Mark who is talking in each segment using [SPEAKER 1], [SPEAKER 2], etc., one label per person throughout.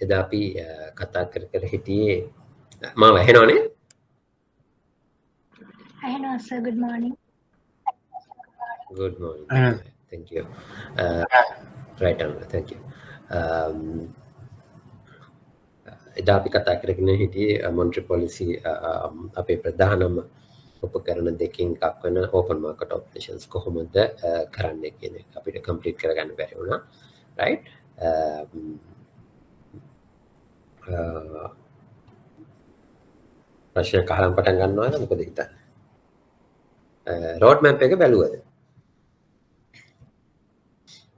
[SPEAKER 1] එදා අපි කතා කර හිටියේ මාව ඇහෙනවනේ?
[SPEAKER 2] ඇහෙනවා sir, good morning.
[SPEAKER 1] Good morning. Thank you. Right on. Thank you. එදා අපි කතා කරගෙන හිටියේ monetary policy අපේ ප්‍රධානම උපකරණ දෙකකින් එකක් වෙන open market operations කොහොමද කරන්නේ කියන එක අපිට complete කරගන්න බැරි වුණා. Right? ප්‍රශ්න කහලම් පටන් ගන්නවද මොකද හිතන්නේ? road map එක බැලුවද?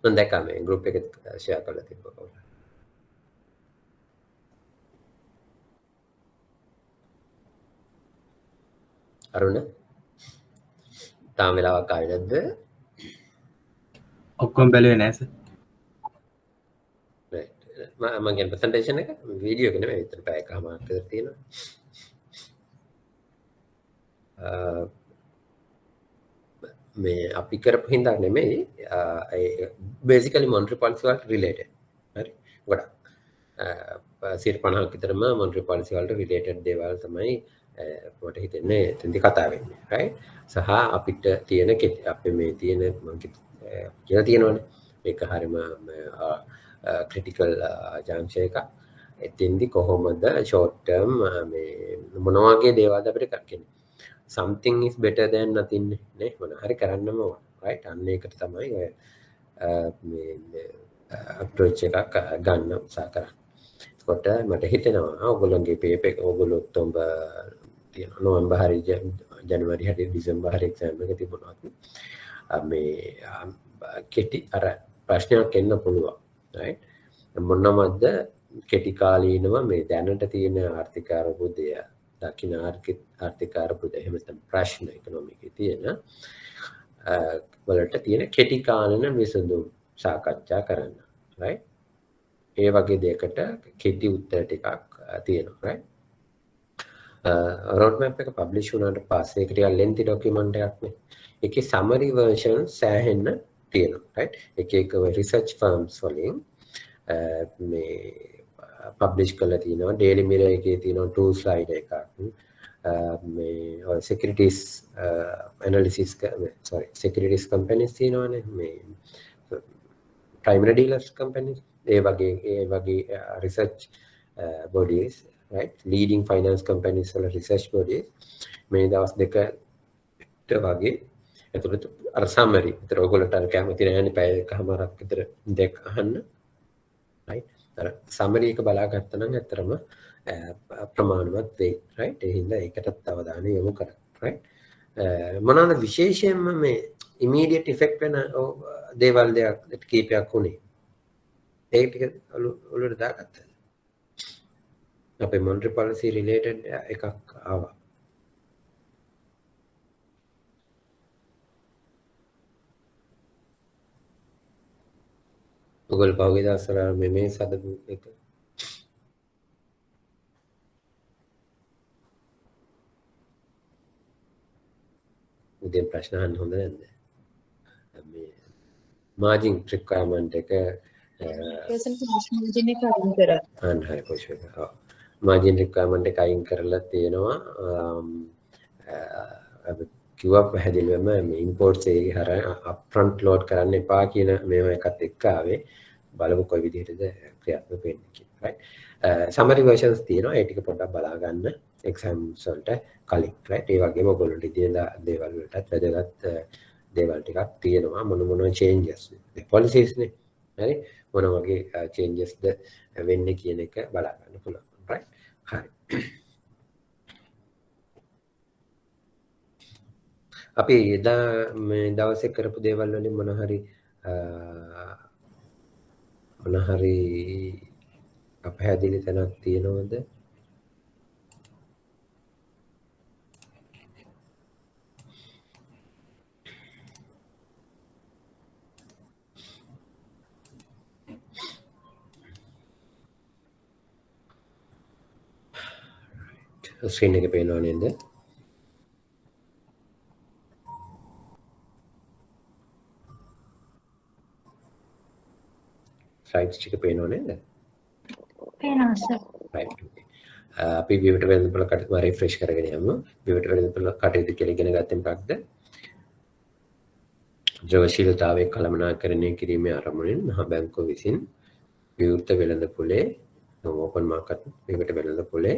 [SPEAKER 1] මම දැක්කා මේ group එකේ share කරලා තිබ්බා. අරුණ තාම වෙලාවක් ආවේ නැද්ද?
[SPEAKER 3] ඔක්කොම බැලුවේ නැහැ සර්.
[SPEAKER 1] right. මම කියන presentation එක වීඩියෝ එක නෙමෙයි විතර පැයකමාරක් විතර තියෙනවා. මේ අපි කරපු හින්දා නෙමෙයි basically monetary policy වලට related. හරි. ගොඩක් 50% විතරම monetary policy වලට related දේවල් තමයි මට හිතෙන්නේ එතෙන්දි කතා වෙන්නේ. right. සහ අපිට තියෙන අපේ මේ තියෙන මම කියලා තියෙනවනේ. ඒක හරියම critical junction එකක්. එතෙන්දි කොහොමද short term මේ මොන වගේ දේවල්ද අපිට කරන්නේ? something is better than nothing නේ මොන හරි කරන්නම ඕන. right. අන්න ඒකට තමයි ඔය මේ approach එකක් ගන්න උත්සාහ කරන්නේ. ඒකට මට හිතෙනවා ඔයගොල්ලෝගේ පේපර් එක ඔයගොල්ලෝ ඔක්තෝබර් නොවැම්බර් හරි ජනවාරි හරි දෙසැම්බර් හරි එක්සෑම් එක තිබුණා. මේ කෙටි අර ප්‍රශ්නයක් එන්න පුළුවන්. right. මොනවද කෙටි කාලීනව මේ දැනට තියෙන ආර්ථික අර්බුදය දකින්න ආර්ථික අර්බුදය එහෙම නැත්නම් ප්‍රශ්න ඉකොනොමිකේ තියෙන වලට තියෙන කෙටි කාලීන විසඳුම් සාකච්ඡා කරන්න. right. ඒ වගේ දෙයකට කෙටි උත්තර ටිකක් තියෙනවා. right. road map එක publish වුණාට පස්සේ ඒක ටිකක් lengthy document එකක් නේ. ඒකේ summary version සෑහෙන්න තියෙනවා. right. එක research firms වලින් මේ publish කරලා තියෙනවා. Daily Mirror එකේ තියෙනවා 2 slide එකක්. මේ securities analysis securities companies තියෙනවානේ. මේ primary dealers companies ඒ වගේ research bodies, right. leading finance companies වල research bodies මේ දවස් දෙකට වගේ එතකොට අර summary විතර ඔයගොල්ලන්ට අර කැමති නැහැනේ පැයකමාරක් විතර දෙක අහන්න. right. අර summary එක බලාගත්තා නම් ඇත්තටම ප්‍රමාණවත් වෙයි. right. ඒ හින්දා ඒකටත් අවධානය යොමු කරන්න. right. මොනවාද විශේෂයෙන්ම මේ immediate effect වෙන දේවල් දෙයක් කීපයක් උනේ. ඒක ටික ඔළුවට දාගත්තා. අපේ monetary policy related එකක් ආවා. ඔයගොල්ලෝ පහුගිය දවස්වල මේ සදපු එක උදේ ප්‍රශ්න අහන්න හොඳ නැද්ද? මේ margin requirement එක හරි පොෂක. margin requirement එක අයින් කරලා තියෙනවා. අපි කිව්වා පැහැදිලිවම මේ imports එකේ හර upfront load කරන්න එපා කියන මේවා එකත් එක්ක ආවේ. බලමු කොයි විදිහටද ක්‍රියාත්මක වෙන්නේ කියලා. right. summary versions තියෙනවා. ඒ ටික පොඩ්ඩක් බලා ගන්න exams වලට කලින්. right. ඒ වගේම ඔයගොල්ලන්ට ඉතිරිලා දේවල් වලටත් වැදගත් දේවල් ටිකක් තියෙනවා. මොන changes policies නේ. හරි. මොන වගේ changes ද වෙන්නේ කියන එක බලා ගන්න පුළුවන්. right. හරි. අපි එදා මේ දවසේ කරපු දේවල් වලින් මොන හරි අපහැදිලි තැනක් තියෙනවද? ස්ක්‍රීන් එකේ පේනව නේද? ස්ලයිඩ්ස් ටික පේනව නේද?
[SPEAKER 2] කියනවා සර්.
[SPEAKER 1] right okay අපි විවිධ වෙළඳපොළ කටයුතු රිෆ්‍රෙෂ් කරගෙන යමු විවිධ වෙළඳපොළ කටයුතු කියලා ඉගෙන ගත්තේ මොකක්ද ද්‍රවශීලතාවයේ කළමනාකරණය කිරීමේ අරමුණින් මහ බැංකුව විසින් විවෘත වෙළඳපොලේ ඕපන් මාකට් විවිධ වෙළඳපොලේ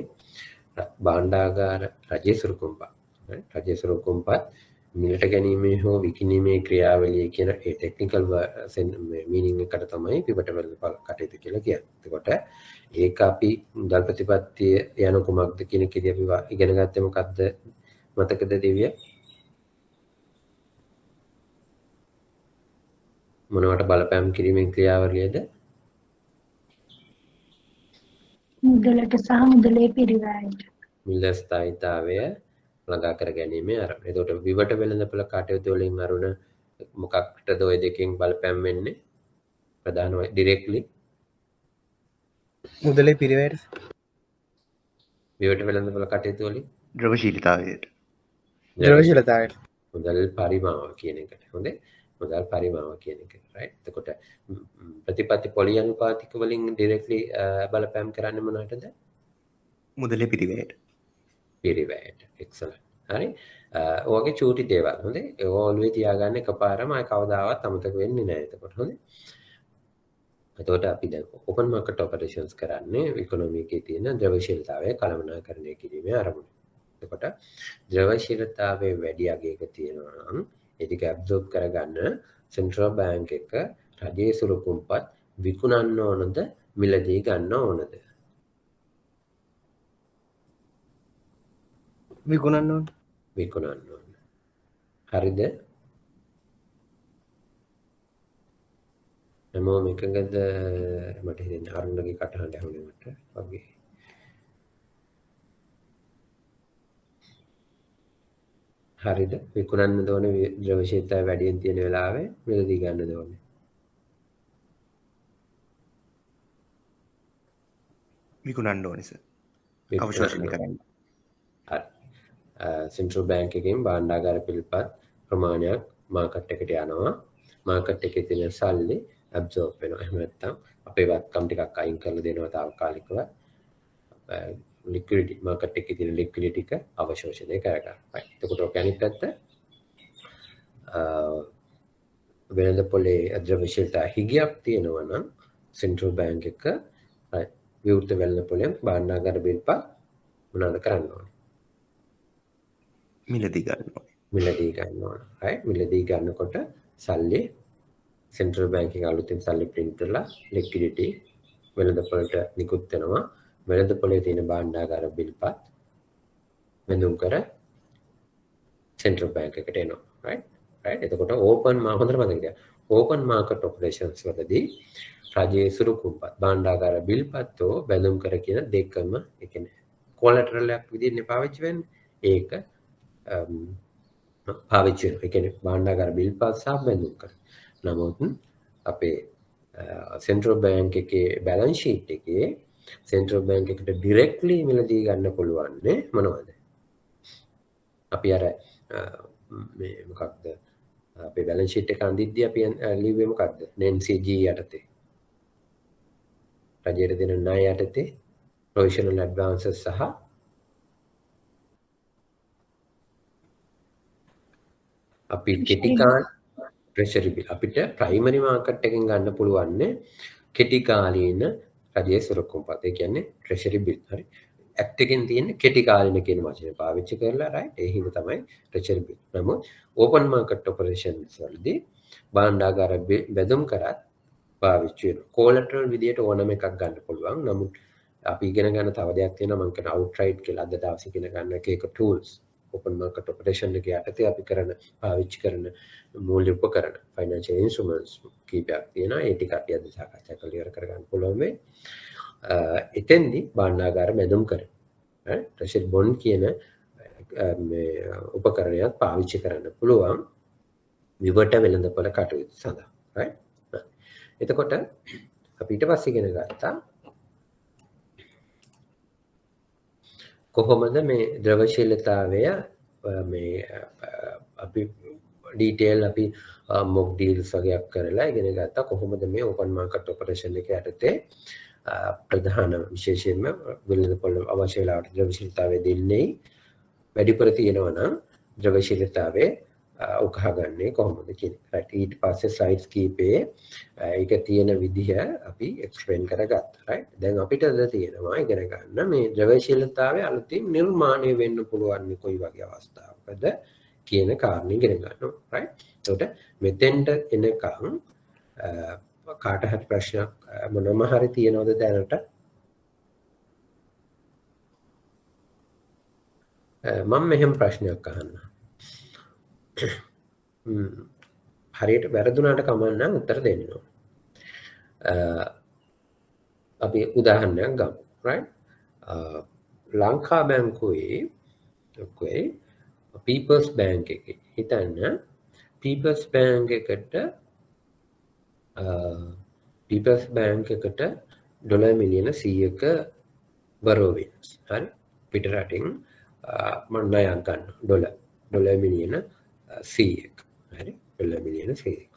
[SPEAKER 1] භාණ්ඩාගාර රජයේ සුරුකුම්පත් මිලට ගැනීමේ හෝ විකිණීමේ ක්‍රියාවලිය කියන ඒ ටෙක්නිකල් මීනින් එකට තමයි පිවට වෙළඳපොළ කටයුතු කියලා කියන්නේ. එතකොට ඒක අපි මුදල් ප්‍රතිපත්තිය යන කුමක්ද කියන කේදී අපි ඉගෙන ගත්තේ මොකද්ද මතකද දිව්‍ය? මොනවට බලපෑම් කිරීමේ ක්‍රියාවලියද?
[SPEAKER 2] මුදලට සහ මුදලේ පිරිවැයට.
[SPEAKER 1] මිල ස්ථායීතාවය ළඟා කර ගැනීමේ අරමුණ. එතකොට විවට වෙළඳපොළ කටයුතු වලින් අරුණ මොකක්ටද ওই දෙකෙන් බලපෑම් වෙන්නේ? ප්‍රධානව ඩිරෙක්ට්ලි
[SPEAKER 3] මුදලේ පිරිවැයට
[SPEAKER 1] විවට වෙළඳපොළ කටයුතු වලින්
[SPEAKER 3] ද්‍රවශීලතාවයට
[SPEAKER 1] මුදල් පරිමාව කියන එකට. හොඳේ. මුදල් පරිමාව කියන එක. right. එතකොට ප්‍රතිපත්ති පොලි අනුපාතික වලින් ඩිරෙක්ට්ලි බලපෑම් කරන්නේ මොනවටද?
[SPEAKER 3] මුදලේ පිරිවැයට.
[SPEAKER 1] පිරිවැයට. excellent. හරි. ඔයගේ චූටි දේවල්. හොඳේ. ඒක ඔළුවේ තියාගන්න එකපාරම ආය කවදාවත් අමතක වෙන්නේ නැහැ. එතකොට හොඳේ. එතකොට අපි දැන් ඕපන් මාකට් ඔපරේෂන්ස් කරන්නේ ඉකොනොමි එකේ තියෙන ද්‍රවශීලතාවය කළමනාකරණය කිරීමේ අරමුණ. එතකොට ද්‍රවශීලතාවයේ වැඩි අගයක තියෙනවා නම් ඒක ඇබ්සෝබ් කරගන්න සෙන්ට්‍රල් බැංක් එක රජයේ සුරුකුම්පත් විකුණන්න ඕනද මිලදී ගන්න ඕනද?
[SPEAKER 3] විකුණන්න ඕන.
[SPEAKER 1] විකුණන්න ඕන. හරිද? හැමෝම එකඟද? මට හිතෙන්නේ අරුණගේ කටහඬ ඇහුනේ මට වගේ. හරිද? විකුණන්න ඕනේ ද්‍රවශීලතාවය වැඩියෙන් තියෙන වෙලාවේ මිලදී ගන්න ඕනේ.
[SPEAKER 3] විකුණන්න ඕනේ සර්. අවශෝෂණය කරන්න.
[SPEAKER 1] හරි. සෙන්ට්‍රල් බැංක් එකෙන් භාණ්ඩාගාර පිළිපත් ප්‍රමාණයක් මාකට් එකට යනවා. මාකට් එකේ තියෙන සල්ලි ඇබ්සෝබ් වෙනවා. එහෙම නැත්නම් අපේ වත්කම් ටිකක් අයින් කරලා දෙනවා తాවකාලිකව. ලික්විඩිටි මාකට් එකේ තියෙන ලික්විඩිටි එක අවශෝෂණය කරගන්න. right. එතකොට ඔක අනිත් පැත්ත වෙළඳපොලේ ද්‍රවශීලතාව හිගයක් තියෙනවා නම් සෙන්ට්‍රල් බැංක් එක විවෘත වෙළඳපොලෙන් භාණ්ඩාගාර බිල්පත් මොනවද කරන්න ඕනේ?
[SPEAKER 3] මිලදී ගන්න ඕනේ.
[SPEAKER 1] මිලදී ගන්න ඕන. right. මිලදී ගන්නකොට සල්ලි සෙන්ට්‍රල් බැංක් එකේ අලුතින් සල්ලි print කරලා ලික්විඩිටි වෙළඳපොලට නිකුත් වෙනවා. වෙළඳපොලේ තියෙන භාණ්ඩාගාර බිල්පත් වෙනුම් කර සෙන්ට්‍රල් බැංක් එකට එනවා. right. එතකොට ඕපන් හොඳට මතක තියාගන්න. ඕපන් මාකට් ඔපරේෂන්ස් වලදී රජයේ සුරුකුම්පත් භාණ්ඩාගාර බිල්පත්ෝ බැඳුම් කර කියන දෙකම ඒ කියන්නේ කොලැටරල් එකක් විදිහට පාවිච්චි වෙන්නේ. ඒක පාවිච්චි වෙනවා. ඒ කියන්නේ භාණ්ඩාගාර බිල්පත් සහ බැඳුම් කර. නමුත් අපේ සෙන්ට්‍රල් බැංක් එකේ බැලන්ස් ෂීට් එකේ සෙන්ට්‍රල් බැංක් එකට ඩිරෙක්ට්ලි මිලදී ගන්න පුළුවන් නේ මොනවද? අපි අර මේ මොකක්ද අපේ බැලන්ස් ෂීට් එක අඳිද්දී අපි ලිව්වේ මොකක්ද? NCG යටතේ. රජයට දෙන ණය යටතේ ප්‍රොවිෂනල් ඇඩ්වාන්සස් සහ අපි කෙටි කාල ට්‍රෙෂරි බිල් අපිට ප්‍රයිමරි මාකට් එකෙන් ගන්න පුළුවන් නේ කෙටි කාලීන රජයේ සුරුකුම්පත්. ඒ කියන්නේ ට්‍රෙෂරි බිල්. හරි. ඇක්ට් එකෙන් තියෙන කෙටි කාලීන කියන වචනේ පාවිච්චි කරලා right. ඒ හින්දා තමයි ට්‍රෙෂරි බිල්. නමුත් ඕපන් මාකට් ඔපරේෂන්ස් වලදී භාණ්ඩාගාර බෙදුම් කරත් පාවිච්චි වෙනවා. කොලැටරල් විදියට ඕනම එකක් ගන්න පුළුවන්. නමුත් අපි ඉගෙන ගන්න තව දෙයක් තියෙනවා මම කියන outright කියලා අද දවසේ ඉගෙන ගන්න එක tools. ඕපන් මාකට් ඔපරේෂන් එකේ යටතේ අපි පාවිච්චි කරන මූල්‍ය උපකරණ ෆයිනෑන්ෂල් ඉන්ස්ට්‍රුමන්ට්ස් කීපයක් තියෙනවා. ඒ ටික අපි අද සාකච්ඡා කරලා ඉවර කරගන්න පුළුවන් මේ. එතෙන්දී භාණ්ඩාගාර බෙදුම් කරන ට්‍රෙෂරි බොන්ඩ් කියන මේ උපකරණයක් පාවිච්චි කරන්න පුළුවන් විවට වෙළඳපොළ කටයුතු සඳහා. right. එතකොට අපි ඊට පස්සේ ඉගෙන ගත්තා කොහොමද මේ ද්‍රවශීලතාවය මේ අපි ඩීටේල් අපි මොක් ඩීල්ස් වගේක් කරලා ඉගෙන ගත්තා කොහොමද මේ ඕපන් මාකට් ඔපරේෂන් එක යටතේ ප්‍රධාන විශේෂයෙන්ම වෙළඳපොළ අවශ්‍ය වෙලාවට ද්‍රව්‍යශීලතාවය දෙන්නේ වැඩිපුර තියෙනවා නම් ද්‍රව්‍යශීලතාවයේ උකහාගන්නේ කොහොමද කියන එක. ඊට පස්සේ ස්ලයිඩ්ස් කීපේ ඒක තියෙන විදිහ අපි එක්ස්ප්ලেইন කරගත්තා. රයිට්. දැන් අපිට තියෙනවා ඉගෙන ගන්න මේ ද්‍රව්‍යශීලතාවය අලුතින් නිර්මාණය වෙන්න පුළුවන් කොයි වගේ අවස්ථාවකද කියන කාරණේ ඉගෙන ගන්නවා. රයිට්. එතකොට මෙතෙන්ට එනකම් කාට හරි ප්‍රශ්නයක් මොනම හරි තියෙනවද දැනට? මම මෙහෙම ප්‍රශ්නයක් අහන්න. හරියට වැරදුනාට කමක් නැහැ උත්තර දෙන්න ඕන. අපි උදාහරණයක් ගමු. right? ලංකා බැංකුවේ People's Bank එකේ හිතන්න People's Bank එකට ඩොලර් මිලියන 100ක borrowings. හරි? පිටරටින් මම ණයක් ගන්නවා ඩොලර් මිලියන 100ක්. හරි? ඩොලර් මිලියන 100ක්.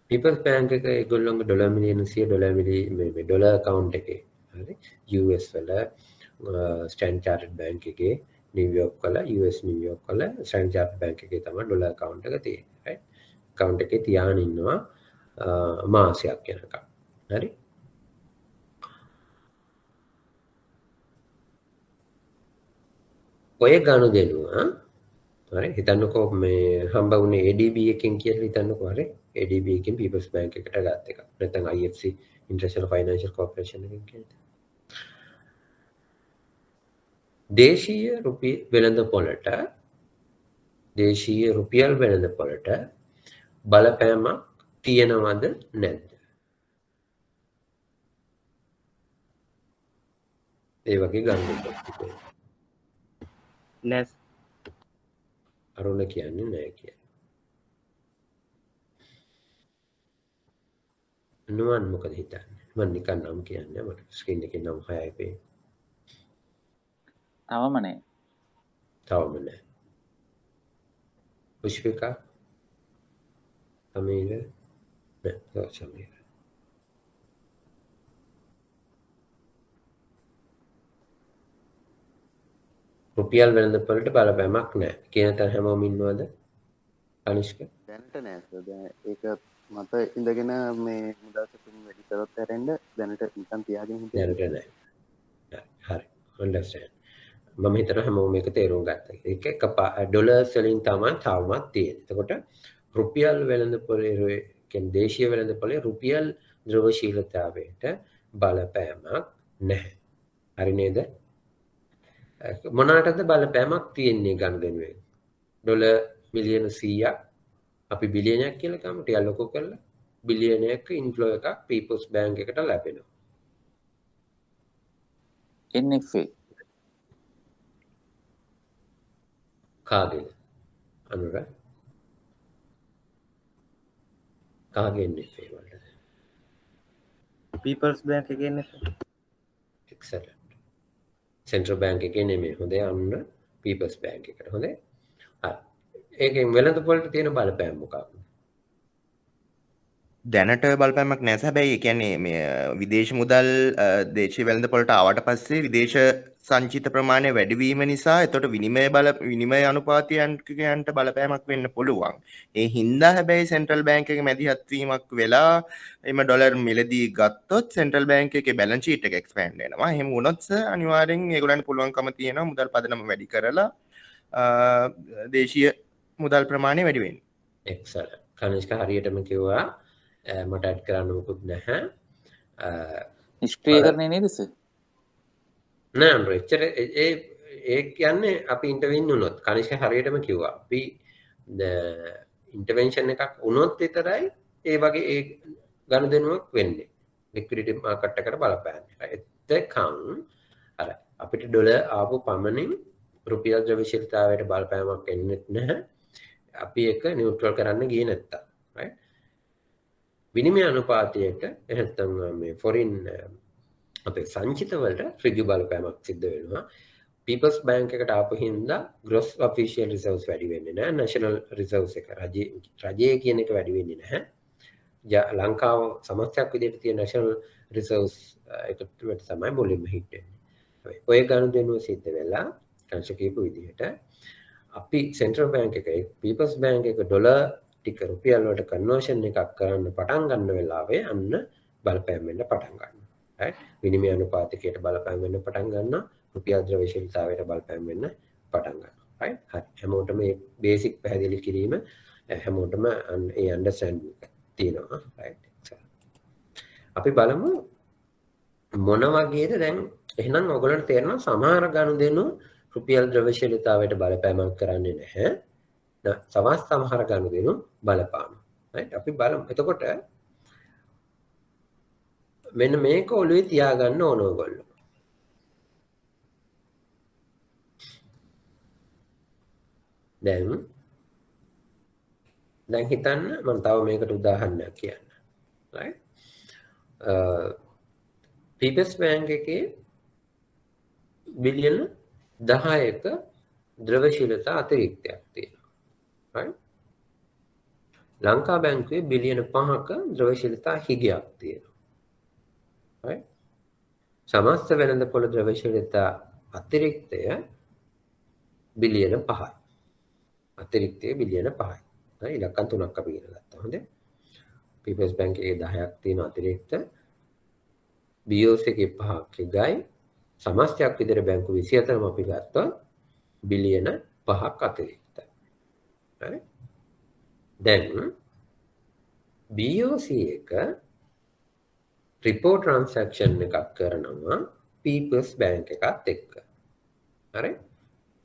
[SPEAKER 1] People's Bank එක ඒගොල්ලෝගේ ඩොලර් මිලියන 100 මේ ඩොලර් account එකේ. හරි? US වල Standard Chartered Bank එකේ නිව්යෝර්ක් වල US නිව්යෝර්ක් වල Standard Chartered Bank එකේ තමයි ඩොලර් account එක තියෙන්නේ. right? account එකේ තියාගෙන ඉන්නවා මාසයක් යනකම්. හරි? ඔය ගනුදෙනුව හරි හිතන්නකෝ මේ හම්බ වුණේ ADB එකෙන් කියලා හිතන්නකෝ. හරි? ADB එකෙන් People's Bank එකට ගත්ත එක. නැත්නම් IFC International Financial Corporation එකෙන් කියන්නේ. දේශීය රුපියල් වෙළඳපොළට බලපෑමක් තියෙනවද නැද්ද? ඒ වගේ ගන්න
[SPEAKER 3] නැස්
[SPEAKER 1] අරුණ කියන්නේ නැහැ කියන්නේ. නුවන් මොකද හිතන්නේ? මම නිකන් නම් කියන්නේ මට ස්ක්‍රීන් එකේ නම් 6යි පේන්නේ.
[SPEAKER 4] තවම නැහැ.
[SPEAKER 1] තවම නැහැ. පුෂ්පිකා සමීර නෑ සමීර රුපියල් වෙළඳපොළට බලපෑමක් නැහැ කියන තැන හැමෝම ඉන්නවද? අනිෂ්ක
[SPEAKER 5] දැනට නෑ සර්. දැන් ඒක මත ඉඳගෙන මේ මුදල් සතුන් වැඩි කරොත් හැරෙන්න දැනට නිකන් තියාගෙන හිටියා.
[SPEAKER 1] දැනට නැහැ. හරි. understand. මම හිතනවා හැමෝම මේක තේරුම් ගත්තා. ඒක ඩොලර්ස් වලින් තමයි තාමත් තියෙන්නේ. එතකොට රුපියල් වෙළඳපොළේ කියන්නේ දේශීය වෙළඳපොළේ රුපියල් ද්‍රවශීලතාවයට බලපෑමක් නැහැ. හරි නේද? මොනකටද බලපෑමක් තියෙන්නේ ගනුදෙනුවේ? ඩොලර් මිලියන 100ක් අපි බිලියනයක් කියලා ගමු. ටිකක් ලොකු කරලා බිලියනයක ඉන්ෆ්ලෝ එකක් People's Bank එකට ලැබෙනවා.
[SPEAKER 4] NFA
[SPEAKER 1] කාගේද? අනුර කාගේ NFA වලද?
[SPEAKER 3] People's Bank එකේ
[SPEAKER 1] excellent. Central Bank එකේ නෙමෙයි. හොඳයි අන්න People's Bank එකට. හොඳයි. හරි. ඒකෙන් වෙළඳපොළට තියෙන බලපෑම මොකක්ද?
[SPEAKER 3] දැනට බලපෑමක් නැහැ. හැබැයි ඒ කියන්නේ මේ විදේශ මුදල් දේශීය වෙළඳපොළට ආවට පස්සේ විදේශ සංචිත ප්‍රමාණය වැඩිවීම නිසා එතකොට විනිමය අනුපාතයන්ට බලපෑමක් වෙන්න පුළුවන්. ඒ හින්දා හැබැයි සෙන්ට්‍රල් බැංක් එකේ මැදිහත් වීමක් වෙලා එම ඩොලර් මිලදී ගත්තොත් සෙන්ට්‍රල් බැංක් එකේ බැලන්ස් ෂීට් එක එක්ස්පෑන්ඩ් වෙනවා. එහෙම වුණොත් අනිවාර්යෙන් ඒගොල්ලන්ට පුළුවන්කම තියෙනවා මුදල් පදනම වැඩි කරලා දේශීය මුදල් ප්‍රමාණය වැඩි වෙන්න.
[SPEAKER 1] excellent. කනිෂ්ක හරියටම කිව්වා. මට ඇඩ් කරන්න මොකුත් නැහැ.
[SPEAKER 4] නිෂ්ක්‍රියකරණය නේද සර්?
[SPEAKER 1] නෑ එච්චර ඒ කියන්නේ අපි ඉන්ටර්වෙන් වුණොත් කනිෂ්ක හරියටම කිව්වා. අපි ඉන්ටර්වෙන්ෂන් එකක් වුණොත් විතරයි ඒ වගේ ඒ ගනුදෙනුවක් වෙන්නේ. ලික්විඩිටි මාකට් එකට බලපෑන්නේ. එතකන් අර අපිට ඩොලර් ආපු පමණින් රුපියල් ද්‍රව්‍යශීලතාවයට බලපෑමක් එන්නේ නැහැ. අපි ඒක නියුට්‍රල් කරන්න ගියේ නැත්තම්. right? විනිමය අනුපාතයට එහෙනම් මේ ෆොරින් අපේ සංචිත වලට ඍජු බලපෑමක් සිද්ධ වෙනවා. People's Bank එකට ආපු හින්දා gross official reserves වැඩි වෙන්නේ නැහැ. national reserves එක රජයේ කියන එක වැඩි වෙන්නේ නැහැ. ලංකාව සමස්තයක් විදිහට තියෙන national රිසර්ව්ස් එකතුවට තමයි මුලින්ම හිට් වෙන්නේ. ඔය ගනුදෙනුව සිද්ධ වෙලා කංශ කියපු විදිහට අපි සෙන්ට්‍රල් බැංක් එකේ පීපල්ස් බැංක් එක ඩොලර් ටික රුපියල් වලට කන්වර්ෂන් එකක් කරන්න පටන් ගන්න වෙලාවේ අන්න බලපෑම් වෙන්න පටන් ගන්නවා. right? විනිමය අනුපාතයකට බලපෑම් වෙන්න පටන් ගන්නවා. රුපියල් ද්‍රව්‍යශීලතාවයට බලපෑම් වෙන්න පටන් ගන්නවා. right? හරි. හැමෝටම මේ බේසික් පැහැදිලි කිරීම හැමෝටම ඒ අන්ඩර්ස්ටෑන්ඩින් එක තියෙනවා. right? අපි බලමු මොන වගේද දැන් එහෙනම් ඔයගොල්ලන්ට තේරෙනවා සමහර ගනුදෙනු රුපියල් ද්‍රව්‍යශීලතාවයට බලපෑමක් කරන්නේ නැහැ. තවත් සමහර ගනුදෙනු බලපානවා. right? අපි බලමු. එතකොට මෙන්න මේක ඔළුවේ තියාගන්න ඕන ඔයගොල්ලෝ. දැන් හිතන්න මම තව මේකට උදාහරණයක් කියන්න. right? පීපල්ස් බැංක් එකේ බිලියන 10ක ද්‍රව්‍යශීලතා අතිරික්තයක් තියෙනවා. right? ලංකා බැංකුවේ බිලියන 5ක ද්‍රව්‍යශීලතා හිගයක් තියෙනවා. right? සමස්ත වෙළඳපොළ ද්‍රව්‍යශීලතා අතිරික්තය බිලියන 5යි. අතිරික්තය බිලියන 5යි. ඉලක්කම් තුනක් අපි ඉගෙන ගත්තා. හොඳයි. පීපල්ස් බැංක් එකේ 10ක් තියෙන අතිරික්ත BOC එකේ 5ක් හිගයි. සමස්තයක් විදිහට බැංකු 27ම අපි ගත්තා බිලියන 5ක් අතිරික්තයි. හරි? දැන් BOC එක report transaction එකක් කරනවා පීපල්ස් බැංක් එකත් එක්ක. හරි?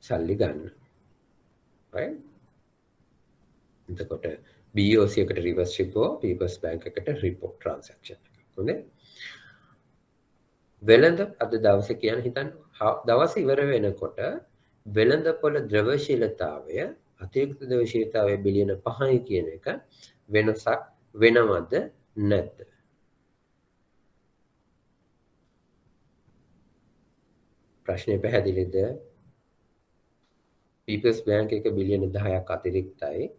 [SPEAKER 1] සල්ලි ගන්න. right? එතකොට BOC එකට reverse repo පීපල්ස් බැංක් එකට report transaction එකක්. හොඳයි? වෙළඳ අද දවසේ කියන හිතන්න දවස් ඉවර වෙනකොට වෙළඳපොළ ද්‍රව්‍යශීලතාවය අතිරික්ත ද්‍රව්‍යශීලතාවය බිලියන 5යි කියන එක වෙනසක් වෙනවද නැද්ද? ප්‍රශ්නේ පැහැදිලිද? පීපල්ස් බැංක් එක බිලියන 10ක් අතිරික්තයි.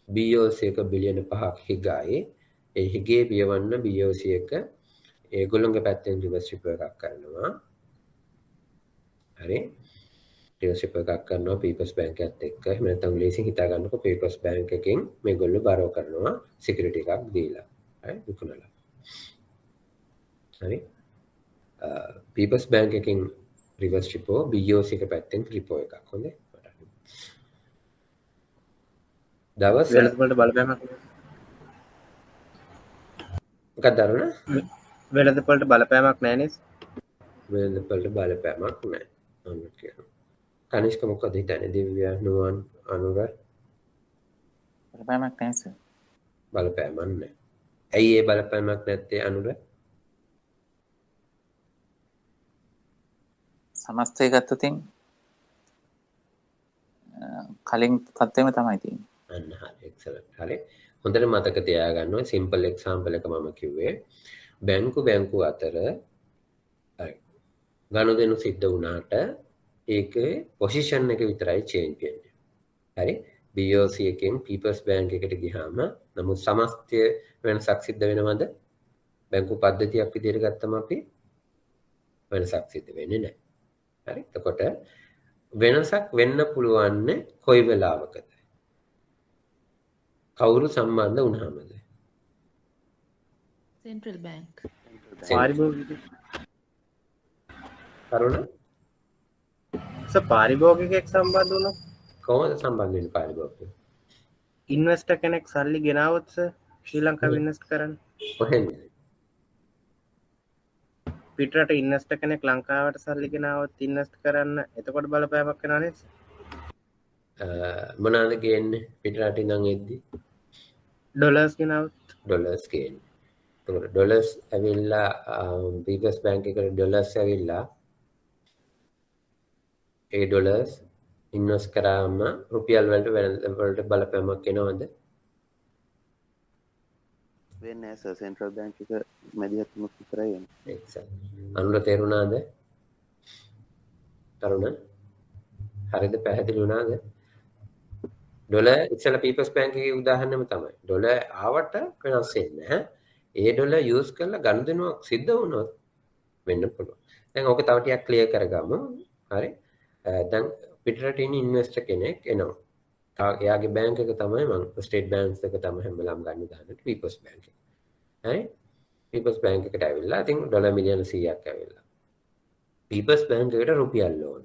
[SPEAKER 1] BOC එක බිලියන 5ක් හිගයි. ඒ හිගේ පියවන්න BOC එක ඒගොල්ලොන්ගේ පැත්තෙන් රිවර්ස් රිපෝ එකක් කරනවා. හරි? රිවර්ස් රිපෝ එකක් කරනවා පීපල්ස් බැංක් එකත් එක්ක. එහෙම නැත්නම් ලේසියෙන් හිතා ගන්නකො පීපල්ස් බැංක් එකෙන් මේගොල්ලෝ බරෝ කරනවා සිකියුරිටි එකක් දීලා. හරි? විකුණලා. හරි? පීපල්ස් බැංක් එකෙන් රිවර්ස් රිපෝ BOC එක පැත්තෙන් රිපෝ එකක්. හොඳයි? දවස්
[SPEAKER 4] වෙළඳපොළට බලපෑමක්
[SPEAKER 1] මොකක්ද අරුණ?
[SPEAKER 4] වෙළඳපොළට බලපෑමක් නැහැ නේද?
[SPEAKER 1] වෙළඳපොළට බලපෑමක් නැහැ. අන්න කියනවා. කනිෂ්ක මොකද හිතන්නේ? දිව්‍ය නුවන් අනුර
[SPEAKER 6] බලපෑමක් නැහැ සර්.
[SPEAKER 1] බලපෑමක් නැහැ. ඇයි ඒ බලපෑමක් නැත්තේ අනුර?
[SPEAKER 6] සමස්තය ගත්තොතින් කලින් තත්ත්වෙම තමයි තියෙන්නේ.
[SPEAKER 1] අන්න හරි එක්සලන්ට්. හරි. හොඳට මතක තියාගන්න ඕනේ සිම්පල් එක්සැම්පල් එක මම කිව්වේ බැංකු අතර ගනුදෙනු සිද්ධ වුණාට ඒකේ පොසිෂන් එක විතරයි චේන්ජ් වෙන්නේ. හරි? BOC එකෙන් පීපල්ස් බැංක් එකට ගියාම නමුත් සමස්තය වෙනසක් සිද්ධ වෙනවද? බැංකු පද්ධතියක් විදිහට ගත්තම අපි වෙනසක් සිද්ධ වෙන්නේ නැහැ. හරි? එතකොට වෙනසක් වෙන්න පුළුවන් කොයි වෙලාවකද? කවුරු සම්බන්ධ වුණාමද?
[SPEAKER 7] Central Bank.
[SPEAKER 4] පාරිභෝගික
[SPEAKER 1] කරුණ
[SPEAKER 4] පාරිභෝගිකයෙක් සම්බන්ධ වුණොත්
[SPEAKER 1] කොහොමද සම්බන්ධ වෙන්නේ පාරිභෝගිකයෝ?
[SPEAKER 4] ඉන්වෙස්ටර් කෙනෙක් සල්ලි ගෙනාවොත් සර් ශ්‍රී ලංකාවේ ඉන්වෙස්ට් කරන්න
[SPEAKER 1] කොහෙන්ද?
[SPEAKER 4] පිටරට ඉන්වෙස්ටර් කෙනෙක් ලංකාවට සල්ලි ගෙනාවොත් ඉන්වෙස්ට් කරන්න එතකොට බලපෑමක් වෙනවා නේද?
[SPEAKER 1] මොනවාද ගේන්නේ පිටරට ඉඳන් එද්දි?
[SPEAKER 4] ඩොලර්ස් ගෙනාවොත්
[SPEAKER 1] ඩොලර්ස් ගේන්නේ. එතකොට ඩොලර්ස් ඇවිල්ලා පීපල්ස් බැංක් එකට ඩොලර්ස් ඇවිල්ලා ඒ ඩොලර්ස් ඉන්වෙස්ට් කරාම රුපියල් වලට බලපෑමක් එනවද?
[SPEAKER 5] වෙන්නේ නැහැ සර්. සෙන්ට්‍රල් බැංක් එක මැදිහත් වුණොත් විතරයි එන්නේ.
[SPEAKER 1] එක්සැක්ට්. අනුර තේරුණාද? තරුණ හරිද පැහැදිලි වුණාද? ඩොලර් ඉස්සෙල්ලා පීපල්ස් බැංක් එකේ උදාහරණයම තමයි. ඩොලර් ආවට වෙනස් වෙන්නේ නැහැ. ඒ ඩොලර් යූස් කරලා ගනුදෙනුවක් සිද්ධ වුණොත් වෙන්න පුළුවන්. දැන් ඕක තව ටිකක් ක්ලියර් කරගමු. හරි. දැන් පිටරට ඉන්න ඉන්වෙස්ටර් කෙනෙක් එනවා. එයාගේ බැංක් එක තමයි මම ස්ටේට් බැංක්ස් එක තමයි හැම වෙලාවම ගන්න දාන්නේ පීපල්ස් බැංක් එක. හරි. පීපල්ස් බැංක් එකට ඇවිල්ලා ඉතින් ඩොලර් මිලියන 100ක් ඇවිල්ලා. පීපල්ස් බැංක් එකට රුපියල් ඕන.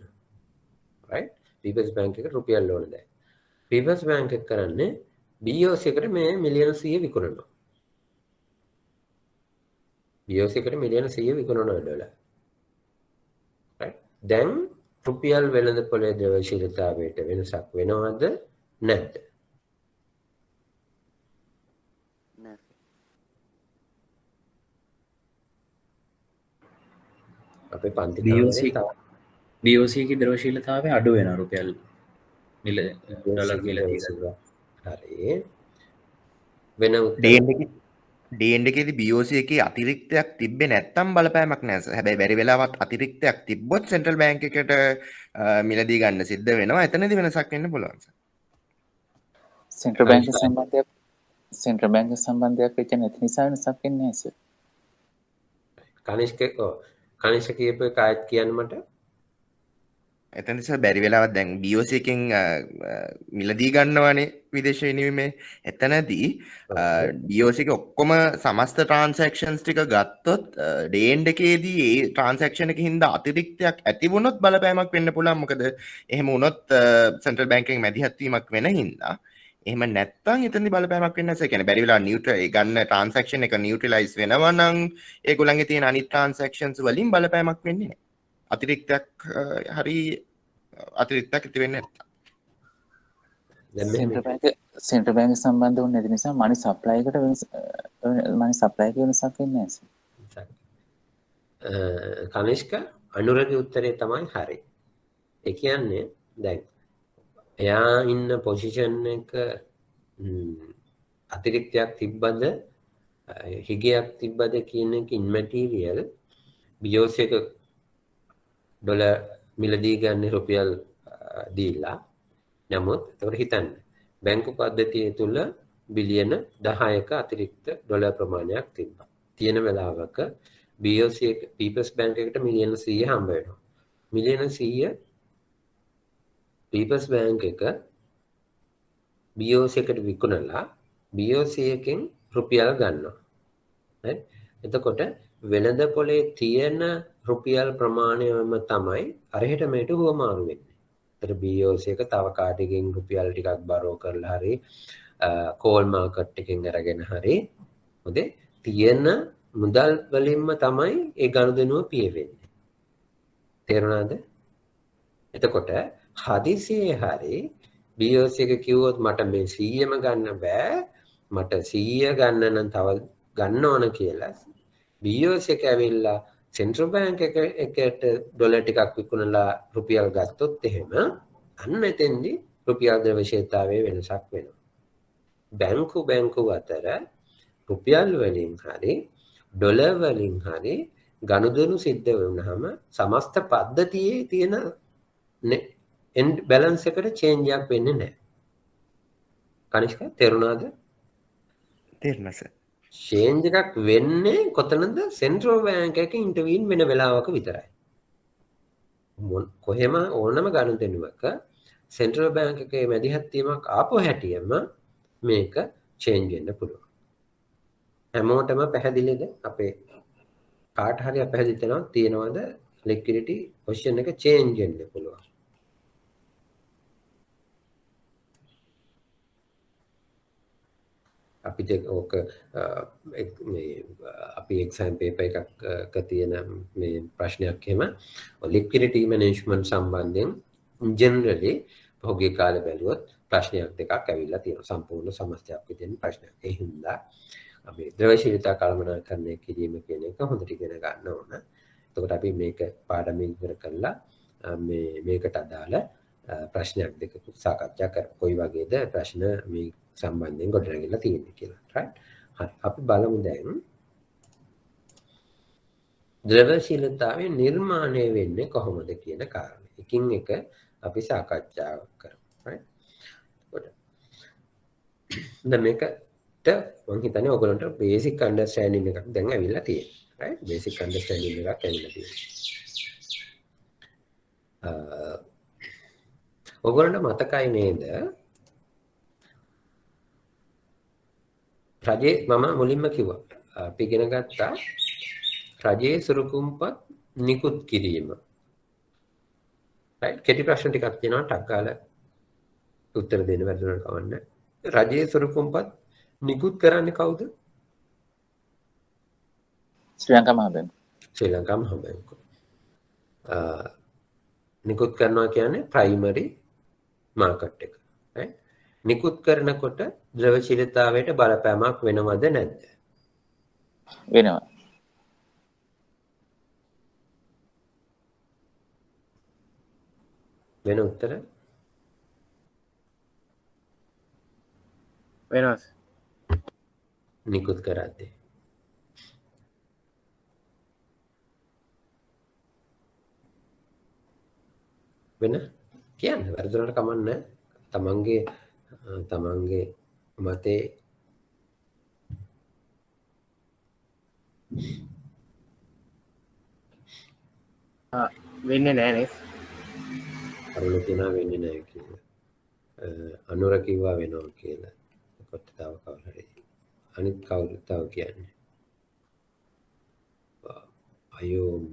[SPEAKER 1] right? පීපල්ස් බැංක් එකට රුපියල් ඕන දැන්. පීපල්ස් බැංක් එක කරන්නේ BOC එකට මේ මිලියන 100 විකුණනවා. BOC එකට මිලියන 100 විකුණනවා ඩොලර්. right? දැන් රුපියල් වෙළඳපොලේ ද්‍රව්‍යශීලතාවයට වෙනසක් වෙනවද නැද්ද?
[SPEAKER 5] නෑ.
[SPEAKER 1] අපේ පන්ති
[SPEAKER 7] BOC
[SPEAKER 1] කාමරේ
[SPEAKER 7] BOC की द्रव्यशीलतावे අඩු වෙනවා රුපියල් මිල ඩොලර් මිලදී ගන්න.
[SPEAKER 1] හරි. වෙන
[SPEAKER 3] ඩේන්ඩ එකෙදි BOC එකේ අතිරික්තයක් තිබ්බේ නැත්තම් බලපෑමක් නෑ සර්. හැබැයි බැරි වෙලාවත් අතිරික්තයක් තිබ්බොත් සෙන්ට්‍රල් බැංක් එකට මිලදී ගන්න සිද්ධ වෙනවා. එතනදී වෙනසක් වෙන්න පුළුවන් සර්.
[SPEAKER 6] සෙන්ට්‍රල් බැංක් සම්බන්ධයක් වෙච්ච නැති නිසා වෙනසක් වෙන්නේ නැහැ සර්.
[SPEAKER 1] කනිෂ්ක කියපු එක ආයෙත් කියන්න මට.
[SPEAKER 3] එතන සර් බැරි වෙලාවත් දැන් BOC එකෙන් මිලදී ගන්නවනේ විදේශ විනිමය. එතනදී BOC එකේ ඔක්කොම සමස්ත ට්‍රාන්සැක්ෂන්ස් ටික ගත්තොත් ඩේන්ඩ් එකේදී ඒ ට්‍රාන්සැක්ෂන් එකේ හින්දා අතිරික්තයක් ඇති වුණොත් බලපෑමක් වෙන්න පුළුවන්. මොකද එහෙම වුණොත් සෙන්ට්‍රල් බැංක් එකෙන් මැදිහත් වීමක් වෙන හින්දා. එහෙම නැත්තම් එතනදී බලපෑමක් වෙන්නේ නැහැ. ඒ කියන්නේ බැරි වෙලාව නියුට්‍රල් ගන්න ට්‍රාන්සැක්ෂන් එක නියුට්‍රලයිස් වෙනවා නම් ඒගොල්ලන්ගේ තියෙන අනිත් ට්‍රාන්සැක්ෂන්ස් වලින් බලපෑමක් වෙන්නේ නැහැ. අතිරික්තයක් ඇති වෙන්නේ නැත්තම්.
[SPEAKER 6] සෙන්ට්‍රල් බැංක් සම්බන්ධ වුනේ නැති නිසා මනි සප්ලයි එකට වෙනසක් වෙන්නේ නැහැ.
[SPEAKER 1] කනිෂ්ක අනුරගේ උත්තරේ තමයි හරි. ඒ කියන්නේ දැන් එයා ඉන්න පොසිෂන් එක අතිරික්තයක් තිබ්බද හිගයක් තිබ්බද කියන එක ඉන්මැටීරියල් BOC එක ඩොලර් මිලදී ගන්න රුපියල් දීලා. නමුත් ඒකට හිතන්න බැංකු පද්ධතිය තුල බිලියන 10ක අතිරික්ත ඩොලර් ප්‍රමාණයක් තිබ්බා. තියෙන වෙලාවක BOC එක පීපල්ස් බැංක් එකට මිලියන 100 හම්බ වෙනවා. මිලියන 100 පීපල්ස් බැංක් එක BOC එකට විකුණලා BOC එකෙන් රුපියල් ගන්නවා. හරි. එතකොට වෙළඳ පොලේ තියෙන රුපියල් ප්‍රමාණයම තමයි අරහෙට මෙහෙට හුවමාරු වෙන්නේ. ඒතර BOC එක තව කාටකින් රුපියල් ටිකක් බරෝ කරලා හරි කෝල් මාකට් එකෙන් අරගෙන හරි හොදේ තියෙන මුදල් වලින්ම තමයි ඒ ගනුදෙනුව පියවෙන්නේ. තේරුණාද? එතකොට හදිසියේ හරි BOC එක කිව්වොත් මට මේ 100ම ගන්න බෑ මට 100 ගන්න නම් තව ගන්න ඕන කියලා BOC එක ඇවිල්ලා සෙන්ට්‍රල් බැංක් එකට ඩොලර් ටිකක් විකුණලා රුපියල් ගත්තොත් එහෙම අන්න එතෙන්දී රුපියල් ද්‍රව්‍යශීලතාවයේ වෙනසක් වෙනවා. බැංකු අතර රුපියල් වලින් හරි ඩොලර් වලින් හරි ගනුදෙනු සිද්ධ වුණාම සමස්ත පද්ධතියේ තියෙන එන්ඩ් බැලන්ස් එකට චේන්ජ් එකක් වෙන්නේ නැහැ. කනිෂ්ක තේරුණාද?
[SPEAKER 3] තේරුණා සර්.
[SPEAKER 1] චේන්ජ් එකක් වෙන්නේ කොතනද? සෙන්ට්‍රල් බැංක් එකේ ඉන්ටර්වීන් වෙන වෙලාවක විතරයි. කොහෙම ඕනම ගනුදෙනුවක සෙන්ට්‍රල් බැංක් එකේ මැදිහත් වීමක් ආපු හැටියෙම මේක චේන්ජ් වෙන්න පුළුවන්. හැමෝටම පැහැදිලිද? අපේ කාට හරි අපහැදිලි තියෙනවද ලික්විඩිටි පොසිෂන් එක චේන්ජ් වෙන්න පුළුවන්. අපි ඕක අපි එක්සෑම් පේපර් එකක තියෙන මේ ප්‍රශ්නයක් එහෙම ලික්විඩිටි මැනේජ්මන්ට් සම්බන්ධයෙන් ජෙනරලි පහුගිය කාලේ බැලුවොත් ප්‍රශ්නයක් දෙකක් ඇවිල්ලා තියෙනවා. සම්පූර්ණ සමස්තයක් විදිහින් ප්‍රශ්නයක්. ඒ හින්දා අපි ද්‍රව්‍යශීලතා කළමනාකරණය කිරීම කියන එක හොඳට ඉගෙන ගන්න ඕන. එතකොට අපි මේක පාඩම ඉවර කරලා මේකට අදාළ ප්‍රශ්නයක් දෙකක් සාකච්ඡා කරමු. කොයි වගේද ප්‍රශ්න මේ සම්බන්ධයෙන් ගොඩනැගිලා තියෙන්නේ කියලා. right? හරි. අපි බලමු දැන් ද්‍රව්‍යශීලතාවය නිර්මාණය වෙන්නේ කොහොමද කියන කාරණේ. එකින් එක අපි සාකච්ඡා කරමු. right? දැන් මේක මම හිතන්නේ ඔයගොල්ලන්ට බේසික් අන්ඩර්ස්ටෑන්ඩින් එකක් දැන් ඇවිල්ලා තියෙනවා. රයිට්? බේසික් අන්ඩර්ස්ටෑන්ඩින් එකක් ඇවිල්ලා තියෙනවා. ඔයගොල්ලන්ට මතකයි නේද? රජයේ මම මුලින්ම කිව්වා. අපි ඉගෙන ගත්තා රජයේ සුරුකුම්පත් නිකුත් කිරීම. රයිට්? කෙටි ප්‍රශ්න ටිකක් තියෙනවා ටක් ගාලා උත්තර දෙන්න වැරදුනට කවන්න. රජයේ සුරුකුම්පත් නිකුත් කරන්නේ කවුද?
[SPEAKER 6] ශ්‍රී ලංකා මහ බැංකුව.
[SPEAKER 1] ශ්‍රී ලංකා මහ බැංකුව. නිකුත් කරනවා කියන්නේ ප්‍රයිමරි මාකට් එක. රයිට්? නිකුත් කරනකොට ද්‍රවශීලතාවයට බලපෑමක් වෙනවද නැද්ද?
[SPEAKER 6] වෙනවා.
[SPEAKER 1] වෙන උත්තර?
[SPEAKER 4] වෙනස්.
[SPEAKER 1] නිකුත් කරද්දී. වෙන කියන්න වැරදුනට කමන්නේ. තමන්ගේ මතේ
[SPEAKER 4] වෙන්නේ නෑ නේ.
[SPEAKER 1] අරුණ කියනවා වෙන්නේ නැහැ කියලා. අනුර කිව්වා වෙනවා කියලා. කොට තව කවුරු හරි. අනිත් කවුරු තව කියන්නේ. අයෝම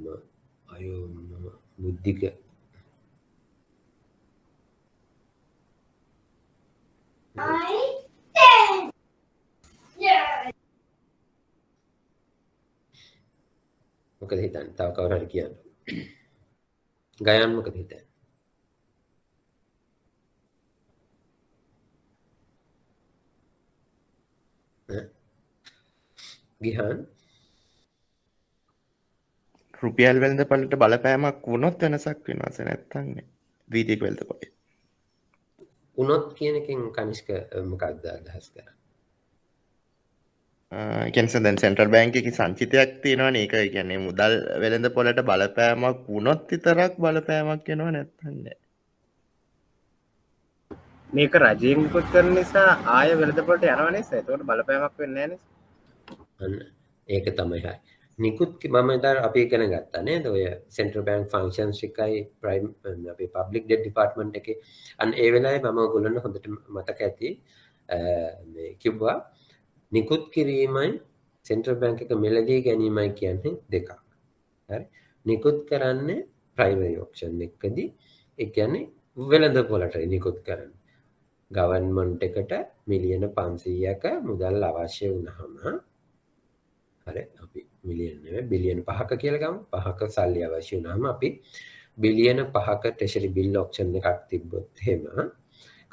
[SPEAKER 1] බුද්ධික මොකද හිතන්නේ? තව කවුරු හරි කියන්න. ගයන් මොකද හිතන්නේ? ගිහන්
[SPEAKER 3] රුපියල් වෙළඳපොළට බලපෑමක් වුණොත් වෙනසක් වෙනවද නැත්නම් නේ? වීදික වෙළඳපොළේ.
[SPEAKER 1] උනොත් කියන එකෙන් කනිෂ්ක මොකක්ද අදහස් කරන්නේ?
[SPEAKER 3] කියන්නේ දැන් සෙන්ට්‍රල් බැංක් එකේ සංචිතයක් තියෙනවනේ. ඒක කියන්නේ මුදල් වෙළඳපොළට බලපෑමක් වුණොත් විතරක් බලපෑමක් වෙනව නැත්නම් නෑ.
[SPEAKER 4] මේක රජයෙන් නිකුත් කරන නිසා ආය වෙළඳපොළට යනවා නේද? ඒකට බලපෑමක් වෙන්නේ නැහැ නේද?
[SPEAKER 1] අන්න ඒක තමයි හරි. නිකුත් මම දැන් අපි ඉගෙන ගත්තා නේද? ඔය සෙන්ට්‍රල් බැංක් ෆන්ක්ෂන්ස් එකයි ප්‍රයිම් අපේ පබ්ලික් ඩෙට් ඩිපාර්ට්මන්ට් එකේ අන්න ඒ වෙලාවේ මම ඔයගොල්ලන්ට හොඳට මතක ඇති මේ කිව්වා නිකුත් කිරීමයි සෙන්ට්‍රල් බැංක් එක මිලදී ගැනීමයි කියන්නේ දෙකක්. හරි. නිකුත් කරන්නේ ප්‍රයිමරි ඔක්ෂන් එකකදී ඒ කියන්නේ වෙළඳපොළට නිකුත් කරන්නේ. ගවර්න්මන්ට් එකට මිලියන 500ක මුදල් අවශ්‍ය වුණාම හරි අපි මිලියන නෙවෙයි බිලියන 5ක කියලා ගමු. 5ක සල්ලි අවශ්‍ය වුණාම අපි බිලියන 5ක ට්‍රෙෂරි බිල් ඔක්ෂන් එකක් තිබ්බොත් එහෙම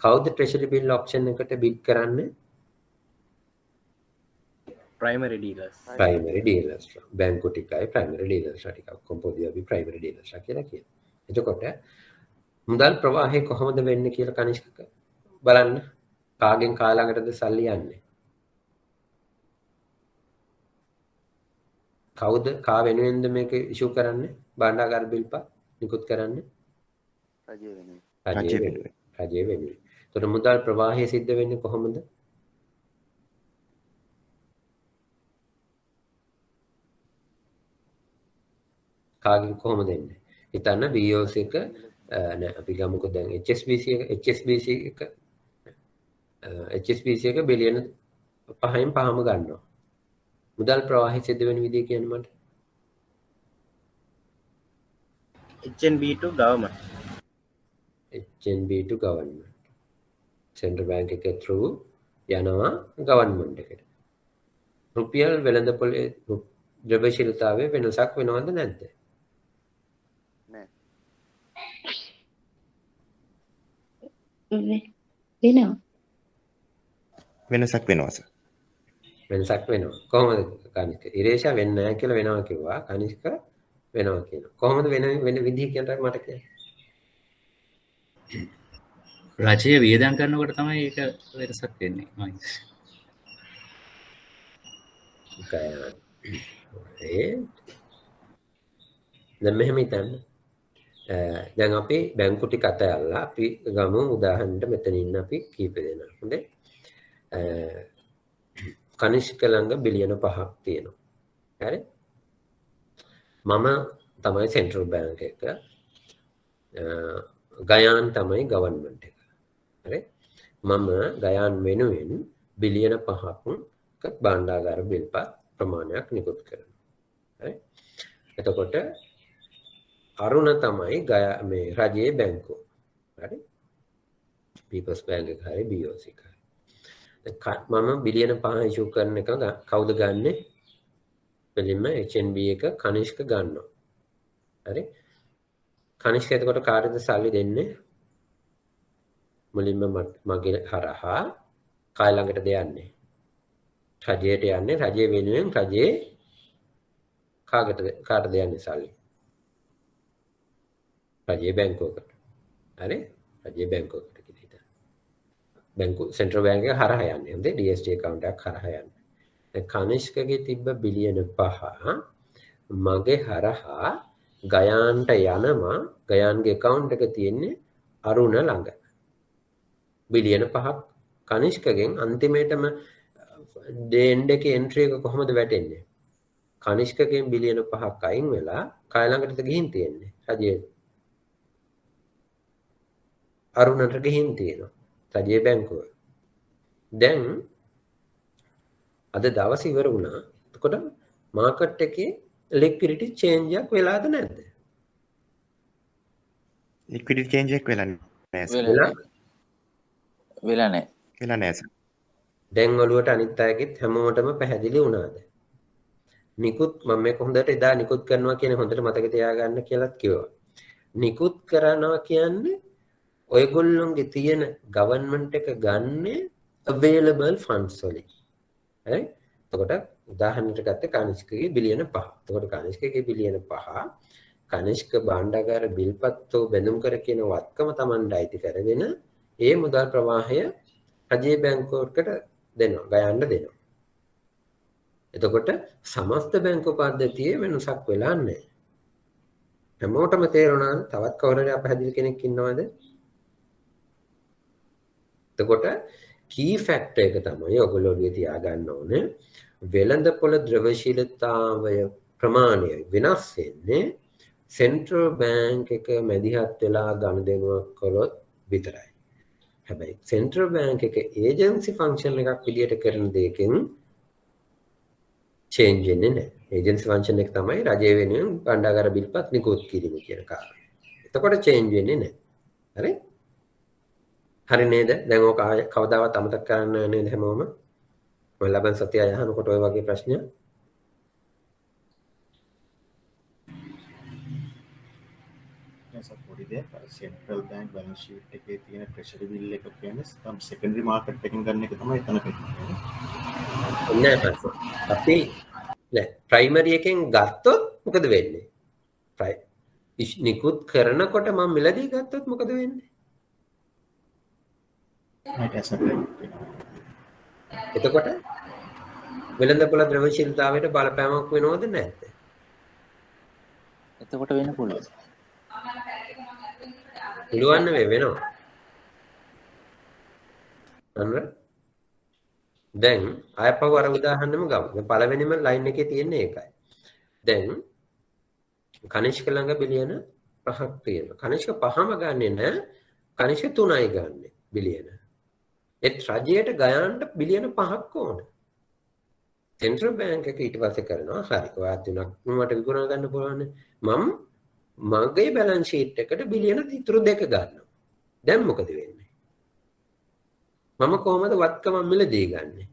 [SPEAKER 1] කවුද ට්‍රෙෂරි බිල් ඔක්ෂන් එකට බිඩ් කරන්නේ?
[SPEAKER 4] ප්‍රයිමරි ඩීලර්ස්.
[SPEAKER 1] ප්‍රයිමරි ඩීලර්ස්. බැංකු ටිකයි ප්‍රයිමරි ඩීලර්ස් ටිකක් කොම්පොඩි අපි ප්‍රයිමරි ඩීලර්ස් කියලා කියනවා. එතකොට මුදල් ප්‍රවාහය කොහොමද වෙන්නේ කියලා කනිෂ්ක බලන්න. කාගෙන් කාලඟටද සල්ලි යන්නේ? කවුද කා වෙනුවෙන්ද මේක ඉෂුව කරන්නේ? භාණ්ඩාගාර බිල්පත් නිකුත් කරන්නේ?
[SPEAKER 5] රජය වෙනුවෙන්.
[SPEAKER 1] රජය වෙනුවෙන්. එතකොට මුදල් ප්‍රවාහය සිද්ධ වෙන්නේ කොහොමද? කාගෙන් කොහොමද එන්නේ? හිතන්න BOC එක නෑ අපි ගමුකෝ දැන් HSBC එක බිලියන 5න් පහම ගන්නවා. මුදල් ප්‍රවාහය සිද්ධ වෙන විදිය කියන්නේ මට.
[SPEAKER 4] HNB to government.
[SPEAKER 1] HNB to government. Central Bank එක through යනවා government එකට. රුපියල් වෙළඳපොලේ ද්‍රව්‍යශීලතාවයේ වෙනසක් වෙනවද නැද්ද?
[SPEAKER 5] නෑ.
[SPEAKER 2] වෙනවා.
[SPEAKER 3] වෙනසක් වෙනවා සර්.
[SPEAKER 1] වෙනසක් වෙනවා. කොහොමද කනිෂ්ක? ඉරේෂා වෙන්නේ නැහැ කියලා වෙනවා කිව්වා. කනිෂ්ක වෙනවා කියනවා. කොහොමද වෙන විදිහ කියලා මට කියන්න.
[SPEAKER 7] රජය වියදම් කරනකොට තමයි ඒක වෙනසක් වෙන්නේ.
[SPEAKER 1] දැන් මෙහෙම හිතන්න. දැන් අපි බැංකු ටික අතහැරලා අපි ගමු උදාහරණයක් මෙතන ඉන්න අපි කීප දෙනා. හොඳේ. කනිෂ්ක ළඟ බිලියන 5ක් තියෙනවා. හරි? මම තමයි සෙන්ට්‍රල් බැංක් එක. ගයාන් තමයි ගවර්න්මන්ට් එක. හරි? මම ගයාන් වෙනුවෙන් බිලියන 5ක් භාණ්ඩාගාර බිල්පත් ප්‍රමාණයක් නිකුත් කරනවා. හරි? එතකොට අරුණ තමයි මේ රජයේ බැංකුව. හරි? පීපල්ස් බැංක් එක හරි BOC එක. මම බිලියන 5 ඉෂු කරන එක කවුද ගන්නෙ? මුලින්ම HNB එක කනිෂ්ක ගන්නවා. හරි? කනිෂ්ක එතකොට කාටද සල්ලි දෙන්නේ? මුලින්ම මගේ හරහා කාය ළඟටද යන්නේ? රජයට යන්නේ. රජය වෙනුවෙන් රජයේ කාටද යන්නේ සල්ලි? රජයේ බැංකුවකට. හරි? රජයේ බැංකුවකට කියලා හිතන්න. බැංකු සෙන්ට්‍රල් බැංක් එක හරහා යන්නේ. හොඳේ DST account එකක් හරහා යන්නේ. කනිෂ්කගේ තිබ්බ බිලියන 5 මගේ හරහා ගයාන්ට යනවා. ගයාන්ගේ account එක තියෙන්නේ අරුණ ළඟ. බිලියන 5ක් කනිෂ්කගෙන් අන්තිමේටම ඩේන්ඩ් එකේ එන්ට්‍රි එක කොහොමද වැටෙන්නේ? කනිෂ්කගෙන් බිලියන 5ක් අයින් වෙලා කාය ළඟටද ගිහින් තියෙන්නේ? රජයේ අරුණට ගිහින් තියෙනවා. රජයේ බැංකුව. දැන් අද දවස් ඉවර වුණා. එතකොට මාකට් එකේ ලික්විඩිටි චේන්ජ් එකක් වෙලාද නැද්ද?
[SPEAKER 3] ලික්විඩිටි චේන්ජ් එකක් වෙලා නැහැ.
[SPEAKER 6] වෙලා නැහැ.
[SPEAKER 3] වෙලා නැහැ.
[SPEAKER 1] දැන් ඔළුවට අනිත් අයගෙත් හැමෝටම පැහැදිලි වුණාද? නිකුත් මම මේක හොඳට එදා නිකුත් කරනවා කියන හොඳට මතක තියාගන්න කියලාත් කිව්වා. නිකුත් කරනවා කියන්නේ ඔයගොල්ලොන්ගේ තියෙන ගවර්න්මන්ට් එක ගන්නේ available funds වලින්. හරි? එතකොට උදාහරණයක් ගත්තේ කනිෂ්කගේ බිලියන 5. එතකොට කනිෂ්කගේ බිලියන 5 කනිෂ්ක භාණ්ඩාගාර බිල්පත්ව බැඳුම් කර කියන වත්කම Tamanට අයිති කරගෙන ඒ මුදල් ප්‍රවාහය රජයේ බැංකුවකට දෙනවා. ගයන්න දෙනවා. එතකොට සමස්ත බැංකු පද්ධතියේ වෙනසක් වෙලා නැහැ. හැමෝටම තේරුණාද? තවත් කවුරු හරි අපහැදිලි කෙනෙක් ඉන්නවද? එතකොට key factor එක තමයි ඔයගොල්ලෝ ඔළුවේ තියාගන්න ඕනේ. වෙළඳපොළ ද්‍රවශීලතාවය ප්‍රමාණය වෙනස් වෙන්නේ සෙන්ට්‍රල් බැංක් එක මැදිහත් වෙලා ගනුදෙනුවක් කළොත් විතරයි. හැබැයි සෙන්ට්‍රල් බැංක් එක ඒජන්සි ෆන්ක්ෂන් එකක් විදියට කරන දෙයකින් චේන්ජ් වෙන්නේ නැහැ. ඒජන්සි ෆන්ක්ෂන් එක තමයි රජය වෙනුවෙන් භාණ්ඩාගාර බිල්පත් නිකුත් කිරීම කියන කාරණය. එතකොට චේන්ජ් වෙන්නේ නැහැ. හරි? හරි නේද? දැන් ඕක කවදාවත් අමතක කරන්න නේද හැමෝම? මම ලබන සතිය අහනකොට ඔය වගේ ප්‍රශ්න
[SPEAKER 8] පොඩි දෙයක් සෙන්ට්‍රල් බැංක් බැලන්ස් ෂීට් එකේ තියෙන ට්‍රෙෂරි බිල් එක කියන්නේ සෙකන්ඩරි මාකට් එකෙන් ගන්න එක තමයි එතන කරන්නේ.
[SPEAKER 1] නෑ අපි නෑ ප්‍රයිමරි එකෙන් ගත්තොත් මොකද වෙන්නේ? නිකුත් කරනකොට මම මිලදී ගත්තොත් මොකද වෙන්නේ? එතකොට වෙළඳපොළ ද්‍රවශීලතාවයට බලපෑමක් වෙනවද නැද්ද?
[SPEAKER 6] එතකොට වෙන්න පුළුවන්.
[SPEAKER 1] පුළුවන් නෙවෙයි වෙනවා. අන්න දැන් ආයපව අර උදාහරණෙම ගමු. දැන් පළවෙනිම ලයින් එකේ තියෙන්නේ ඒකයි. දැන් කනිෂ්ක ළඟ බිලියන 5ක් තියෙනවා. කනිෂ්ක 5ම ගන්නෙ නෑ. කනිෂ්ක 3යි ගන්නෙ බිලියන. ඒත් රජයට ගයන්න බිලියන 5ක් ඕන. සෙන්ට්‍රල් බැංක් එක ඊට පස්සේ කරනවා හරි. ඔයා 3ක් මට විකුණා ගන්න පුළුවන්. මම මගේ බැලන්ස් ෂීට් එකට බිලියන ඉතුරු 2 ගන්නවා. දැන් මොකද වෙන්නේ? මම කොහමද වත්කම මිලදී ගන්නෙ?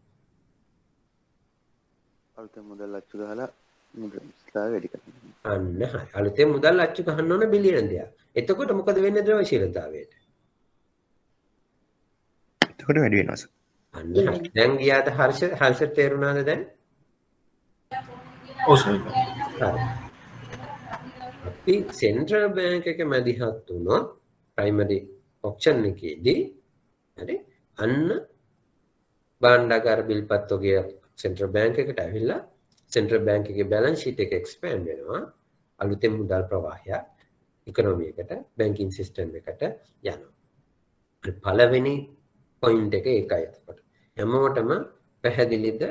[SPEAKER 5] අලුතෙන් මුදල් අච්චු ගහලා මුදල් වැඩි කරනවා.
[SPEAKER 1] අන්න හරි. අලුතෙන් මුදල් අච්චු ගහන්න ඕන බිලියන 2ක්. එතකොට මොකද වෙන්නේ ද්‍රවශීලතාවයට?
[SPEAKER 3] එතකොට වැඩි වෙනවා.
[SPEAKER 1] අන්න හරි. දැන් ගියාද හර්ෂ තේරුණාද දැන්?
[SPEAKER 8] ඔව් සර්.
[SPEAKER 1] හරි. අපි සෙන්ට්‍රල් බැංක් එක මැදිහත් වුණොත් ප්‍රයිමරි ඔක්ෂන් එකේදී හරි අන්න භාණ්ඩාගාර බිල්පත් ඔගේ සෙන්ට්‍රල් බැංක් එකට ඇවිල්ලා සෙන්ට්‍රල් බැංක් එකේ බැලන්ස් ෂීට් එක එක්ස්පෑන්ඩ් වෙනවා අලුතෙන් මුදල් ප්‍රවාහය ඉකොනොමි එකට බැංකින් සිස්ටම් එකට යනවා. පළවෙනි පොයින්ට් එක ඒකයි. එතකොට හැමෝටම පැහැදිලිද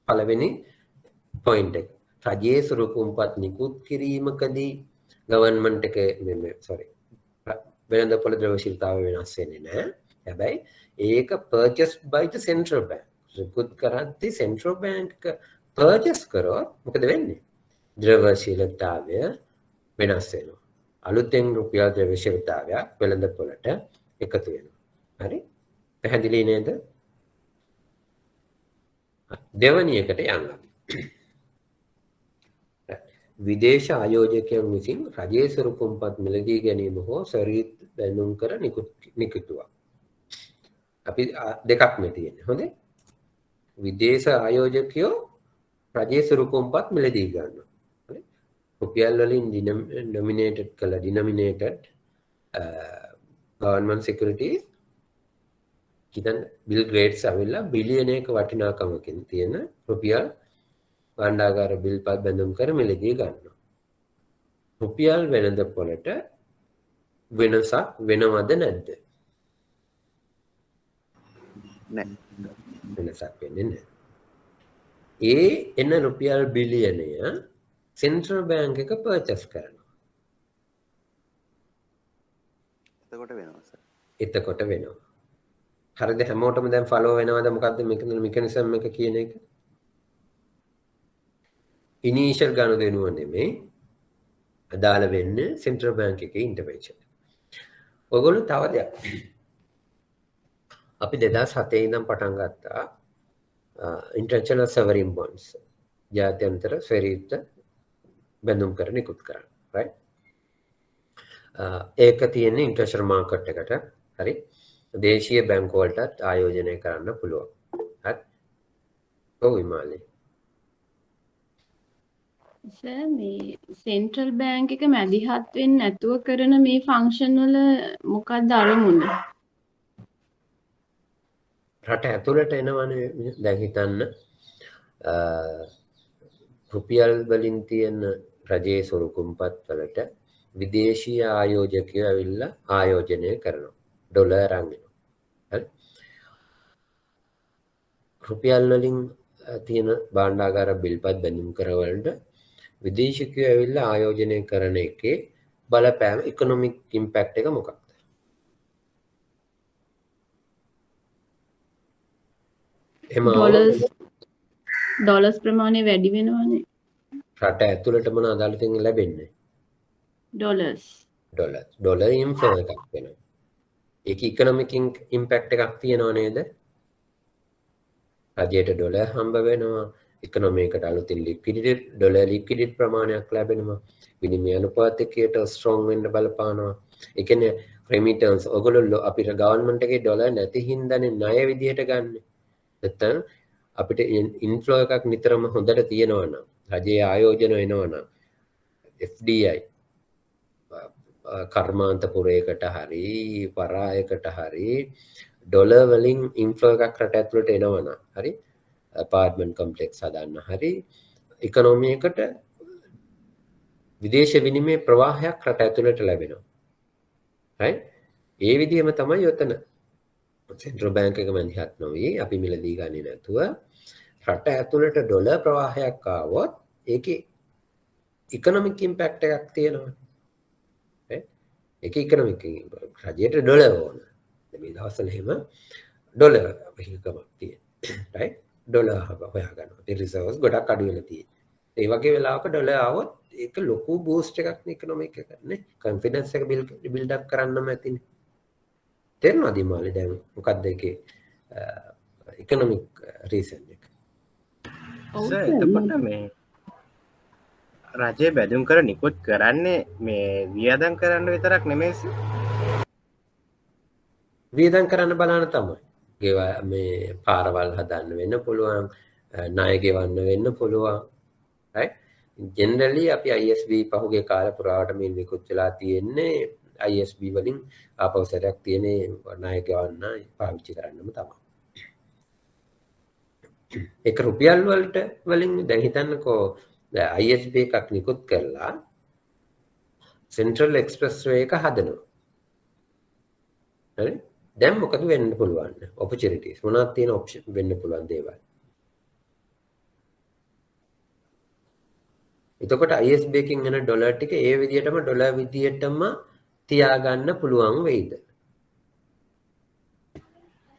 [SPEAKER 1] පළවෙනි පොයින්ට් එක. රජයේ සුරුකුම්පත් නිකුත් කිරීමකදී ගවර්න්මන්ට් එකේ වෙළඳපොළ ද්‍රව්‍යශීලතාවය වෙනස් වෙන්නේ නැහැ. හැබැයි ඒක purchased by the central bank. නිකුත් කරද්දී central bank එක purchase කරොත් මොකද වෙන්නේ? ද්‍රව්‍යශීලතාවය වෙනස් වෙනවා. අලුතෙන් රුපියල් ද්‍රව්‍යශීලතාවයක් වෙළඳපොළට එකතු වෙනවා. හරි? පැහැදිලි නේද? දෙවැනි එකට යන්න. විදේශ ආයෝජකයන් විසින් රජයේ සුරුකුම්පත් මිලදී ගැනීම හෝ සරීත් බැඳුම් කර නිකුතුවක්. අපි දෙකක් මේ තියෙන්නේ. හොඳේ? විදේශ ආයෝජකයෝ රජයේ සුරුකුම්පත් මිලදී ගන්නවා. හරි? රුපියල් වලින් denominated government securities කිතන් බිල් ග්‍රේඩ්ස් ඇවිල්ලා බිලියනයක වටිනාකමකින් තියෙන රුපියල් භාණ්ඩාගාර බිල්පත් බැඳුම් කර මිලදී ගන්නවා. රුපියල් වෙළඳපොළට වෙනසක් වෙනවද නැද්ද?
[SPEAKER 5] නෑ.
[SPEAKER 1] වෙනසක් වෙන්නේ නැහැ. ඒ එන රුපියල් බිලියනය සෙන්ට්‍රල් බැංක් එක පර්චේස් කරනවා.
[SPEAKER 5] එතකොට වෙනවා සර්.
[SPEAKER 1] එතකොට වෙනවා. හරිද? හැමෝටම දැන් ෆලෝ වෙනවද? මොකද්ද මෙකනිසම් එක කියන එක? ඉනිෂියල් ගනුදෙනුව නෙමෙයි අදාළ වෙන්නේ සෙන්ට්‍රල් බැංක් එකේ ඉන්ටර්වෙන්ෂන්. ඔයගොල්ලෝ තව දෙයක්. අපි 2007 ඉඳන් පටන් ගත්තා ඉන්ටර්නැෂනල් සොවරින් බොන්ඩ්ස්. ජාත්‍යන්තර ස්වෛරීත්ව බැඳුම් කර නිකුත් කරන්න. right? ඒක තියෙන්නේ ඉන්ටර්නැෂනල් මාකට් එකට. හරි? දේශීය බැංකු වලටත් ආයෝජනය කරන්න පුළුවන්. හරි? ඔව් විමාලි.
[SPEAKER 9] සර් මේ සෙන්ට්‍රල් බැංක් එක මැදිහත් වෙන්නේ නැතුව කරන මේ ෆන්ක්ෂන් වල මොකක්ද අරමුණ?
[SPEAKER 1] රට ඇතුළට එනවනේ දැන් හිතන්න රුපියල් වලින් තියෙන රජයේ සුරුකුම්පත් වලට විදේශීය ආයෝජකයෝ ඇවිල්ලා ආයෝජනය කරනවා. ඩොලර් අරන් එනවා. හරි? රුපියල් වලින් තියෙන භාණ්ඩාගාර බිල්පත් බැඳුම් කරවලට විදේශිකයෝ ඇවිල්ලා ආයෝජනය කරන එකේ බලපෑම ඉකොනොමික් ඉම්පැක්ට් එක මොකක්ද?
[SPEAKER 9] ඩොලර්ස් ප්‍රමාණය වැඩි වෙනවනේ.
[SPEAKER 1] රට ඇතුළට මොන අදාළතින් ලැබෙන්නේ? ඩොලර් ඉන්ෆ්ලෝ එකක් වෙනවා. ඒක ඉකොනොමික් ඉම්පැක්ට් එකක් තියෙනව නේද? රජයට ඩොලර් හම්බ වෙනවා. ඉකොනොමියකට අලුතින් ඩොලර් ලික්විඩිටි ප්‍රමාණයක් ලැබෙනවා. විනිමය අනුපාතයකට ස්ට්‍රෝං වෙන්න බලපානවා. ඒ කියන්නේ රෙමිටන්ස් ඔයගොල්ලෝ අපිට ගවර්න්මන්ට් එකේ ඩොලර් නැති හින්දානේ ණය විදියට ගන්න. නැත්නම් අපිට ඉන්ෆ්ලෝ එකක් නිතරම හොඳට තියෙනවා නම් රජයේ ආයෝජන වෙනවා නම් FDI කර්මාන්ත පුරයකට හරි පරායකට හරි ඩොලර් වලින් ඉන්ෆ්ලෝ එකක් රට ඇතුළට එනවා නම් හරි apartment complex හදන්න හරි ඉකොනොමියකට විදේශ විනිමය ප්‍රවාහයක් රට ඇතුළට ලැබෙනවා. right? ඒ විදිහම තමයි යොතන සෙන්ට්‍රල් බැංක් එක මැදිහත් නොවි අපි මිලදී ගන්නේ නැතුව රට ඇතුළට ඩොලර් ප්‍රවාහයක් ආවොත් ඒකේ ඉකොනොමික් ඉම්පැක්ට් එකක් තියෙනවා. ඒක ඉකොනොමික් රජයට ඩොලර් ඕන. මේ දවස්වල එහෙම ඩොලර් හිඟකමක් තියෙනවා. right? ඩොලර් හොයා ගන්නවා. ඒ රිසර්ව්ස් ගොඩක් අඩු වෙලා තියෙනවා. ඒ වගේ වෙලාවක ඩොලර් ආවොත් ඒක ලොකු බූස්ට් එකක් නේ ඉකොනොමික් එකට නේ. කොන්ෆිඩන්ස් එක බිල්ඩ් අප් කරන්නම ඇතිනේ. තේරෙනවද මාළි දැන් මොකක්ද ඒකේ ඉකොනොමික් රීසන් එක?
[SPEAKER 4] සර් එතකොට මේ රජය බැඳුම් කර නිකුත් කරන්නේ මේ වියදම් කරන්න විතරක් නෙමෙයි සර්.
[SPEAKER 1] වියදම් කරන්න බලන්න තමයි. මේ පාරවල් හදන්න වෙන්න පුළුවන්, ණය ගෙවන්න වෙන්න පුළුවන්. right? generally අපි ISB පහුගිය කාල පුරාවට මේ නිකුත් වෙලා තියෙන්නේ ISB වලින් ආපෞසරයක් තියෙන ණය ගෙවන්න පාවිච්චි කරන්නම තමයි. ඒක රුපියල් වලට වලින් දැන් හිතන්නකෝ ISB එකක් නිකුත් කරලා සෙන්ට්‍රල් එක්ස්ප්‍රස් වේ එක හදනවා. හරි? දැන් මොකද වෙන්න පුළුවන්? ඔපචුනිටිස් මොනවද තියෙන ඔප්ෂන් වෙන්න පුළුවන් දේවල්? එතකොට ISB එකකින් එන ඩොලර් ටික ඒ විදිහටම ඩොලර් විදිහටම තියාගන්න පුළුවන් වෙයිද?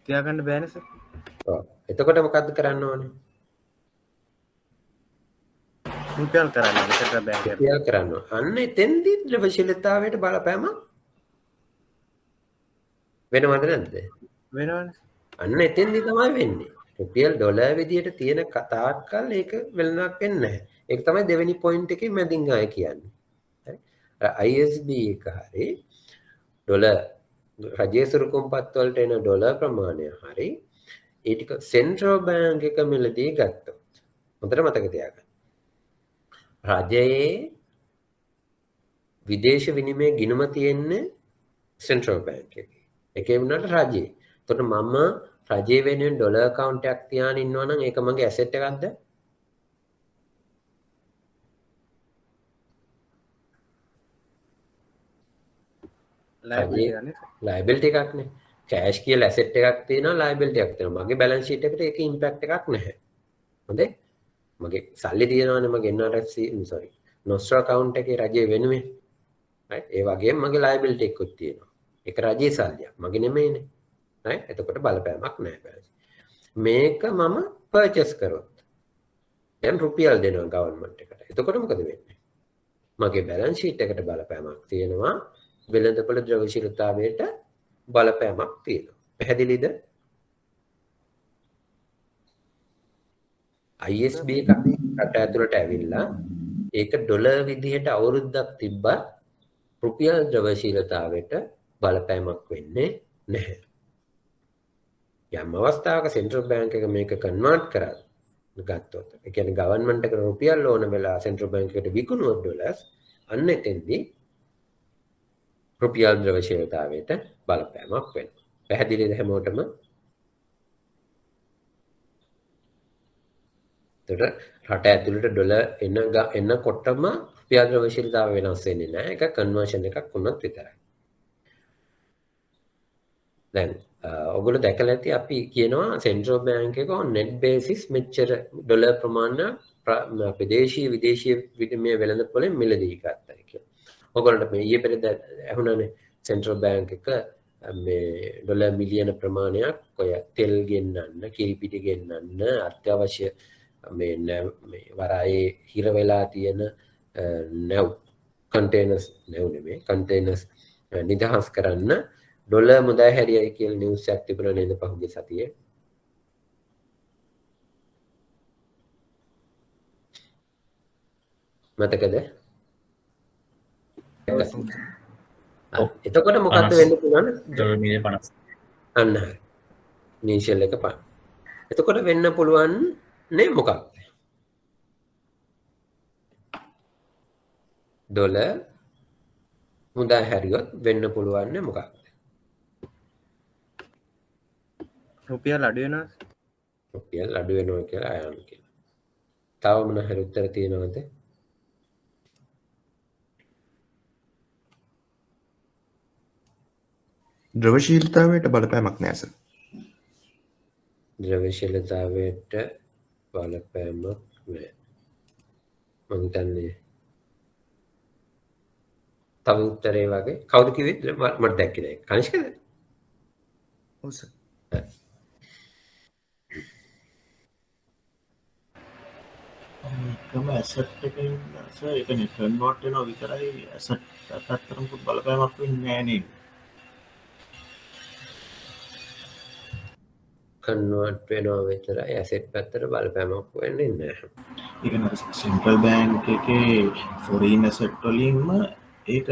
[SPEAKER 4] තියාගන්න බෑනේ සර්.
[SPEAKER 1] ඔව්. එතකොට මොකද්ද කරන්න ඕනේ?
[SPEAKER 4] රුපියල් කරන්න ඕනේ සෙන්ට්‍රල් බැංක් එකේ.
[SPEAKER 1] රුපියල් කරන්න ඕනේ. අන්න එතෙන්දී ද්‍රව්‍යශීලතාවයට බලපෑමක් වෙනවද නැද්ද?
[SPEAKER 4] වෙනවනේ.
[SPEAKER 1] අන්න එතෙන්දී තමයි වෙන්නේ. රුපියල් ඩොලර් විදියට තියෙන කතාකල් ඒක වෙනවක් වෙන්නේ නැහැ. ඒක තමයි දෙවෙනි පොයින්ට් එකේ මැදින් ආය කියන්නේ. හරි. අර ISB එක හරි ඩොලර් රජයේ සුරුකුම්පත් වලට එන ඩොලර් ප්‍රමාණය හරි ඒ ටික සෙන්ට්‍රල් බැංක් එක මිලදී ගත්තොත් හොඳට මතක තියාගන්න. රජයේ විදේශ විනිමය ගිණුම තියෙන්නේ සෙන්ට්‍රල් බැංක් එකේ. ඒකේ වුණාට රජයේ. එතකොට මම රජයේ වෙනුවෙන් ඩොලර් account එකක් තියාගෙන ඉන්නවා නම් ඒක මගේ asset එකක්ද? liability එකක්නේ. cash කියලා asset එකක් තියෙනවා liability එකක් තියෙනවා. මගේ balance sheet එකට ඒක impact එකක් නැහැ. හොඳේ? මගේ සල්ලි තියෙනවානේ මගේ NRFC sorry nostro account එකේ රජයේ වෙනුවෙන්. right? ඒ වගේම මගේ liability එකකුත් තියෙනවා. ඒක රජයේ සල්ලියක්. මගේ නෙමෙයිනේ. right? එතකොට බලපෑමක් නැහැ. මේක මම purchase කරොත් දැන් රුපියල් දෙනවා government එකට. එතකොට මොකද වෙන්නේ? මගේ balance sheet එකට බලපෑමක් තියෙනවා. වෙළඳපොළ ද්‍රව්‍යශීලතාවයට බලපෑමක් තියෙනවා. පැහැදිලිද? ISB එක රට ඇතුළට ඇවිල්ලා ඒක ඩොලර් විදිහට අවුරුද්දක් තිබ්බා රුපියල් ද්‍රව්‍යශීලතාවයට බලපෑමක් වෙන්නේ නැහැ. යම් අවස්ථාවක සෙන්ට්‍රල් බැංක් එක මේක කන්වර්ට් කරා ගත්තොත් ඒ කියන්නේ ගවර්න්මන්ට් එකට රුපියල් ඕන වෙලා සෙන්ට්‍රල් බැංක් එකට විකුණුවොත් ඩොලර්ස් අන්න එතෙන්දී රුපියල් ද්‍රව්‍යශීලතාවයට බලපෑමක් වෙනවා. පැහැදිලිද හැමෝටම? එතකොට රට ඇතුළට ඩොලර් එනකොටම රුපියල් ද්‍රව්‍යශීලතාවය වෙනස් වෙන්නේ නැහැ. ඒක කන්වර්ෂන් එකක් වුණත් විතරයි. දැන් ඔයගොල්ලෝ දැකලා ඇති අපි කියනවා සෙන්ට්‍රල් බැංක් එක on net basis මෙච්චර ඩොලර් ප්‍රමාණය අපේ දේශීය විදේශීය විනිමය වෙළඳපොළෙන් මිලදී ගත්තා කියලා. ඔයගොල්ලන්ට මේ ඊයේ පෙරේද ඇහුණානේ සෙන්ට්‍රල් බැංක් එක මේ ඩොලර් මිලියන ප්‍රමාණයක් ඔය තෙල් ගෙන්නන්න, කිරිපිටි ගෙන්නන්න අත්‍යවශ්‍ය මේ වරායේ හිර වෙලා තියෙන නැව් කන්ටේනර්ස් නැව් නෙමෙයි කන්ටේනර්ස් නිදහස් කරන්න ඩොලර් මුදල් හැරියයි කියලා නිවුස් එකක් තිබුණා නේද පහුගිය සතියේ? මතකද? එතකොට මොකද්ද වෙන්න පුළුවන්?
[SPEAKER 7] ඩොලර් මිලියන 50.
[SPEAKER 1] අන්න හරි. ඉනිෂියල් එක 5. එතකොට වෙන්න පුළුවන් නේ මොකක්ද? ඩොලර් මුදල් හැරියොත් වෙන්න පුළුවන් නේ මොකක්ද?
[SPEAKER 4] රුපියල් අඩු වෙනවා.
[SPEAKER 1] රුපියල් අඩු වෙනවා කියලා අයන් කියනවා. තව මොන හරි උත්තර තියෙනවද?
[SPEAKER 3] ද්‍රවශීලතාවයට බලපෑමක් නැහැ සර්.
[SPEAKER 1] ද්‍රව්‍යශීලතාවයට බලපෑමක් නැහැ. මම හිතන්නේ තව උත්තරේ වගේ කවුද කිව්වේ? මට දැක්කේ නැහැ. කනිෂ්කද?
[SPEAKER 3] ඔව් සර්.
[SPEAKER 8] එකම ඇසට් එකකින් සර් ඒක නේ කන්වර්ට් වෙනවා විතරයි ඇසට් පැත්තටම බලපෑමක් වෙන්නේ නැහැ නේද?
[SPEAKER 1] කන්වර්ට් වෙනවා විතරයි ඇසෙට් පැත්තට බලපෑමක් වෙන්නේ නැහැ.
[SPEAKER 8] ඒක නේද සෙන්ට්‍රල් බැංක් එකේ ෆොරින් ඇසට් වලින්ම ඒක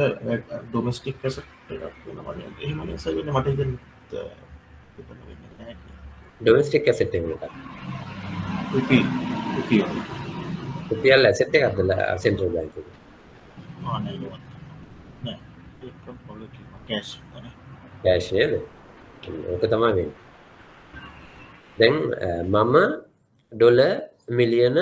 [SPEAKER 8] ඩොමෙස්ටික් ඇසට් එකක් වෙනවා නේද? එහෙම නේද සර් වෙන්නේ මට හිතෙන්නේ වෙන්නේ නැහැ.
[SPEAKER 1] ඩොමෙස්ටික් ඇසෙට් එක මොකක්ද? රුපියල් ඇසෙට් එකක්ද සෙන්ට්‍රල් බැංක් එකේ?
[SPEAKER 8] නෑ ඒක පොලිටි කැෂ් නේ.
[SPEAKER 1] කැෂ් නේද? ඒක තමයි වෙන්නේ. දැන් මම ඩොලර් මිලියන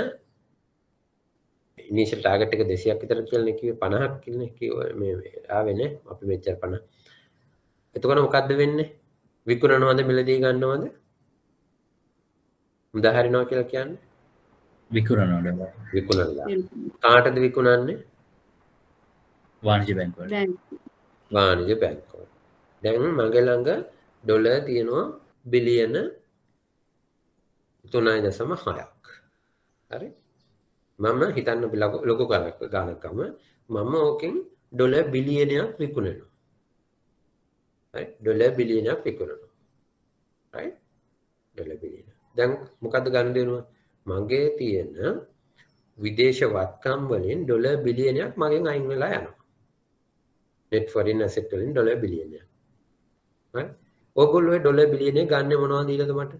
[SPEAKER 1] ඉනිෂියල් ටාගට් එක 200ක් විතර කියලා නේ කිව්වේ 50ක් කියලා කිව්වේ මේ ආවෙනේ අපි මෙච්චර 50. එතකොට මොකද්ද වෙන්නේ? විකුණනවද මිලදී ගන්නවද? මුදා හරිනවා කියලා කියන්නේ?
[SPEAKER 7] විකුණනවද?
[SPEAKER 1] විකුණලා. කාටද විකුණන්නේ?
[SPEAKER 7] වාණිජ බැංකුවල.
[SPEAKER 1] වාණිජ බැංකුවල. දැන් මගේ ළඟ ඩොලර් තියෙනවා බිලියන 3.6ක්. හරි? මම හිතන්න ලොකු ගානක්ම මම ඕකෙන් ඩොලර් බිලියනයක් විකුණනවා. right? ඩොලර් බිලියනයක් විකුණනවා. right? Dollar billion. දැන් මොකද්ද ගනුදෙනුව? මගේ තියෙන විදේශ වත්කම් වලින් ඩොලර් බිලියනයක් මගෙන් අයින් වෙලා යනවා. net foreign asset වලින් ඩොලර් බිලියනයක්. right? ඔයගොල්ලෝ ඩොලර් බිලියනය ගන්න මොනවද දීලාද මට?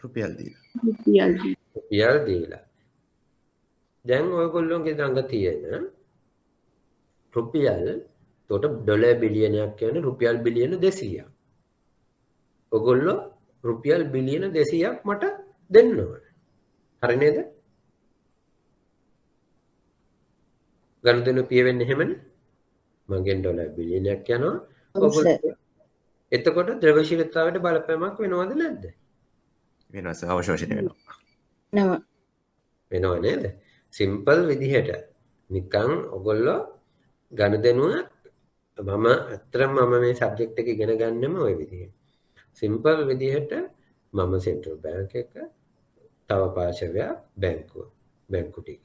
[SPEAKER 3] රුපියල් දීලා.
[SPEAKER 1] රුපියල් දීලා. දැන් ඔයගොල්ලෝගේ ළඟ තියෙන රුපියල් එතකොට ඩොලර් බිලියනයක් කියන්නේ රුපියල් බිලියන 200ක්. ඔයගොල්ලෝ රුපියල් බිලියන 200ක් මට දෙන්න ඕනේ. හරි නේද? ගනුදෙනු පිය වෙන්නේ එහෙමනේ. මගෙන් ඩොලර් බිලියනයක් යනවා. ඔයගොල්ලෝ එතකොට ද්‍රව්‍යශීලතාවයට බලපෑමක් වෙනවද නැද්ද?
[SPEAKER 3] වෙනවා අවශෝෂණය වෙනවා.
[SPEAKER 1] වෙනව නේද? සිම්පල් විදිහට නිකන් ඔයගොල්ලෝ ගනුදෙනුව මම අත්‍තරම මම මේ සබ්ජෙක්ට් එක ඉගෙන ගන්නෙම ওই විදිහට. සිම්පල් විදිහට මම සෙන්ට්‍රල් බැංක් එක තව පාර්ශවයක් බැංකු ටික.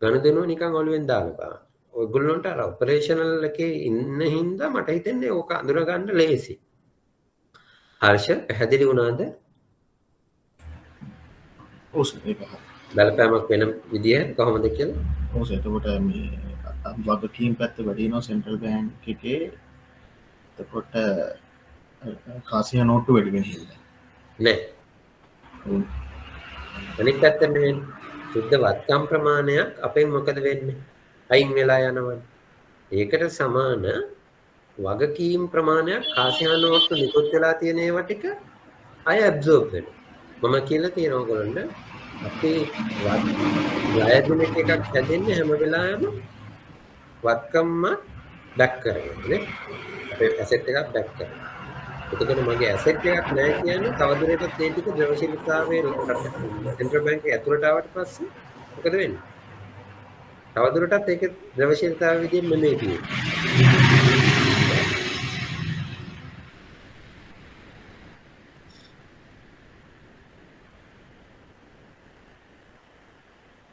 [SPEAKER 1] ගනුදෙනුව නිකන් ඔළුවෙන් දාලා බලන්න. ඔයගොල්ලන්ට අර ඔපරේෂනල් එකේ ඉන්න හින්දා මට හිතෙන්නේ ඕක අඳුර ගන්න ලේසි. හර්ෂ පැහැදිලි වුණාද?
[SPEAKER 8] ඔව් සර් ඒක
[SPEAKER 1] බලපෑමක් වෙන විදිය කොහොමද කියලා?
[SPEAKER 8] ඔව් සර් එතකොට මේ වගකීම් පැත්ත වැඩි වෙනවා සෙන්ට්‍රල් බැංක් එකේ. එතකොට කාසියා නෝට්ටු වැඩි වෙන හින්දා
[SPEAKER 1] නෑ. අනිත් පැත්තෙන් මේ සුද්ධ වත්කම් ප්‍රමාණයක් අපෙන් මොකද වෙන්නේ? අයින් වෙලා යනවා. ඒකට සමාන වගකීම් ප්‍රමාණයක් කාසියා නෝට්ටු නිකුත් වෙලා තියෙන ඒවා ටික අය ඇබ්සෝබ් වෙනවා. මම කියලා තියෙනවා ඔයගොල්ලන්ට අපි ලයබිලිටි එකක් හැදෙන්නේ හැම වෙලාවෙම වත්කම්ම බැක් කරගෙන නේ. අපේ ඇසෙට් එකක් බැක් කරගෙන. එතකොට මගේ ඇසෙට් එකක් නැහැ කියන්නේ තවදුරටත් ඒ ටික ද්‍රව්‍යශීලතාවයේ සෙන්ට්‍රල් බැංකුවේ ඇතුළට ආවට පස්සේ මොකද වෙන්නේ? තවදුරටත් ඒක ද්‍රව්‍යශීලතාව විදිහෙන් නෙමෙයි තියෙන්නේ.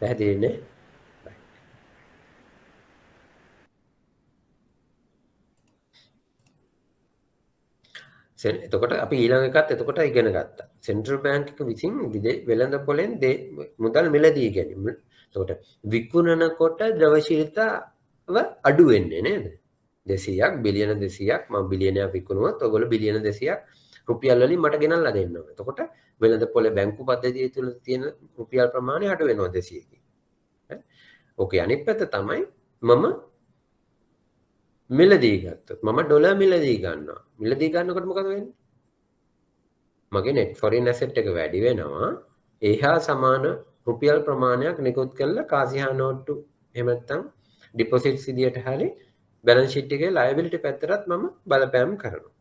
[SPEAKER 1] පැහැදිලිනේ? එතකොට අපි ඊළඟ එකත් එතකොට ඉගෙන ගත්තා. සෙන්ට්‍රල් බැංක් එක විසින් වෙළඳපොලෙන් මුදල් මිලදී ගැනීම. එතකොට විකුණනකොට ද්‍රව්‍යශීලතාව අඩු වෙන්නේ නේද? 200ක් බිලියන 200ක් මම බිලියනයක් විකුණුවොත් ඔයගොල්ලෝ බිලියන 200ක් රුපියල් වලින් මට ගෙනල්ලා දෙන්න ඕනේ. එතකොට වෙළඳපොලේ බැංකු පද්ධතිය තුළ තියෙන රුපියල් ප්‍රමාණය අඩු වෙනවා 200කින්. ඕකේ අනිත් පැත්ත තමයි මම මිලදී ගත්තොත් මම ඩොලර් මිලදී ගන්නවා. මිලදී ගන්නකොට මොකද වෙන්නේ? මගේ net foreign asset එක වැඩි වෙනවා. ඒහා සමාන රුපියල් ප්‍රමාණයක් නිකුත් කරලා කාසියා නෝට්ටු එහෙම නැත්නම් ඩිපොසිට්ස් විදියට හරි බැලන්ස් ෂීට් එකේ liability පැත්තටත් මම බලපෑම් කරනවා.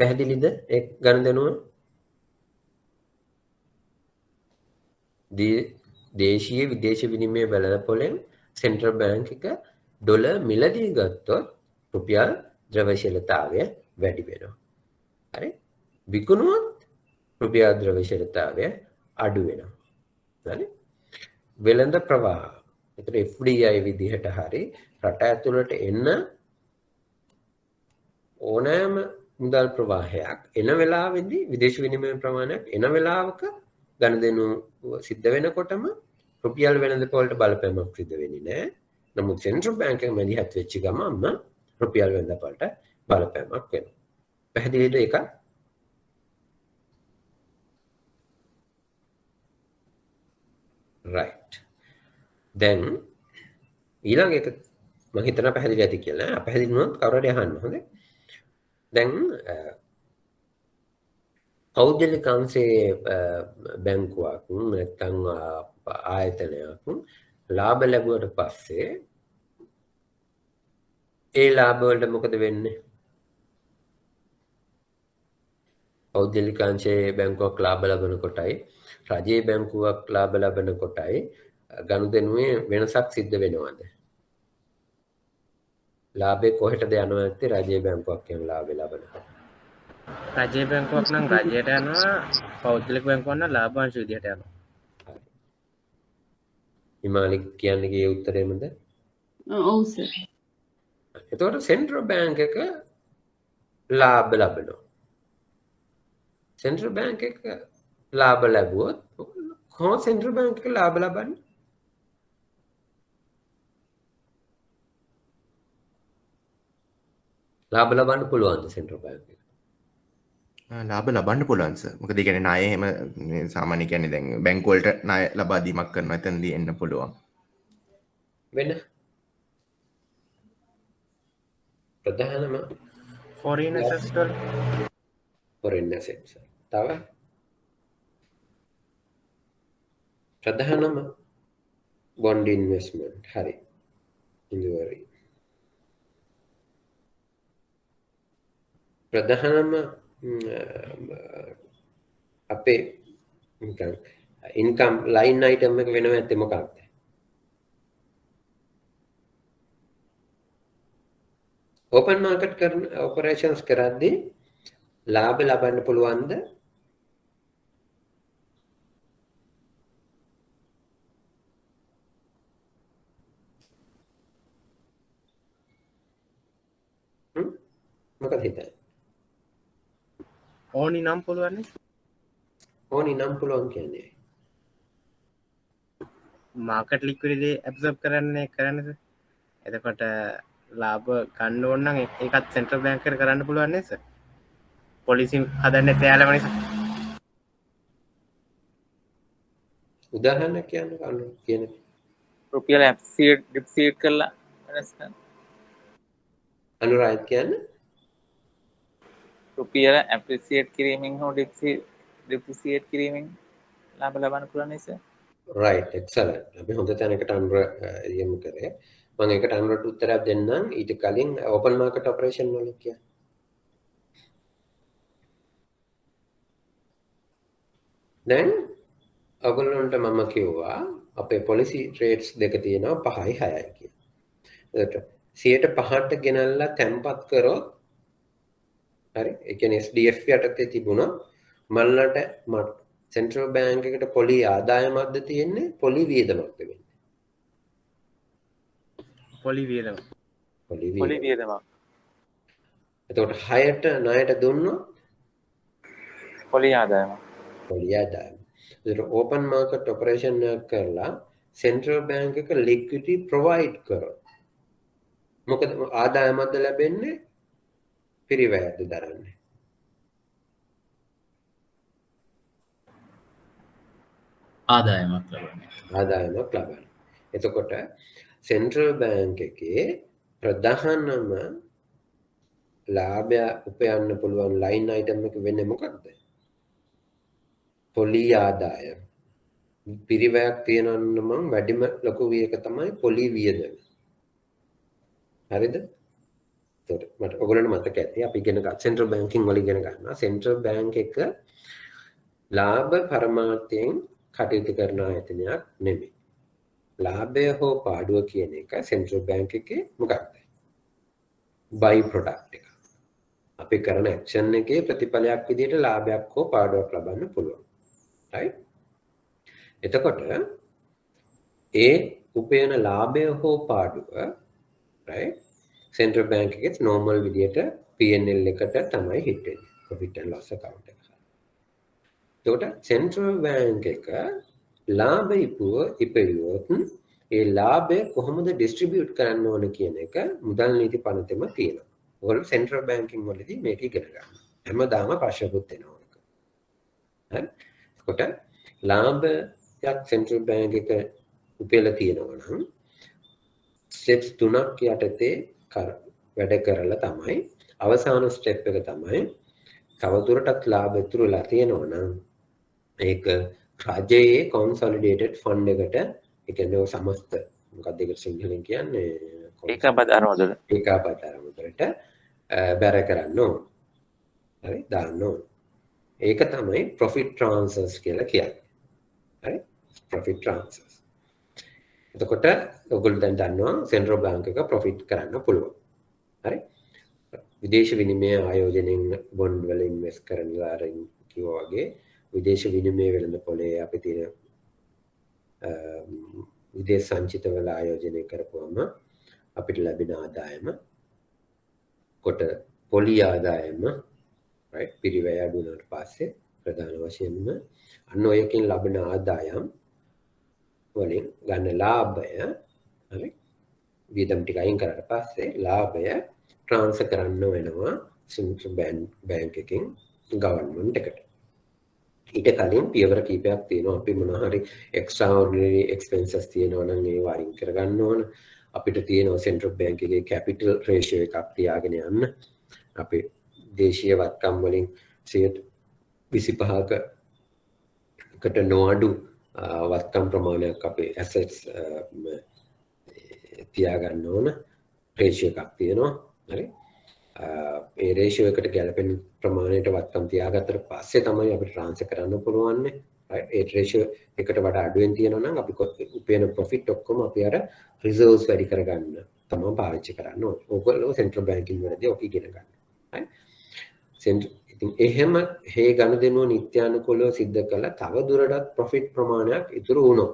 [SPEAKER 1] පැහැදිලිද? ඒ ගණදෙනුව දේශීය විදේශ විනිමය බලපොලෙන් සෙන්ට්‍රල් බැංක් එක ඩොලර් මිලදී ගත්තොත් රුපියල් ද්‍රව්‍යශීලතාවය වැඩි වෙනවා. හරි? විකුණුවොත් රුපියල් ද්‍රව්‍යශීලතාවය අඩු වෙනවා. හරි? වෙළඳ ප්‍රවාහ. ඒතර FDI විදිහට හරි රට ඇතුළට එන්න ඕනෑම මුදල් ප්‍රවාහයක් එන වෙලාවෙදී විදේශ විනිමය ප්‍රමාණයක් එන වෙලාවක ගනුදෙනු සිද්ධ වෙනකොටම රුපියල් වෙළඳපොළට බලපෑමක් සිද්ධ වෙන්නේ නැහැ. නමුත් සෙන්ට්‍රල් බැංක් එක මැදිහත් වෙච්ච ගමන්ම රුපියල් වෙළඳපොළට බලපෑමක් වෙනවා. පැහැදිලිද ඒක? right. දැන් ඊළඟ එක මම හිතනවා පැහැදිලි ඇති කියලා. පැහැදිලි වුණොත් කවුරු හරි අහන්න හොඳයි. දැන් පෞද්ගලික අංශයේ බැංකුවක් නැත්නම් ආයතනයක් ලාභ ලැබුවට පස්සේ ඒ ලාභ වලට මොකද වෙන්නේ? පෞද්ගලික අංශයේ බැංකුවක් ලාභ ලබන කොටයි රජයේ බැංකුවක් ලාභ ලබන කොටයි ගනුදෙනුවේ වෙනසක් සිද්ධ වෙනවද? ලාභේ කොහෙටද යනවා නැත්තේ රජයේ බැංකුවක් කියන ලාභේ ලබනකොට?
[SPEAKER 4] රජයේ බැංකුවක් නම් රජයට යනවා, පෞද්ගලික බැංකුවක් නම් ලාභාංශ විදියට යනවා.
[SPEAKER 1] හිමාලි කියන්නේ කී උත්තරේමද?
[SPEAKER 9] ඔව් සර්.
[SPEAKER 1] එතකොට සෙන්ට්‍රල් බැංක් එක ලාභ ලබනවා. සෙන්ට්‍රල් බැංක් එක ලාභ ලැබුවොත් කොහොමද සෙන්ට්‍රල් බැංක් එක ලාභ ලබන්නේ? ලාභ ලබන්න පුළුවන්ද සෙන්ට්‍රල් බැංක් එක?
[SPEAKER 3] ලාභ ලබන්න පුළුවන් සර්. මොකද ඒ කියන්නේ ණය එහෙම සාමාන්‍ය කියන්නේ දැන් බැංකු වලට ණය ලබා දීමක් කරනවා එතනදී එන්න පුළුවන්.
[SPEAKER 1] වෙන ප්‍රධානම
[SPEAKER 4] foreign assets වල
[SPEAKER 1] foreign assets. තව ප්‍රධානම bond investment. හරි. ඉන්දිවරි. ප්‍රධානම අපේ ඉන්කම් ලයින් අයිටම් එක වෙනව ඇත්තේ මොකක්ද? ඕපන් මාකට් කරන ඔපරේෂන්ස් කරද්දී ලාභ ලබන්න පුළුවන්ද? මොකද හිතන්නේ?
[SPEAKER 4] ඕනි නම් පුළුවන් නේ.
[SPEAKER 1] ඕනි නම් පුළුවන් කියන්නේ
[SPEAKER 4] මාකට් ලික්විඩිටි ඇබ්සර්බ් කරන්නේ සර්. එතකොට ලාභ ගන්න ඕන නම් ඒකත් සෙන්ට්‍රල් බැංක් එකට කරන්න පුළුවන් නේ සර්. පොලිසි හදන්නේ තෑලම නිසා.
[SPEAKER 1] උදාහරණයක් කියන්න කවුරු කියන්නේ?
[SPEAKER 6] රුපියල් ඩිප්සිට් කරලා වෙනස් කරන
[SPEAKER 1] අනුරාධ කියන්නේ
[SPEAKER 6] රුපියල ඇප්‍රීසියේට් කිරීමෙන් හෝ ඩිප්‍රීසියේට් කිරීමෙන් ලාභ ලබන්න පුළුවන් නේ සර්.
[SPEAKER 1] right excellent. අපි හොඳ තැනකට අනුර යමු කරේ. මම ඒකට අනුරට උත්තරයක් දෙන්නම්. ඊට කලින් ඕපන් මාකට් ඔපරේෂන් වල කියන්නේ දැන් ඔයගොල්ලන්ට මම කිව්වා අපේ පොලිසි රේට්ස් දෙක තියෙනවා 5යි 6යි කියලා. ඒකට 105ට ගෙනල්ලා තැම්පත් කරොත් හරි ඒ කියන්නේ SDF යටතේ තිබුණා මල්ලට සෙන්ට්‍රල් බැංක් එකට පොලි ආදායමක්ද තියෙන්නේ පොලි වියදමක්ද වෙන්නේ?
[SPEAKER 4] පොලි වියදම.
[SPEAKER 6] පොලි වියදමක්.
[SPEAKER 1] එතකොට 6ට ණයට දුන්නොත්
[SPEAKER 6] පොලි ආදායමක්.
[SPEAKER 1] පොලි ආදායම. ඒකට ඕපන් මාකට් ඔපරේෂන් එක කරලා සෙන්ට්‍රල් බැංක් එක ලික්විඩිටි ප්‍රොවයිඩ් කරොත් මොකද ආදායමක්ද ලැබෙන්නේ පිරිවැයක්ද දරන්නේ?
[SPEAKER 7] ආදායමක් ලබන්නේ.
[SPEAKER 1] ආදායමක් ලබන්නේ. එතකොට සෙන්ට්‍රල් බැංක් එකේ ප්‍රධානම ලාභය උපයන්න පුළුවන් ලයින් අයිටම් එක වෙන්නේ මොකක්ද? පොලි ආදායම. පිරිවැයක් තියෙනවනම් මම වැඩිම ලොකු වියක තමයි පොලි වියදම. හරිද? එතකොට මට ඔයගොල්ලන්ට මතක ඇති අපි ඉගෙන ගන්න සෙන්ට්‍රල් බැංකින් වල ඉගෙන ගන්නවා සෙන්ට්‍රල් බැංක් එක ලාභ පරමාර්ථයෙන් කටයුතු කරන ආයතනයක් නෙමෙයි. ලාභය හෝ පාඩුව කියන එක සෙන්ට්‍රල් බැංක් එකේ මොකක්ද? බයි ප්‍රොඩක්ට් එක. අපි කරන ඇක්ෂන් එකේ ප්‍රතිඵලයක් විදිහට ලාභයක් හෝ පාඩුවක් ලබන්න පුළුවන්. right? එතකොට ඒ උපයන ලාභය හෝ පාඩුව right? සෙන්ට්‍රල් බැංක් එකේ normal විදිහට P&L එකට තමයි hit වෙන්නේ. profit and loss account එක. එතකොට සෙන්ට්‍රල් බැංක් එක ලාභ ඉපයුවොත් ඒ ලාභය කොහොමද ඩිස්ට්‍රිබියුට් කරන්න ඕන කියන එක මුදල් නීති පනතෙම තියෙනවා. ඔයගොල්ලෝ සෙන්ට්‍රල් බැංකින් වලදී මේක ඉගෙන ගන්න. හැමදාම ප්‍රශ්නකුත් එනවා ඒක. හරි. එතකොට ලාභයක් සෙන්ට්‍රල් බැංක් එක උපයලා තියෙනවා නම් ස්ටෙප්ස් 3ක් යටතේ වැඩ කරලා තමයි අවසාන ස්ටෙප් එක තමයි තවදුරටත් ලාභ ඉතුරුලා තියෙනවා නම් ඒක රජයේ කොන්සොලිඩේටඩ් ෆන්ඩ් එකට ඒ කියන්නේ සමස්ත මොකක්ද ඒක සිංහලෙන් කියන්නේ
[SPEAKER 6] ඒකාබද්ධ අරමුදල
[SPEAKER 1] ඒකාබද්ධ බැර කරන්න ඕන. හරි දාන්න ඕන. ඒක තමයි profit transfers කියලා කියන්නේ. profit transfers. එතකොට ඔයගොල්ලෝ දැන් දන්නවා සෙන්ට්‍රල් බැංක් එක ප්‍රොෆිට් කරන්න පුළුවන්. හරි? විදේශ විනිමය ආයෝජනයෙන් බොන්ඩ් වල ඉන්වෙස්ට් කරනවා අරින් කිව්වා වගේ විදේශ විනිමය වෙළඳපොලේ අපි තියෙන විදේශ සංචිත වල ආයෝජනය කරපුවම අපිට ලැබෙන ආදායම කොට පොලි ආදායම right පිරිවැය අඩු වුණාට පස්සේ ප්‍රධාන වශයෙන්ම අන්න ඔයකින් ලැබෙන ආදායම් වලින් ගන්න ලාභය හරි වියදම් ටික අයින් කරලා පස්සේ ලාභය ට්‍රාන්ස්ෆර් කරන්න වෙනවා සෙන්ට්‍රල් බැංක් එකකින් ගවර්න්මන්ට් එකට. ඊට කලින් පියවර කීපයක් තියෙනවා. අපි මොනවා හරි එක්ස්ට්‍රාઓඩිනරි එක්ස්පෙන්සස් තියෙනවා නම් ඒ වයින් කරගන්න ඕන. අපිට තියෙනවා සෙන්ට්‍රල් බැංක් එකේ කැපිටල් රේෂියෝ එකක් තියාගෙන යන්න. අපි දේශීය වත්කම් වලින් 25%කට නොඅඩු වත්කම් ප්‍රමාණයක් අපේ ඇසෙට්ස් තියාගන්න ඕන. රේෂියෝ එකක් තියෙනවා. හරි? ඒ රේෂියෝ එකට ගැලපෙන ප්‍රමාණයට වත්කම් තියාගත්තට පස්සේ තමයි අපිට ට්‍රාන්ස්ෆර් කරන්න පුළුවන්. right? ඒ රේෂියෝ එකට වඩා අඩුවෙන් තියෙනවා නම් අපි උපයන ප්‍රොෆිට් ඔක්කොම අපි අර රිසර්ව්ස් වැඩි කරගන්න තමයි පාවිච්චි කරන්න ඕනේ. ඕගොල්ලෝ සෙන්ට්‍රල් බැංකින් වලදී ඔක ඉගෙන ගන්න. right? ඉතින් එහෙම හේ ගනුදෙනුව නිත්‍යානුකූලව සිද්ධ කළා තව දුරටත් ප්‍රොෆිට් ප්‍රමාණයක් ඉතුරු වුණොත්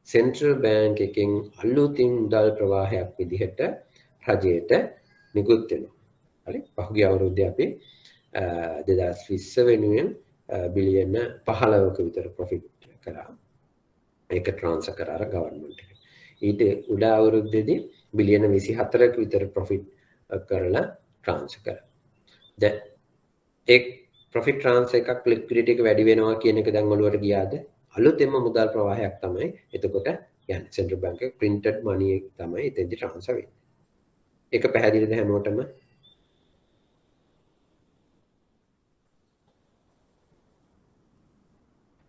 [SPEAKER 1] සෙන්ට්‍රල් බැංක් එකෙන් අලුතින් මුදල් ප්‍රවාහයක් විදිහට රජයට නිකුත් වෙනවා. හරි? පහුගිය අවුරුද්දේ අපි 2020 වෙනුවෙන් බිලියන 15ක විතර ප්‍රොෆිට් කරා. ඒක ට්‍රාන්ස්ෆර් කරා ගවර්න්මන්ට් එකට. ඊට උඩ අවුරුද්දේදී බිලියන 24ක විතර ප්‍රොෆිට් කරලා ට්‍රාන්ස්ෆර් කරා. දැන් ඒ ප්‍රොෆිට් ට්‍රාන්ස්ෆර් එකක් ලික්විඩිටි එක වැඩි වෙනවා කියන එක දැන් ඔළුවට ගියාද? අලුතෙන්ම මුදල් ප්‍රවාහයක් තමයි එතකොට යන්නේ. සෙන්ට්‍රල් බැංක් එක printed money එක තමයි එතෙන්දි ට්‍රාන්ස්ෆර් වෙන්නේ. ඒක පැහැදිලිද හැමෝටම?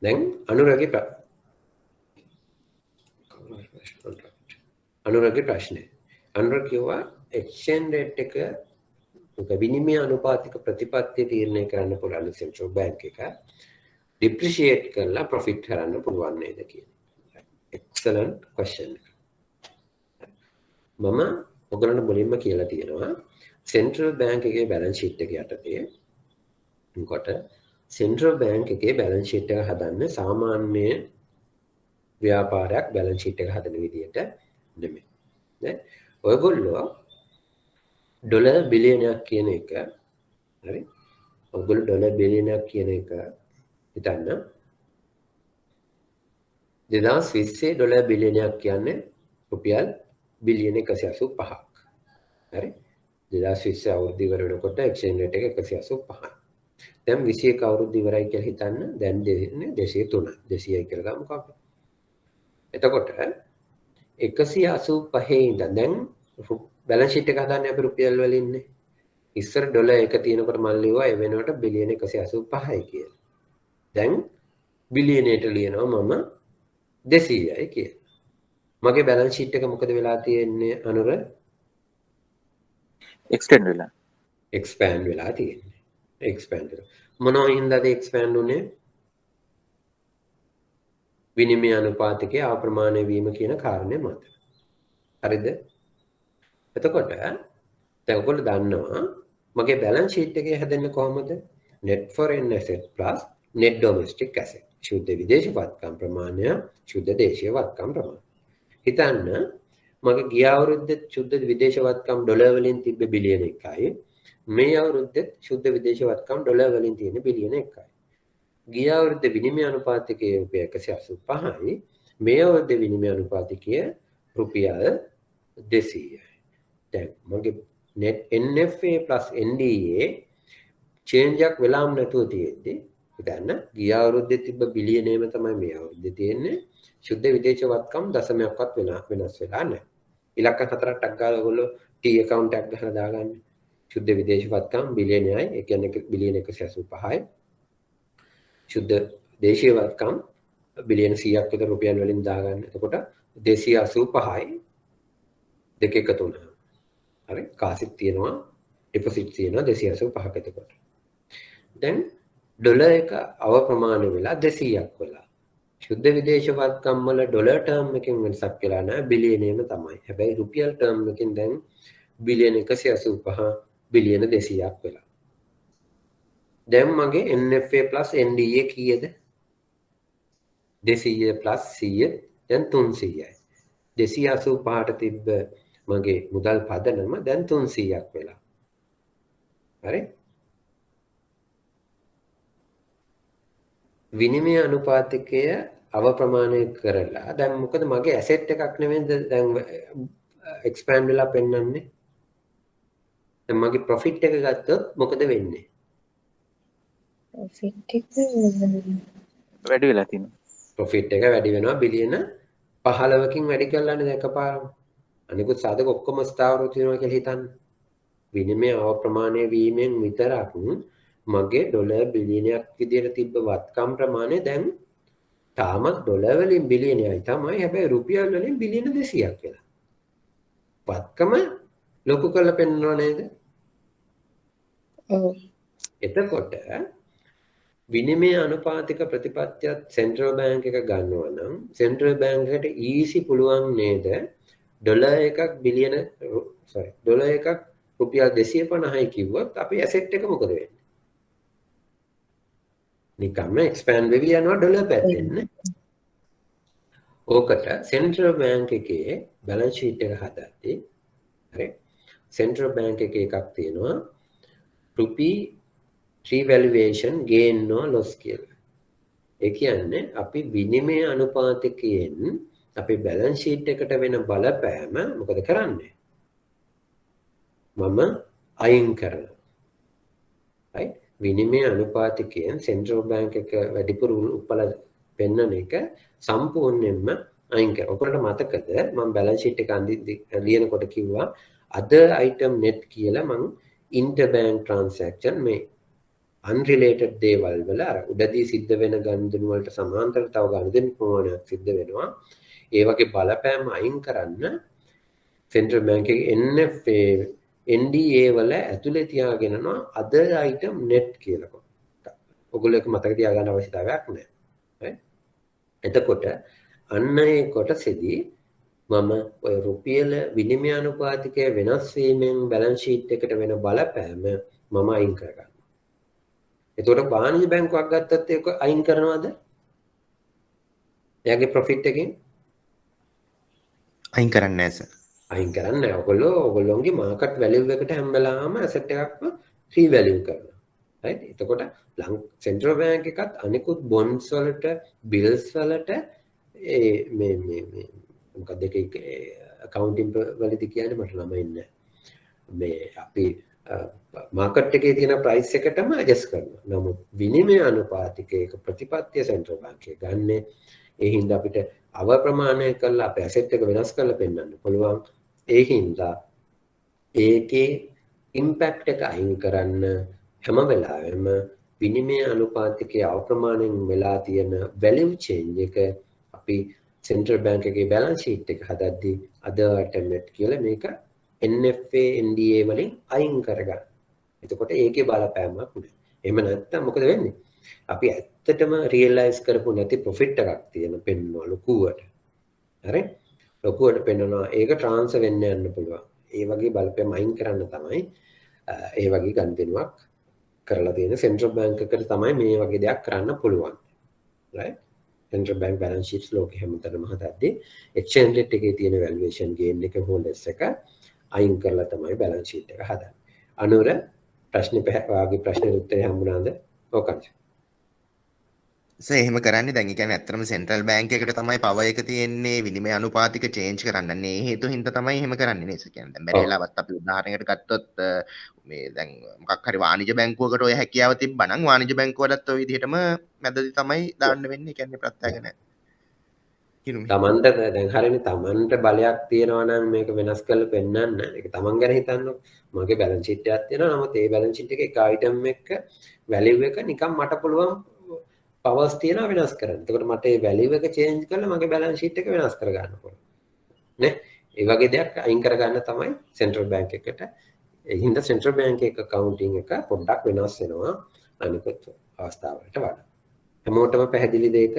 [SPEAKER 1] දැන් අනුරගේ ප්‍රශ්නේ. අනුර කිව්වා එක්ස්චේන්ජ් රේට් එක විනිමය අනුපාතික ප්‍රතිපත්තිය තීරණය කරන්න පුළුවන් සෙන්ට්‍රල් බැංක් එක ඩිප්‍රීෂিয়েට් කරලා ප්‍රොෆිට් කරන්න පුළුවන් නේද කියන. එක්සලන්ට් ක්වෙස්චන් එක. මම ඔයගලන්ට මුලින්ම කියලා තියෙනවා සෙන්ට්‍රල් බැංක් එකේ බැලන්ස් ෂීට් එක යටතේ කොට සෙන්ට්‍රල් බැංක් එකේ බැලන්ස් ෂීට් එක හදන්න සාමාන්‍ය ව්‍යාපාරයක් බැලන්ස් ෂීට් එක හදන විදියට නෙමෙයි. නේ? ඔයගොල්ලෝ ඩොලර් බිලියනයක් කියන එක හරි? ඔයගොල්ලෝ ඩොලර් බිලියනයක් කියන එක හිතන්න 2020 ඩොලර් බිලියනයක් කියන්නේ රුපියල් බිලියන 185ක්. හරි? 2020 අවුරුද්ද ඉවර වෙනකොට එක්ස්චේන්ජ් රේට් එක 185යි. දැන් 21 අවුරුද්ද ඉවරයි කියලා හිතන්න. දැන් දෙන්නේ 203. 200යි කියලා ගමුකෝ අපි. එතකොට 185 ඉඳන් දැන් බැලන්ස් ෂීට් එක හදන්නේ අපි රුපියල් වලින් ඉන්නේ. ඉස්සර ඩොලර් එක තියෙනකොට මම ලියුවා ඒ වෙනකොට බිලියන 185යි කියලා. දැන් බිලියනයට ලියනවා මම 200යි කියලා. මගේ බැලන්ස් ෂීට් එක මොකද වෙලා තියෙන්නේ අනුර? එක්ස්පෑන්ඩ් වෙලා තියෙන්නේ. එක්ස්පෑන්ඩ් වෙලා. මොනවා හින්දාද එක්ස්පෑන්ඩ් උනේ? විනිමය අනුපාතිකයේ අප්‍රමාණය වීම කියන කාරණේ මත. හරිද? එතකොට දැන් ඔයගොල්ලෝ දන්නවා මගේ බැලන්ස් ෂීට් එකේ හැදෙන්නේ කොහොමද? net foreign asset plus net domestic asset. ශුද්ධ විදේශ වත්කම් ප්‍රමාණය, ශුද්ධ දේශීය වත්කම් ප්‍රමාණය. හිතන්න මගේ ගිය අවුරුද්දේ ශුද්ධ විදේශ වත්කම් ඩොලර් වලින් තිබ්බ බිලියන 1යි. මේ අවුරුද්දේ ශුද්ධ විදේශ වත්කම් ඩොලර් වලින් තියෙන බිලියන 1යි. ගිය අවුරුද්දේ විනිමය අනුපාතිකය රුපියල් 185යි. මේ අවුරුද්දේ විනිමය අනුපාතිකය රුපියල් 200යි. දැන් මගේ net NFA plus NDA change එකක් වෙලාම නැතුව තියෙද්දි හිතන්න ගිය අවුරුද්දේ තිබ්බ බිලියනේම තමයි මේ අවුරුද්දේ තියෙන්නේ. ශුද්ධ විදේශ වත්කම් දශමයක්වත් වෙනස් වෙලා නැහැ. ඉලක්ක 4ක් ටක් ගාලා ඔයගොල්ලෝ T account එකක් ගහලා දාගන්න. ශුද්ධ විදේශ වත්කම් බිලියනයයි. ඒ කියන්නේ බිලියන 185යි. ශුද්ධ දේශීය වත්කම් බිලියන 100ක් විතර රුපියල් වලින් දාගන්න. එතකොට 285යි දෙක එකතු වුණා. හරි? කාසික් තියෙනවා, ඩිපොසිට් තියෙනවා 285ක එතකොට. දැන් ඩොලර් එක අවප්‍රමාණ වෙලා 200ක් වෙලා. ශුද්ධ විදේශ වත්කම් වල ඩොලර් ටර්ම් එකෙන් වෙනසක් වෙලා නැහැ බිලියනේම තමයි. හැබැයි රුපියල් ටර්ම් එකෙන් දැන් බිලියන 185 බිලියන 200ක් වෙලා. දැන් මගේ NFA plus NDA කීයද? 200 plus 100 දැන් 300යි. 285ට තිබ්බ මගේ මුදල් පදනම දැන් 300ක් වෙලා. හරි? විනිමය අනුපාතකය අවප්‍රමාණය කරලා දැන් මොකද මගේ ඇසෙට් එකක් නෙමෙයිද දැන් එක්ස්පෑන්ඩ් වෙලා පෙන්වන්නේ. දැන් මගේ ප්‍රොෆිට් එක ගත්තොත් මොකද වෙන්නේ?
[SPEAKER 2] ප්‍රොෆිට් එක
[SPEAKER 6] වැඩි වෙලා තියෙනවා.
[SPEAKER 1] ප්‍රොෆිට් එක වැඩි වෙනවා බිලියන 15කින් වැඩි කරලානේ දැන් එකපාරම. අනිකුත් සාධක ඔක්කොම ස්ථාවරව තියෙනවා කියලා හිතන්න. විනිමය අවප්‍රමාණය වීමෙන් විතරක් මගේ ඩොලර් බිලියනයක් විදියට තිබ්බ වත්කම් ප්‍රමාණය දැන් තාමත් ඩොලර් වලින් බිලියනයයි තමයි. හැබැයි රුපියල් වලින් බිලියන 200ක් වෙලා. වත්කම ලොකු කරලා පෙන්නනවා නේද?
[SPEAKER 2] ඔව්.
[SPEAKER 1] එතකොට විනිමය අනුපාතික ප්‍රතිපත්තියත් සෙන්ට්‍රල් බැංක් එක ගන්නවා නම් සෙන්ට්‍රල් බැංක් එකට ඊසි පුළුවන් නේද ඩොලර් එකක් ඩොලර් එකක් රුපියල් 250යි කිව්වොත් අපේ ඇසෙට් එක මොකද වෙන්නේ? නිකම්ම එක්ස්පෑන්ඩ් වෙවි යනවා ඩොලර් පැත්තෙන්. ඕකට සෙන්ට්‍රල් බැංක් එකේ බැලන්ස් ෂීට් එක හදද්දී හරි සෙන්ට්‍රල් බැංක් එකේ එකක් තියෙනවා රුපී revaluation gain or loss කියලා. ඒ කියන්නේ අපි විනිමය අනුපාතකයෙන් අපි බැලන්ස් ෂීට් එකට වෙන බලපෑම මොකද කරන්නේ? මම අයින් කරනවා. right? විනිමය අනුපාතකයෙන් සෙන්ට්‍රල් බැංක් එක වැඩිපුර උපල පෙන්නන එක සම්පූර්ණයෙන්ම අයින් කරනවා. ඔකට මතකද මම බැලන්ස් ෂීට් එක ලියනකොට කිව්වා other item net කියලා මම interbank transaction මේ unrelated දේවල් වල අර උඩදී සිද්ධ වෙන ගනුදෙනු වලට සමාන්තරව තව ගනුදෙනු ප්‍රමාණයක් සිද්ධ වෙනවා. ඒ වගේ බලපෑම අයින් කරන්න සෙන්ට්‍රල් බැංක් එකේ NFA NDA වල ඇතුලේ තියාගෙනනවා other item net කියලා කොට. ඔයගොල්ලෝ එක මතක තියාගන්න අවශ්‍යතාවයක් නැහැ. එතකොට අන්න ඒ කොටසේදී මම ඔය රුපියල විනිමය අනුපාතිකය වෙනස් වීමෙන් බැලන්ස් ෂීට් එකට වෙන බලපෑම මම අයින් කරගන්නවා. එතකොට වාණිජ බැංකුවක් ගත්තත් ඒක අයින් කරනවද? එයාගේ ප්‍රොෆිට් එකෙන්
[SPEAKER 3] අයින් කරන්නේ නැහැ සර්.
[SPEAKER 1] අයින් කරන්නේ නැහැ. ඔයගොල්ලෝගේ මාකට් වැලියු එකට හැම වෙලාවම ඇසෙට් එකක්ම රීවැලියු කරනවා. right? එතකොට සෙන්ට්‍රල් බැංක් එකත් අනිකුත් බොන්ඩ්ස් වලට බිල්ස් වලට මේ මොකක්ද ඒකේ accounting වලදී කියන්නේ මට ළම ඉන්නේ. මේ අපි මාකට් එකේ තියෙන ප්‍රයිස් එකටම ඇඩ්ජස්ට් කරනවා. නමුත් විනිමය අනුපාතිකයක ප්‍රතිපත්තිය සෙන්ට්‍රල් බැංක් එක ගන්න. ඒ හින්දා අපිට අවප්‍රමාණය කරලා අපේ ඇසෙට් එක වෙනස් කරලා පෙන්වන්න පුළුවන්. ඒ හින්දා ඒකේ ඉම්පැක්ට් එක අයින් කරන්න හැම වෙලාවෙම විනිමය අනුපාතිකයේ අවප්‍රමාණයෙන් වෙලා තියෙන වැලියු චේන්ජ් එක අපි සෙන්ට්‍රල් බැංක් එකේ බැලන්ස් ෂීට් එක හදද්දී other item net කියලා මේක NFA NDA වලින් අයින් කරගන්න. එතකොට ඒකේ බලපෑමක් නෑ. එහෙම නැත්නම් මොකද වෙන්නේ? අපි ඇත්තටම රියලයිස් කරපු නැති ප්‍රොෆිට් එකක් තියෙන පෙන්වනවා ලොකුවට. හරි? ලොකුවට පෙන්වනවා ඒක ට්‍රාන්ස්ෆර් වෙන්න යන්න පුළුවන්. ඒ වගේ බලපෑම් අයින් කරන්න තමයි ඒ වගේ ගනුදෙනුවක් කරලා තියෙන සෙන්ට්‍රල් බැංක් එකට තමයි මේ වගේ දෙයක් කරන්න පුළුවන්. right? Central bank balance sheets ලෝකෙ හැමතැනම හදද්දී exchange rate එකේ තියෙන valuation gain එක holders එක අයින් කරලා තමයි balance sheet එක හදන්නේ. අනුර වාගේ ප්‍රශ්නෙට උත්තරේ හම්බුණාද? ඔකයි.
[SPEAKER 3] සර් එහෙම කරන්නේ දැන් ඒ කියන්නේ ඇත්තටම සෙන්ට්‍රල් බැංක් එකට තමයි පවර් එක තියෙන්නේ විනිමය අනුපාතික චේන්ජ් කරන්න. මේ හේතු හින්දා තමයි එහෙම කරන්නේ නේද? කියන්නේ දැන් බැරි වෙලාවත් අපි උදාහරණයකට ගත්තොත් මේ දැන් මොකක් හරි වාණිජ බැංකුවකට ඔය හැකියාව තිබ්බනම් වාණිජ බැංකුවලත් ඔය විදිහටම මැදදී තමයි දාන්න වෙන්නේ. කියන්නේ ප්‍රත්‍යක්ෂ නැහැ.
[SPEAKER 1] තමන්ට දැන් හරිනේ තමන්ට බලයක් තියෙනවා නම් මේක වෙනස් කරලා පෙන්නන්න. ඒක තමන් ගැන හිතන්නකො. මගේ බැලන්ස් ෂීට් එකක් තියෙනවා. නමුත් ඒ බැලන්ස් ෂීට් එකේ එක අයිටම් එක වැලියු එක නිකන් මට පුළුවන් පවර්ස් තියෙනවා වෙනස් කරන්න. එතකොට මට ඒ වැලියු එක චේන්ජ් කරලා මගේ බැලන්ස් ෂීට් එක වෙනස් කර ගන්න පුළුවන්. නේ? ඒ වගේ දෙයක් අයින් කරගන්න තමයි සෙන්ට්‍රල් බැංක් එකට. ඒ හින්දා සෙන්ට්‍රල් බැංක් එක accounting එක පොඩ්ඩක් වෙනස් වෙනවා. අනිකුත් අවස්ථාවලට වඩා. හැමෝටම පැහැදිලිද ඒක?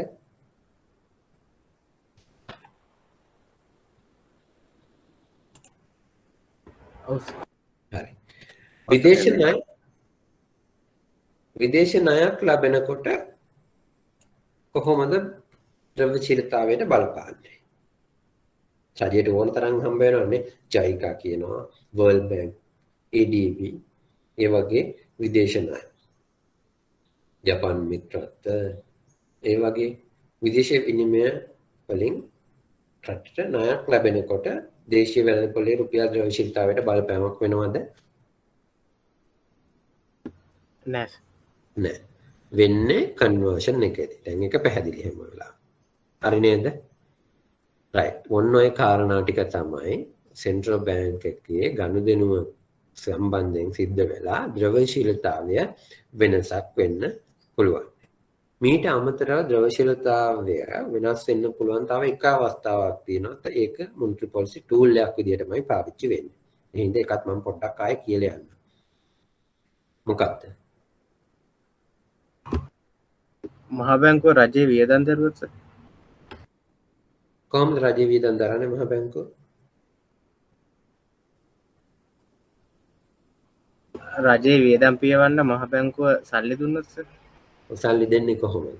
[SPEAKER 1] හරි. විදේශ ණයක් ලැබෙනකොට කොහොමද ද්‍රව්‍යශීලතාවයට බලපාන්නේ? රජයට ඕන තරම් හම්බ වෙනවනේ. ජයිකා කියනවා, වර්ල්ඩ් බැංක්, ADB, ඒ වගේ විදේශ ණය. ජපාන් මිත්‍රත්ව, ඒ වගේ විදේශ විනිමය වලින් රටට ණයක් ලැබෙනකොට දේශීය වෙළඳපොලේ රුපියල් ද්‍රව්‍යශීලතාවයට බලපෑමක් වෙනවද? නෑ. වෙන්නේ කන්වර්ෂන් එකේදී. දැන් ඒක පැහැදිලි හැම වෙලාවෙම. හරි නේද? රයිට්. ඔන්න ඔය කාරණා ටික තමයි සෙන්ට්‍රල් බැංක් එකේ ගනුදෙනුව සම්බන්ධයෙන් සිද්ධ වෙලා ද්‍රව්‍යශීලතාවය වෙනසක් වෙන්න පුළුවන්. මීට අමතරව ද්‍රව්‍යශීලතාවය වෙනස් වෙන්න පුළුවන් තව එක අවස්ථාවක් තියෙනවා. ඒක මොනිටරි පොලිසි ටූල් එකක් විදිහටමයි පාවිච්චි වෙන්නේ. එහෙනම් ඒකත් මම පොඩ්ඩක් ආයෙ කියලා යන්න. මොකක්ද?
[SPEAKER 4] මහ බැංකුව රජයේ වියදම් දරුවොත්
[SPEAKER 1] කොහොමද රජයේ වියදම් දරන්නේ මහ බැංකුව?
[SPEAKER 4] රජයේ වියදම් පියවන්න මහ බැංකුව සල්ලි දුන්නොත් සර්
[SPEAKER 1] සල්ලි දෙන්නේ කොහොමද?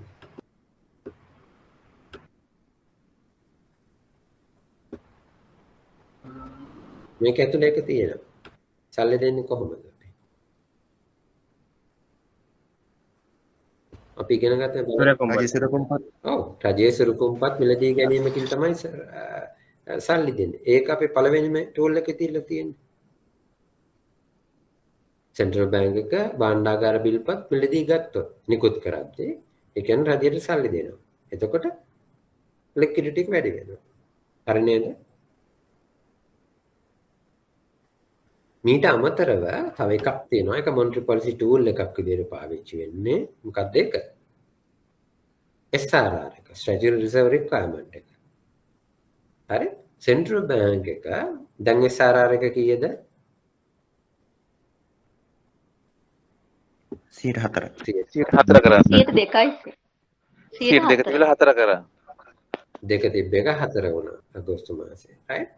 [SPEAKER 1] මේක ඇතුලේ එක තියෙනවා. සල්ලි දෙන්නේ කොහොමද? අපි ඉගෙන ගත්ත රජයේ සුරුකුම්පත් මිලදී ගැනීමකින් තමයි සල්ලි දෙන්නේ. ඒක අපේ පළවෙනිම ටූල් එකේ තියලා තියෙන්නේ. සෙන්ට්‍රල් බැංක් එක භාණ්ඩාගාර බිල්පත් මිලදී ගත්තොත් නිකුත් කරද්දී ඒ කියන්නේ රජයට සල්ලි දෙනවා. එතකොට ලික්විඩිටි එක වැඩි වෙනවා. හරි නේද? මීට අමතරව තව එකක් තියෙනවා. ඒක මොනිටරි පොලිසි ටූල් එකක් විදිහට පාවිච්චි වෙන්නේ. මොකක්ද ඒක? SRR එක, Strategic Reserve Requirement එක. හරි? සෙන්ට්‍රල් බැංක් එක දැන් SRR එක කීයද?
[SPEAKER 3] 104.
[SPEAKER 10] 104 කරා.
[SPEAKER 2] 102යි.
[SPEAKER 10] 102 තිබිලා 4 කරා.
[SPEAKER 1] දෙක තිබ්බ එක 4 වුණා අගෝස්තු මාසේ. right?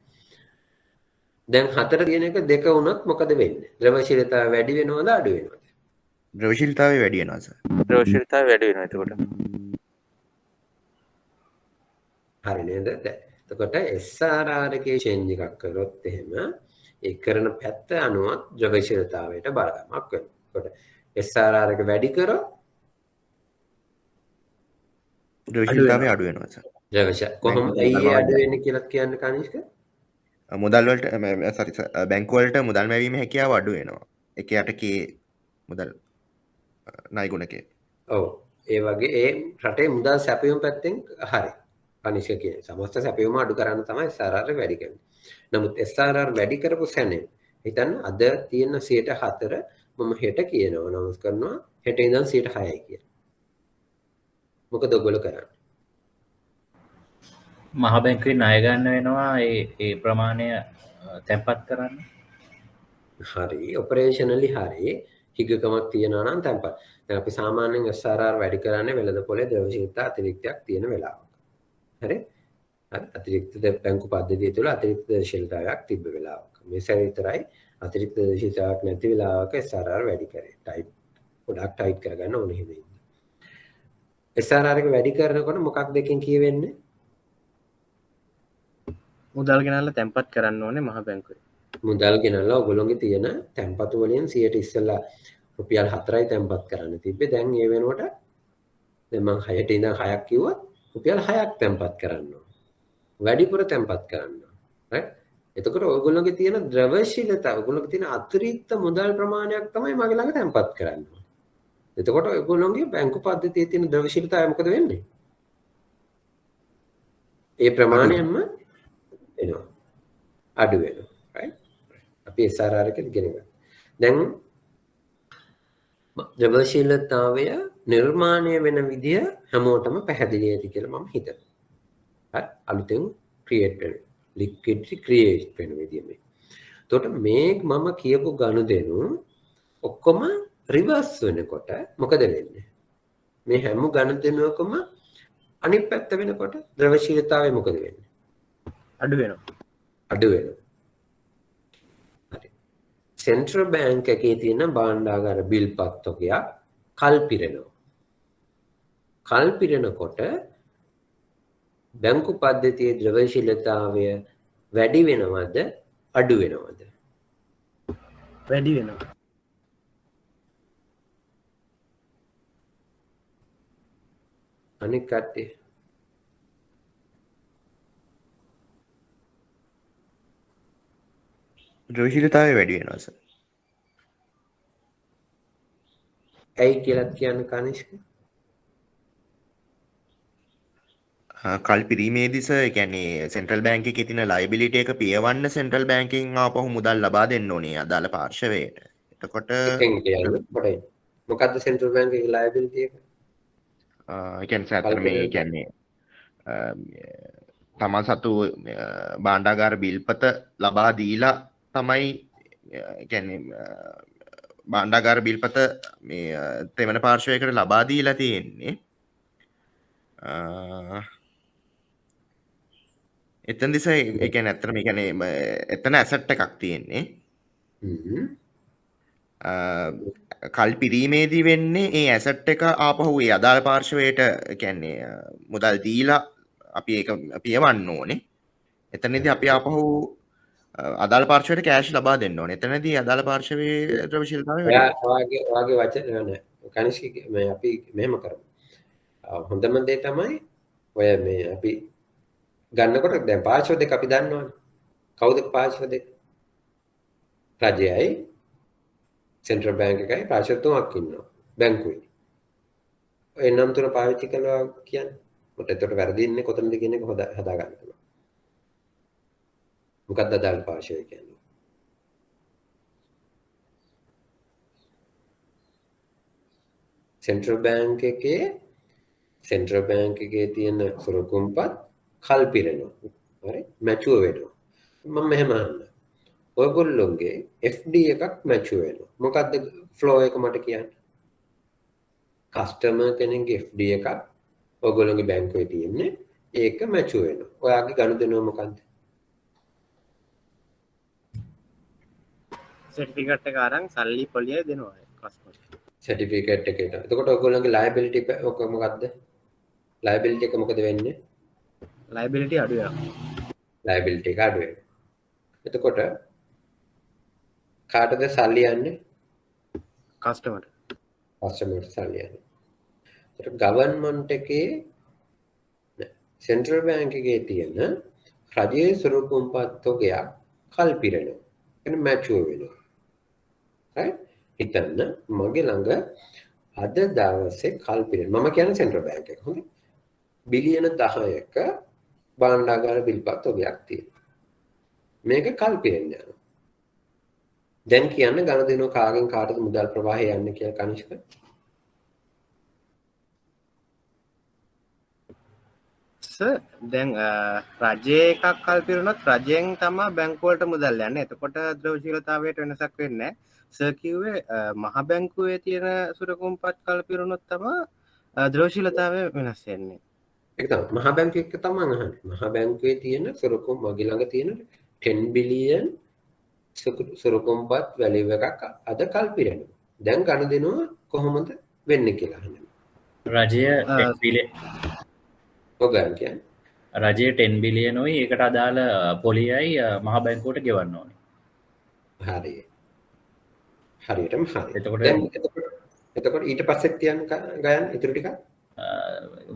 [SPEAKER 1] දැන් 4 තියෙන එක 2 වුණොත් මොකද වෙන්නේ? ද්‍රවශීලතාවය වැඩි වෙනවද අඩු වෙනවද?
[SPEAKER 3] ද්‍රවශීලතාවය වැඩි වෙනවා සර්.
[SPEAKER 10] ද්‍රවශීලතාවය වැඩි වෙනවා එතකොට.
[SPEAKER 1] හරි නේද? එතකොට SRR එකේ change එකක් කරොත් එහෙම ඒ කරන පැත්ත අනුව ද්‍රවශීලතාවයට බලපෑමක් වෙනවා. එතකොට SRR එක වැඩි කරොත්
[SPEAKER 3] ද්‍රවශීලතාවය අඩු වෙනවා සර්.
[SPEAKER 1] ද්‍රවශීල කොහොමද ඒ අඩු වෙන්නේ කියලා කියන්න කනිෂ්ක?
[SPEAKER 3] මුදල් වලට සරි බැංකු වලට මුදල් මැවීම හැකියාව අඩු වෙනවා. එක යටකේ මුදල් ණය ගුණකේ.
[SPEAKER 1] ඔව්. ඒ වගේ ඒ රටේ මුදල් සැපයුම් පැත්තෙන් හරි. කනිෂ්ක කියන්නේ සමස්ත සැපයුම අඩු කරන්න තමයි SRR වැඩි කරන්නේ. නමුත් SRR වැඩි කරපු සැනේ හිතන්න අද තියෙන 104 මම හෙට කියනවා නමුත් කරනවා හෙට ඉඳන් 106යි කියලා. මොකද ඔයගොල්ලෝ කරන්නේ?
[SPEAKER 7] මහ බැංකුවේ ණය ගන්න වෙනවා ඒ ප්‍රමාණය තැන්පත් කරන්න.
[SPEAKER 1] හරි ඔපරේෂනලි හරි හිගකමක් තියෙනවා නම් තැන්පත්. දැන් අපි සාමාන්‍යයෙන් SRR වැඩි කරන්නේ වෙළඳපොලේ ද්‍රව්‍යශීලතා අතිරික්තයක් තියෙන වෙලාවක. හරි? හරි අතිරික්ත බැංකු පද්ධතිය තුළ අතිරික්ත ද්‍රව්‍යශීලතාවයක් තිබ්බ වෙලාවක. මේ සැරේ විතරයි අතිරික්ත ද්‍රව්‍යශීලතාවක් නැති වෙලාවක SRR වැඩි කරේ. ටයිට් ගොඩක් ටයිට් කරගන්න ඕනේ හිමින්. SRR එක වැඩි කරනකොට මොකක් දෙකෙන් කියවෙන්නේ?
[SPEAKER 4] මුදල් ගෙනල්ලා තැන්පත් කරන්න ඕනේ මහ බැංකුවේ.
[SPEAKER 1] මුදල් ගෙනල්ලා ඔයගොල්ලෝගේ තියෙන තැන්පතු වලින් 100ට ඉස්සෙල්ලා රුපියල් 4යි තැන්පත් කරන්න තිබ්බේ. දැන් ඒ වෙනුවට දැන් මම 6ට ඉඳන් 6ක් කිව්වොත් රුපියල් 6ක් තැන්පත් කරන්න ඕනේ. වැඩිපුර තැන්පත් කරන්න ඕනේ. right? එතකොට ඔයගොල්ලෝගේ තියෙන ද්‍රවශීලතාව ඔයගොල්ලෝගේ තියෙන අතිරික්ත මුදල් ප්‍රමාණයක් තමයි මගේ ළඟ තැන්පත් කරන්න ඕනේ. එතකොට ඔයගොල්ලෝගේ බැංකු පද්ධතියේ තියෙන ද්‍රවශීලතාවය මොකද වෙන්නේ? ඒ ප්‍රමාණයෙන්ම එනවා. අඩු වෙනවා. right? අපි SRR එක ඉගෙන ගන්න. දැන් ද්‍රවශීලතාවය නිර්මාණය වෙන විදිය හැමෝටම පැහැදිලි ඇති කියලා මම හිතනවා. හරි අලුතෙන් ක්‍රියේට් වෙන ලික්විඩිටි ක්‍රියේට් වෙන විදිය මේ. එතකොට මේ මම කියපු ගනුදෙනු ඔක්කොම රිවර්ස් වෙනකොට මොකද වෙන්නේ? මේ හැම ගණන්තනුවකම අනිත් පැත්ත වෙනකොට ද්‍රවශීලතාවය මොකද වෙන්නේ?
[SPEAKER 4] අඩු වෙනවා.
[SPEAKER 1] අඩු වෙනවා. හරි. සෙන්ට්‍රල් බැංක් එකේ තියෙන භාණ්ඩාගාර බිල්පත් තොගයක් කල් පිරෙනවා. කල් පිරෙනකොට බැංකු පද්ධතියේ ද්‍රවශීලතාවය වැඩි වෙනවද අඩු වෙනවද?
[SPEAKER 4] වැඩි වෙනවා.
[SPEAKER 1] අනික් කට්ටිය
[SPEAKER 3] ද්‍රවශීලතාවය වැඩි වෙනවා සර්.
[SPEAKER 1] ඇයි කියලා කියන්න කනිෂ්ක?
[SPEAKER 3] කල් පිරීමේදී සර් ඒ කියන්නේ සෙන්ට්‍රල් බැංක් එකේ තියෙන ලයබිලිටි එක පියවන්න සෙන්ට්‍රල් බැංකින් ආපහු මුදල් ලබා දෙන්න ඕනේ අදාළ පාර්ශවයට. එතකොට
[SPEAKER 1] එකෙන් කියන්නේ මොකද්ද සෙන්ට්‍රල් බැංක් එකේ ලයබිලිටි එක?
[SPEAKER 3] ඒ කියන්නේ සර් මේ කියන්නේ තමන් සතු භාණ්ඩාගාර බිල්පත ලබා දීලා තමයි කියන්නේ භාණ්ඩාගාර බිල්පත මේ තෙවන පාර්ශවයකට ලබා දීලා තියෙන්නේ. එතන දිස ඒ කියන්නේ ඇත්තටම ඒ කියන්නේ එතන ඇසට් එකක් තියෙන්නේ. කල් පිරීමේදී වෙන්නේ ඒ ඇසට් එක ආපහු ඒ අදාළ පාර්ශවයට කියන්නේ මුදල් දීලා අපි ඒක පියවන්න ඕනේ. එතනදී අපි ආපහු අදාළ පාර්ශවයට කෑෂ් ලබා දෙන්න ඕනේ. එතනදී අදාළ පාර්ශවයේ ද්‍රවශීලතාවය වැඩි වෙනවා.
[SPEAKER 1] ඔයාගේ වචන නෑ. කනිෂ්ක මේ අපි මෙහෙම කරමු. හොඳම දේ තමයි ඔය මේ අපි ගන්නකොට දැන් පාර්ශ්ව දෙක අපි දන්නවනේ. කවුද පාර්ශ්ව දෙක? රජයයි සෙන්ට්‍රල් බැංක් එකයි පාර්ශ්ව තුනක් ඉන්නවා. බැංකුවේ. ඔය නම් තුන පාවිච්චි කළා කියන්නේ. මට එතකොට වැරදින්නේ කොතනද කියන එක හදා ගන්න පුළුවන්. මොකක්ද අදාළ පාර්ශ්වය කියන්නේ? සෙන්ට්‍රල් බැංක් එකේ තියෙන සුරකුම්පත් කල් පිරෙනවා. හරි? මැචුවර් වෙනවා. මම මෙහෙම අහන්න. ඔයගොල්ලෝගේ FD එකක් මැචුවර් වෙනවා. මොකක්ද ෆ්ලෝ එක මට කියන්න? කස්ටමර් කෙනෙක්ගේ FD එකක් ඔයගොල්ලෝගේ බැංකුවේ තියෙන්නේ. ඒක මැචුවර් වෙනවා. ඔයාගේ ගනුදෙනුව මොකක්ද?
[SPEAKER 4] සර්ටිෆිකේට් එක අරන් සල්ලි පොලිය දෙනවා කස්ටමර්.
[SPEAKER 1] සර්ටිෆිකේට් එකට. එතකොට ඔයගොල්ලෝගේ ලයබිලිටි ඔක මොකද්ද? ලයබිලිටි එක මොකද වෙන්නේ?
[SPEAKER 4] ලයබිලිටි අඩු වෙනවා.
[SPEAKER 1] ලයබිලිටි එක අඩු වෙනවා. එතකොට කාටද සල්ලි යන්නේ?
[SPEAKER 4] කස්ටමර්ට.
[SPEAKER 1] කස්ටමර්ට සල්ලි යන්නේ. ඒතර ගවර්න්මන්ට් එකේ සෙන්ට්‍රල් බැංක් එකේ තියෙන රජයේ ස්වරූපුම්පත් තොගයක් කල් පිරෙනවා. එන මැචුවර් වෙනවා. හරි? හිතන්න මගේ ළඟ අද දවසේ කල් පිරෙන මම කියන්නේ සෙන්ට්‍රල් බැංක් එක. හොඳයි. බිලියන 10ක භාණ්ඩාගාර බිල්පත් තොගයක් තියෙනවා. මේක කල් පිරෙන්න යනවා. දැන් කියන්න ගණදෙනුව කාගෙන් කාටද මුදල් ප්‍රවාහය යන්නේ කියලා කනිෂ්ක?
[SPEAKER 4] දැන් රජයේ එකක් කල් පිරුණොත් රජයෙන් තමයි බැංකු වලට මුදල් යන්නේ. එතකොට ද්‍රවශීලතාවයට වෙනසක් වෙන්නේ නැහැ. සර් කිව්වේ මහ බැංකුවේ තියෙන සුරකුම්පත් කල් පිරුණොත් තමයි ද්‍රවශීලතාවය වෙනස් වෙන්නේ.
[SPEAKER 1] ඒක තමයි මහ බැංකුව එක තමයි අහන්නේ. මහ බැංකුවේ තියෙන සුරකුම් මගේ ළඟ තියෙන 10 බිලියන් සුරකුම්පත් වැලියු එකක් අද කල් පිරෙනවා. දැන් ගණදෙනුව කොහොමද වෙන්නේ කියලා අහන්නේ.
[SPEAKER 7] රජය 10 බිලියන්
[SPEAKER 1] ඔගන් කියන්නේ
[SPEAKER 7] රජයේ 10 බිලියනොයි ඒකට අදාළ පොලියයි මහ බැංකුවට ගෙවන්න ඕනේ.
[SPEAKER 1] හරි. හරියටම හරි.
[SPEAKER 7] එතකොට
[SPEAKER 1] එතකොට ඊට පස්සේ තියන්න ගයන් ඉතුරු ටික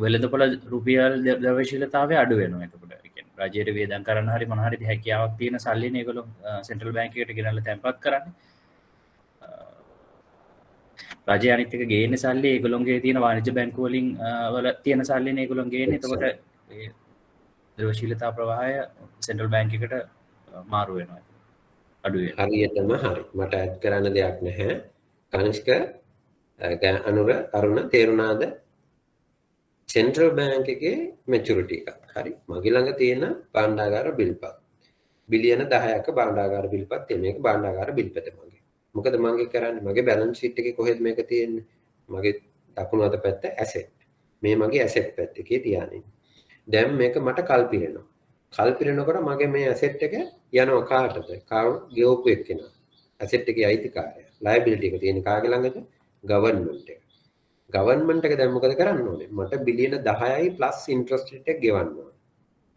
[SPEAKER 7] වෙළඳපොළ රුපියල් ද්‍රවශීලතාවය අඩු වෙනවා. එතකොට ඒ කියන්නේ රජයට වියදම් කරන්න හරි මොන හරි හැකියාවක් තියෙන සල්ලිනේ ඒගොල්ලෝ සෙන්ට්‍රල් බැංක් එකට ගෙනල්ලා තැන්පත් කරන්නේ. රජය අනිත් එක ගේන්නේ සල්ලි ඒගොල්ලොන්ගේ තියෙන වාණිජ්‍ය බැංකු වලින් වල තියෙන සල්ලිනේ ඒගොල්ලොන් ගේන්නේ. එතකොට ඒ ද්‍රවශීලතා ප්‍රවාහය සෙන්ට්‍රල් බැංක් එකට මාරු වෙනවා. අඩු වෙනවා.
[SPEAKER 1] හරියටම හරි. මට ඇඩ් කරන්න දෙයක් නැහැ. කනිෂ්ක අනුර අරුණ තේරුණාද? සෙන්ට්‍රල් බැංක් එකේ මැචුරිටි එකක්. හරි. මගේ ළඟ තියෙන භාණ්ඩාගාර බිල්පත්. බිලියන 10ක භාණ්ඩාගාර බිල්පත් තියෙන මේක භාණ්ඩාගාර බිල්පත මගේ. මොකද මගේ කරන්නේ මගේ බැලන්ස් ෂීට් එකේ කොහෙද මේක තියෙන්නේ? මගේ දකුණු අත පැත්ත ඇසෙට්. මේ මගේ ඇසෙට් පැත්ත එකේ තියාගෙන. දැන් මේක මට කල්පිරෙනවා. කල්පිරෙනකොට මගේ මේ ඇසෙට් එක යනවා කාටද? ගෙවපු එක්කෙනා. ඇසෙට් එකේ අයිතිකාරයා. ලයබිලිටි එක තියෙන කාගේ ළඟද? ගවර්න්මන්ට් එක. ගවර්න්මන්ට් එක දැන් මොකද කරන්න ඕනේ? මට බිලියන 10යි ප්ලස් ඉන්ට්‍රස්ට් රේට් එක ගෙවන්න ඕනේ.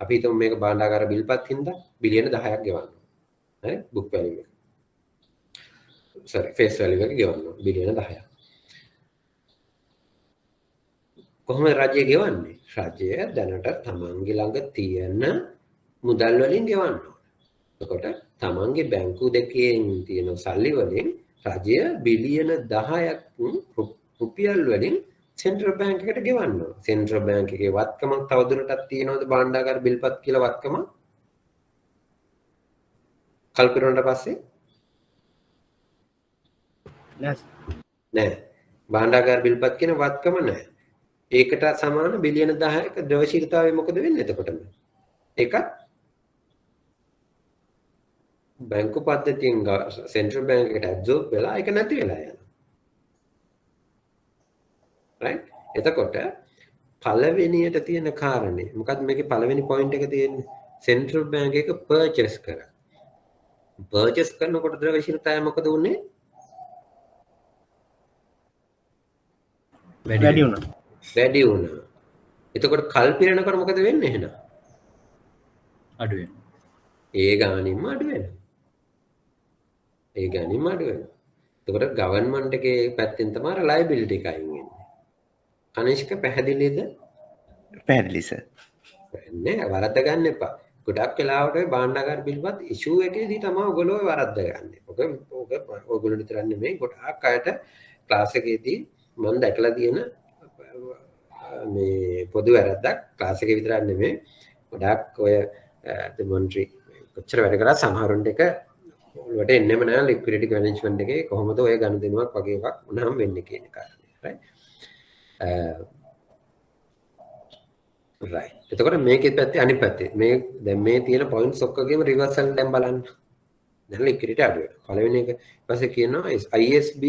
[SPEAKER 1] අපි හිතමු මේක භාණ්ඩාගාර බිල්පත් හින්දා බිලියන 10ක් ගෙවන්න ඕනේ. හරි? බුක් වැලියු එක. ෆේස් වැලියු එක ගෙවන්න ඕනේ බිලියන 10ක්. කොහොමද රජය ගෙවන්නේ? රජය දැනට තමන්ගේ ළඟ තියෙන මුදල් වලින් ගෙවන්න ඕනේ. එතකොට තමන්ගේ බැංකු දෙකෙන් තියෙන සල්ලි වලින් රජය බිලියන 10ක් රුපියල් වලින් සෙන්ට්‍රල් බැංක් එකට ගෙවන්න ඕනේ. සෙන්ට්‍රල් බැංක් එකේ වත්කමක් තවදුරටත් තියෙනවද භාණ්ඩාගාර බිල්පත් කියලා වත්කම? කල්පිරුණාට පස්සේ නෑ. භාණ්ඩාගාර බිල්පත් කියන වත්කම නෑ. ඒකට සමාන බිලියන 10ක ද්‍රවශීලතාවය මොකද වෙන්නේ එතකොටම? ඒකත් බැංකු පද්ධතියෙන් සෙන්ට්‍රල් බැංක් එකට ඇබ්සෝබ් වෙලා ඒක නැති වෙලා යනවා. right? එතකොට පළවෙනියට තියෙන කාරණේ මොකක්ද මේකේ පළවෙනි පොයින්ට් එක තියෙන්නේ? සෙන්ට්‍රල් බැංක් එක පර්චේස් කරා. පර්චේස් කරනකොට ද්‍රවශීලතාවය මොකද වුනේ?
[SPEAKER 4] වැඩි වුණා.
[SPEAKER 1] වැඩි වුණා. එතකොට කල්පිරෙනකොට මොකද වෙන්නේ එහෙනම්?
[SPEAKER 7] අඩු වෙනවා.
[SPEAKER 1] ඒ ගානින්ම අඩු වෙනවා. ඒ ගානින්ම අඩු වෙනවා. එතකොට ගවර්න්මන්ට් එකේ පැත්තෙන් තමයි ලයබිලිටි එක අයින් වෙන්නේ. කනිෂ්ක පැහැදිලිද?
[SPEAKER 3] පැහැදිලි සර්.
[SPEAKER 1] නෑ වරද්ද ගන්න එපා. ගොඩක් වෙලාවට ඔය භාණ්ඩාගාර බිල්පත් ඉෂුව එකේදී තමයි ඔයගොල්ලෝ වරද්ද ගන්න. ඔක ඔයගොල්ලෝ විතර නෙමෙයි ගොඩාක් අයට ක්ලාස් එකේදී මම දැකලා තියෙන මේ පොදු වැරද්දක් ක්ලාස් එකේ විතරක් නෙමෙයි ගොඩාක් ඔය දෙමොන්ට්‍රි කොච්චර වැඩ කරා සමහරුන්ට එක ඔළුවට එන්නෙම නෑ ලික්විඩිටි මැනේජ්මන්ට් එකේ කොහොමද ඔය ගනුදෙනුවක් වගේ එකක් වුණාම වෙන්නේ කියන කාරණේ. right? right. එතකොට මේකෙත් පැත්තේ අනිත් පැත්තේ මේ දැන් මේ තියෙන පොයින්ට්ස් ඔක්කොගේම රිවර්සල් දැන් බලන්න. දැන් ලික්විඩිටි අඩු වෙනවා. පළවෙනි එක ඊපස්සේ කියනවා ISB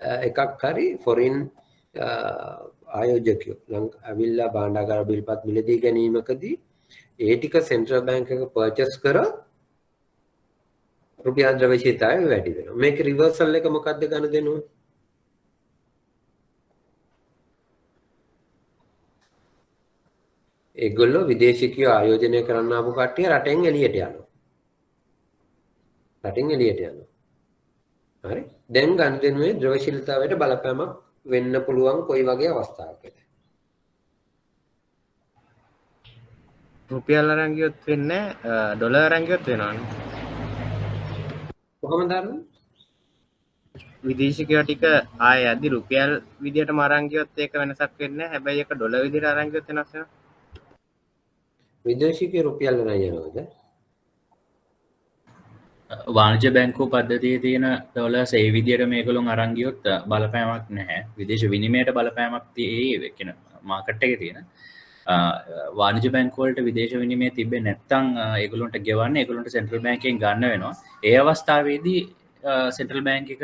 [SPEAKER 1] එකක් හරි ෆොරින් ආයෝජකයෝ ඇවිල්ලා භාණ්ඩාගාර බිල්පත් මිලදී ගැනීමකදී ඒ ටික සෙන්ට්‍රල් බැංක් එක පර්චේස් කරොත් රුපියල් ද්‍රව්‍යශීලතාවය වැඩි වෙනවා. මේක රිවර්සල් එක මොකක්ද ගනුදෙනුව? ඒගොල්ලෝ විදේශිකයෝ ආයෝජනය කරන්න ආපු කට්ටිය රටෙන් එළියට යනවා. රටෙන් එළියට යනවා. හරි? දැන් ගනුදෙනුවේ ද්‍රව්‍යශීලතාවයට බලපෑමක් වෙන්න පුළුවන් කොයි වගේ අවස්ථාවකද?
[SPEAKER 4] රුපියල් අරන් ගියොත් වෙන්නේ ඩොලර් අරන් ගියොත් වෙනවනේ.
[SPEAKER 1] කොහොමද අරන්නේ?
[SPEAKER 4] විදේශිකයෝ ටික ආයෙ යද්දි රුපියල් විදියටම අරන් ගියොත් ඒක වෙනසක් වෙන්නේ නැහැ. හැබැයි ඒක ඩොලර් විදියට අරන් ගියොත් වෙනස් වෙනවා.
[SPEAKER 1] විදේශිකයෝ රුපියල් අරන් යනවද?
[SPEAKER 7] වාණිජ්‍ය බැංකුව පද්ධතියේ තියෙන ඩොලර්ස් ඒ විදියට මේගොල්ලෝ අරන් ගියොත් බලපෑමක් නැහැ. විදේශ විනිමයට බලපෑමක් තියෙන්නේ කියන මාකට් එකේ තියෙන. වාණිජ්‍ය බැංකුව වලට විදේශ විනිමය තිබෙන්නේ නැත්නම් ඒගොල්ලන්ට ගෙවන්නේ ඒගොල්ලන්ට සෙන්ට්‍රල් බැංකෙන් ගන්න වෙනවා. ඒ අවස්ථාවේදී සෙන්ට්‍රල් බැංක් එක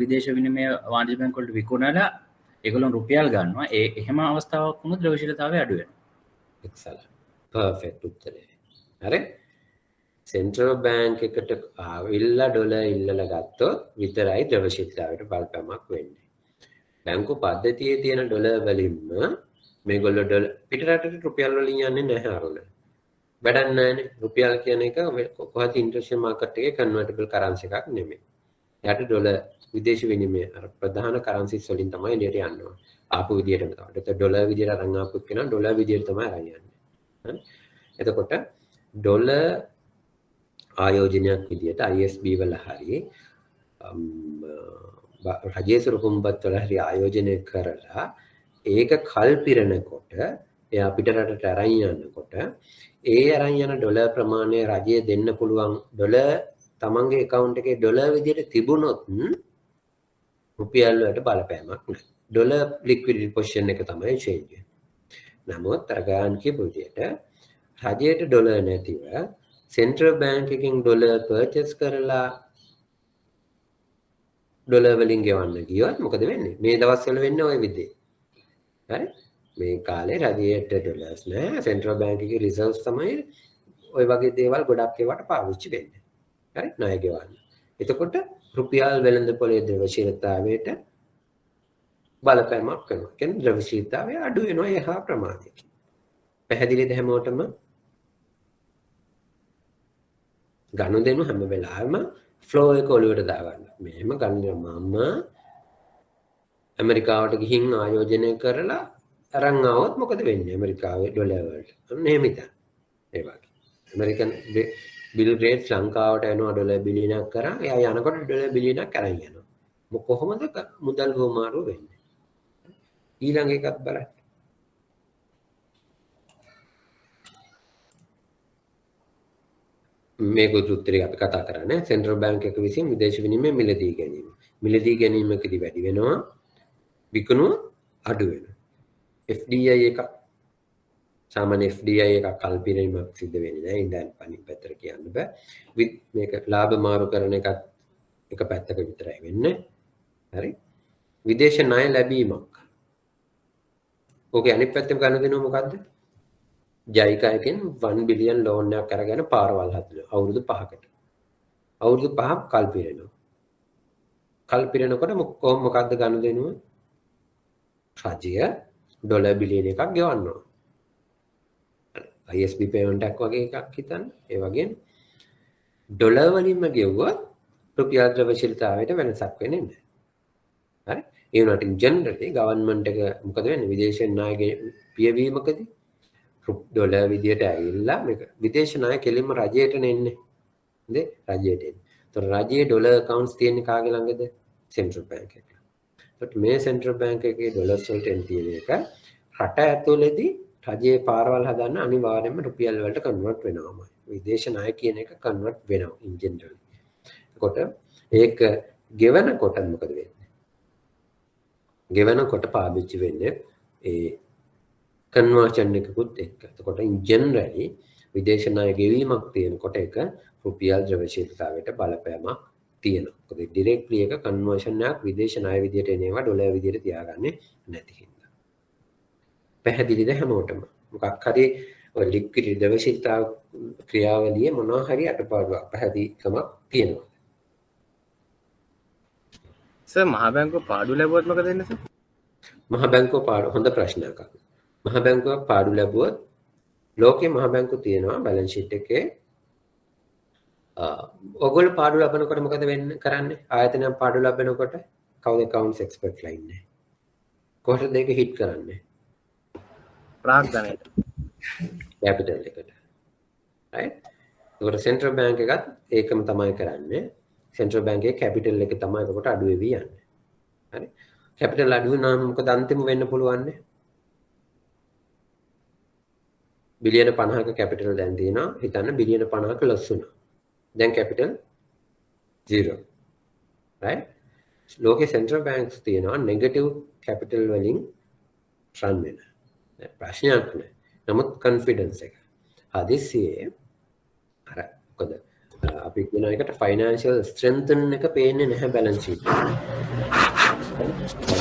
[SPEAKER 7] විදේශ විනිමය වාණිජ්‍ය බැංකුව වලට විකුණලා ඒගොල්ලන් රුපියල් ගන්නවා. එහෙම අවස්ථාවක් වුණොත් ද්‍රව්‍යශීලතාවය අඩු වෙනවා.
[SPEAKER 1] එක්සලන්ට්. පර්ෆෙක්ට් උත්තරේ. හරි? සෙන්ට්‍රල් බැංක් එකට ආවිල්ලා ඩොලර් ඉල්ලලා ගත්තොත් විතරයි ද්‍රව්‍යශීලතාවයට බලපෑමක් වෙන්නේ. බැංකු පද්ධතියේ තියෙන ඩොලර් වලින්ම මේගොල්ලෝ ඩොලර් පිටරටට රුපියල් වලින් යන්නේ නැහැ අරුණ. වැඩක් නැහැනේ. රුපියල් කියන එක කොහොමද ඉන්ටර්නැෂනල් මාකට් එකේ කන්වර්ටබල් කරන්සි එකක් නෙමෙයි. යාට ඩොලර් විදේශ විනිමය අර ප්‍රධාන කරන්සිස් වලින් තමයි එළියට යන්නේ. ආපු විදියටම තමයි. ඒත් ඩොලර් විදියට අරන් ආපු කෙනා ඩොලර් විදියට තමයි අරන් යන්නේ. හරි? එතකොට ඩොලර් ආයෝජනයක් විදියට ISB වල හරි රජයේ සුරුකුම්පත් වල හරි ආයෝජනය කරලා ඒක කල්පිරනකොට එයා පිටරටට අරන් යනකොට ඒ අරන් යන ඩොලර් ප්‍රමාණය රජය දෙන්න පුළුවන් ඩොලර් තමන්ගේ account එකේ ඩොලර් විදියට තිබුණොත් රුපියල් වලට බලපෑමක් නැහැ. ඩොලර් liquidity position එක තමයි change වෙන්නේ. නමුත් අර ගාන කියපු විදියට රජයට ඩොලර් නැතිව සෙන්ට්‍රල් බැංක් එකකින් ඩොලර් පර්චේස් කරලා ඩොලර් වලින් ගෙවන්න ගියොත් මොකද වෙන්නේ? මේ දවස්වල වෙන්නේ ওই විදිහේ. හරි මේ කාලේ රජයට ඩොලර්ස් නෑ සෙන්ට්‍රල් බැංක් එකේ රිසර්ව්ස් තමයි ඔය වගේ දේවල් ගොඩක් ඒවට පාවිච්චි වෙන්නේ හරි ණය ගෙවන්න එතකොට රුපියල් වෙළඳපොලේ ද්‍රවශීලතාවයට බලපෑමක් කරනවා කියන්නේ ද්‍රවශීලතාවය අඩු වෙනවා එහා ප්‍රමාණයකින් පැහැදිලිද හැමෝටම ගනුදෙනු හැම වෙලාවෙම ෆ්ලෝ එක ඔලුවට දාගන්න මෙහෙම ගන්න මම ඇමරිකාවට ගිහින් ආයෝජනය කරලා අරන් ආවොත් මොකද වෙන්නේ ඇමරිකාවේ ඩොලර් වලට අන්න එහෙම හිතන්න ඒ වගේ ඇමරිකන් බිල් රේට් ලංකාවට එනවා ඩොලර් බිලියනක් කරා එයා යනකොට ඩොලර් බිලියනක් අරන් යනවා කොහොමද මුදල් හොමාරු වෙන්නේ ඊළඟ එකත් බලන්න මේක උත්තරේ අපි කතා කරන්නේ සෙන්ට්‍රල් බැංක් එක විසින් විදේශ විනිමය මිලදී ගැනීම මිලදීගැනීමකදී වැඩි වෙනවා විකුණුව අඩු වෙනවා FDI එක සාමාන්‍ය FDI එකක් කල්පිරීමක් සිද්ධ වෙන්නේ නැහැ ඉන්දියානු පණි පැත්තට කියන්න බෑ මේක ලාභ මාරු කරන එකක් එක පැත්තක විතරයි වෙන්නේ හරි විදේශ ණය ලැබීමක් ඕකේ අනිත් පැත්තෙන් ගන්න දෙනවා මොකද්ද ජයිකා එකෙන් 1 බිලියන් ලෝන් එකක් අරගෙන පාරවල් හදලා අවුරුදු 5කට අවුරුදු 5ක් කල්පිරෙනවා කල්පිරෙනකොට මොකක්ද ගන්න දෙනුව රජය ඩොලර් බිලියන එකක් ගෙවන්නවා ISB payment එකක් වගේ එකක් හිතන්න ඒ වගේ ඩොලර් වලින්ම ගෙවුවොත් රුපියල් ද්‍රවශීලතාවයට වෙනසක් වෙන්නේ නැහැ හරි ඒ වුණාට ඉන් ජෙනරලි ගවර්න්මන්ට් එක මොකද වෙන්නේ විදේශ ණය පියවීමකදී ඩොලර් විදියට ඇවිල්ලා මේක විදේශ ණය කෙලින්ම රජයට නෙන්නේ නේද රජයට එන්නේ ඒතර රජයේ ඩොලර් accounts තියෙන්නේ කාගේ ළඟද සෙන්ට්‍රල් බැංක් එකේ ඒත් මේ සෙන්ට්‍රල් බැංක් එකේ ඩොලර්ස් වලට එන තියෙන එක රට ඇතුළේදී රජයේ පාරවල් හදන්න අනිවාර්යයෙන්ම රුපියල් වලට කන්වර්ට් වෙනවාමයි විදේශ ණය කියන එක කන්වර්ට් වෙනවා ඉන් ජෙනරලි එතකොට ඒක ගෙවනකොට මොකද වෙන්නේ ගෙවනකොට පාවිච්චි වෙන්නේ ඒ කන්වර්ෂන් එකකුත් එක්ක එතකොට ඉන් ජෙනරලි විදේශ ණය ගෙවීමක් තියෙනකොට ඒක රුපියල් ද්‍රවශීලතාවයට බලපෑමක් තියෙනවා. මොකද ඩිරෙක්ට්ලි එක කන්වර්ෂන් එකක් විදේශ ණය විදියට එනවා ඩොලර් විදියට තියාගන්නේ නැති හින්දා. පැහැදිලිද හැමෝටම? මොකක් හරි ඔය ලික්විඩ් ද්‍රවශීලතාව ක්‍රියාවලියේ මොනවා හරි අඩපාඩුවක් පැහැදිලිකමක් තියෙනවා.
[SPEAKER 4] සර් මහ බැංකුව පාඩු ලැබුවොත් මොකද වෙන්නේ සර්?
[SPEAKER 1] මහ බැංකුව පාඩු හොඳ ප්‍රශ්නයක්. මහ බැංකුව පාඩු ලැබුවොත් ලෝකේ මහ බැංකු තියෙනවා බැලන්ස් ෂීට් එකේ ඔයගොල්ලෝ පාඩු ලබනකොට මොකද වෙන්නේ කරන්නේ ආයතනයක් පාඩු ලබනකොට කවුද accounts expert ලා ඉන්නේ කොහොමද ඒක හිට් කරන්නේ
[SPEAKER 4] ප්‍රාග්ධනයට
[SPEAKER 1] කැපිටල් එකට right ඒකට සෙන්ට්‍රල් බැංක් එකත් ඒකම තමයි කරන්නේ සෙන්ට්‍රල් බැංක් එකේ කැපිටල් එක තමයි එතකොට අඩු වෙවි යන්නේ හරි කැපිටල් අඩු වෙනවා මොකද අන්තිම වෙන්න පුළුවන් බිලියන 50ක කැපිටල් දැන් තියෙනවා හිතන්න බිලියන 50ක ලොස් වුණා දැන් කැපිටල් 0 right ලෝකේ සෙන්ට්‍රල් බැංක්ස් තියෙනවා නෙගටිව් කැපිටල් වලින් රන් වෙන ප්‍රශ්නයක් නෑ නමුත් කොන්ෆිඩන්ස් එක හදිස්සියේ අර මොකද අපි කියන එකට ෆයිනෑන්ෂියල් ස්ට්‍රෙන්තන් එක පේන්නේ නැහැ බැලන්ස් ෂීට්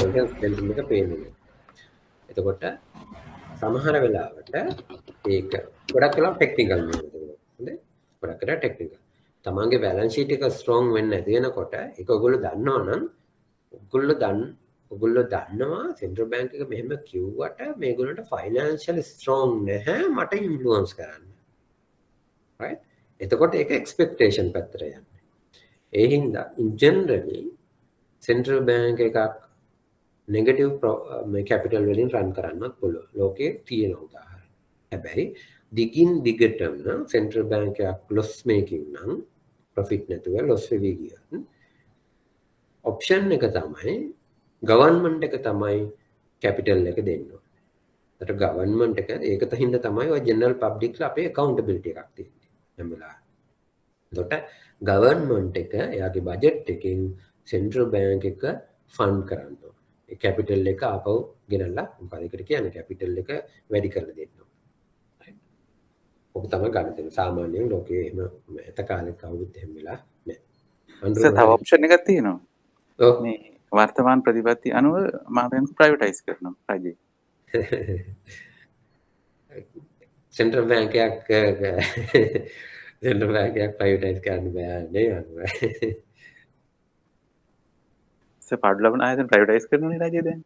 [SPEAKER 1] එකේ ස්ට්‍රෙන්තන් එක පේන්නේ එතකොට සමහර වෙලාවට ඒක ගොඩක් වෙලාවට ටෙක්නිකල් නෙවෙයි හොඳේ ගොඩක් වෙලාවට ටෙක්නිකල් තමන්ගේ බැලන්ස් ෂීට් එක ස්ට්‍රෝං වෙන්නේ නැති වෙනකොට ඒක ඔයගොල්ලෝ දන්නවනම් ඔයගොල්ලෝ දන්නවා සෙන්ට්‍රල් බැංක් එක මෙහෙම කිව්වට මේගොල්ලන්ට ෆයිනෑන්ෂියල් ස්ට්‍රෝං නැහැ මට ඉන්ෆ්ලුවන්ස් කරන්න right එතකොට ඒක එක්ස්පෙක්ටේෂන් පැත්තට යන්නේ ඒ හින්දා ඉන් ජෙනරලි සෙන්ට්‍රල් බැංක් එකක් නෙගටිව් මේ කැපිටල් වලින් රන් කරන්නත් පුළුවන් ලෝකේ තියෙන උදාහරණ හැබැයි දිගින් දිගටම සෙන්ට්‍රල් බැංක් එකක් ලොස් මේකින් නම් ප්‍රොෆිට් නැතුව ලොස් වෙවි ගියත් ඔප්ෂන් එක තමයි ගවර්න්මන්ට් එක තමයි කැපිටල් එක දෙන්න ඕනේ. ඒකට ගවර්න්මන්ට් එක ඒකට හින්දා තමයි ඔය ජෙනරල් පබ්ලික්ලා අපේ accountability එකක් තියෙන්නේ. හැම වෙලාවෙම. ඒකට ගවර්න්මන්ට් එක එයාගේ බජට් එකෙන් සෙන්ට්‍රල් බැංක් එක ෆන්ඩ් කරන්න ඕනේ. ඒ කැපිටල් එක ආපහු ගෙනල්ලා මොකද ඒකට කියන්නේ කැපිටල් එක වැඩි කරලා දෙන්න ඕනේ. ඔක තමයි ගන්න දෙන්නේ. සාමාන්‍යයෙන් ලෝකයේ එහෙම ඇත කාලෙක කවුරුත් එහෙම වෙලා නැහැ.
[SPEAKER 6] සර් තව ඔප්ෂන් එකක් තියෙනවා.
[SPEAKER 1] ඔව්
[SPEAKER 6] මේ වර්තමාන ප්‍රතිපත්ති අනුව මහ බැංකු ප්‍රයිවටයිස් කරනවා රජය.
[SPEAKER 1] සෙන්ට්‍රල් බැංකයක් සෙන්ට්‍රල් බැංකයක් ප්‍රයිවටයිස් කරන්න බෑනේ.
[SPEAKER 10] පාඩු ලබන ආයතන ප්‍රයිවටයිස් කරනවනේ රජය දැන්.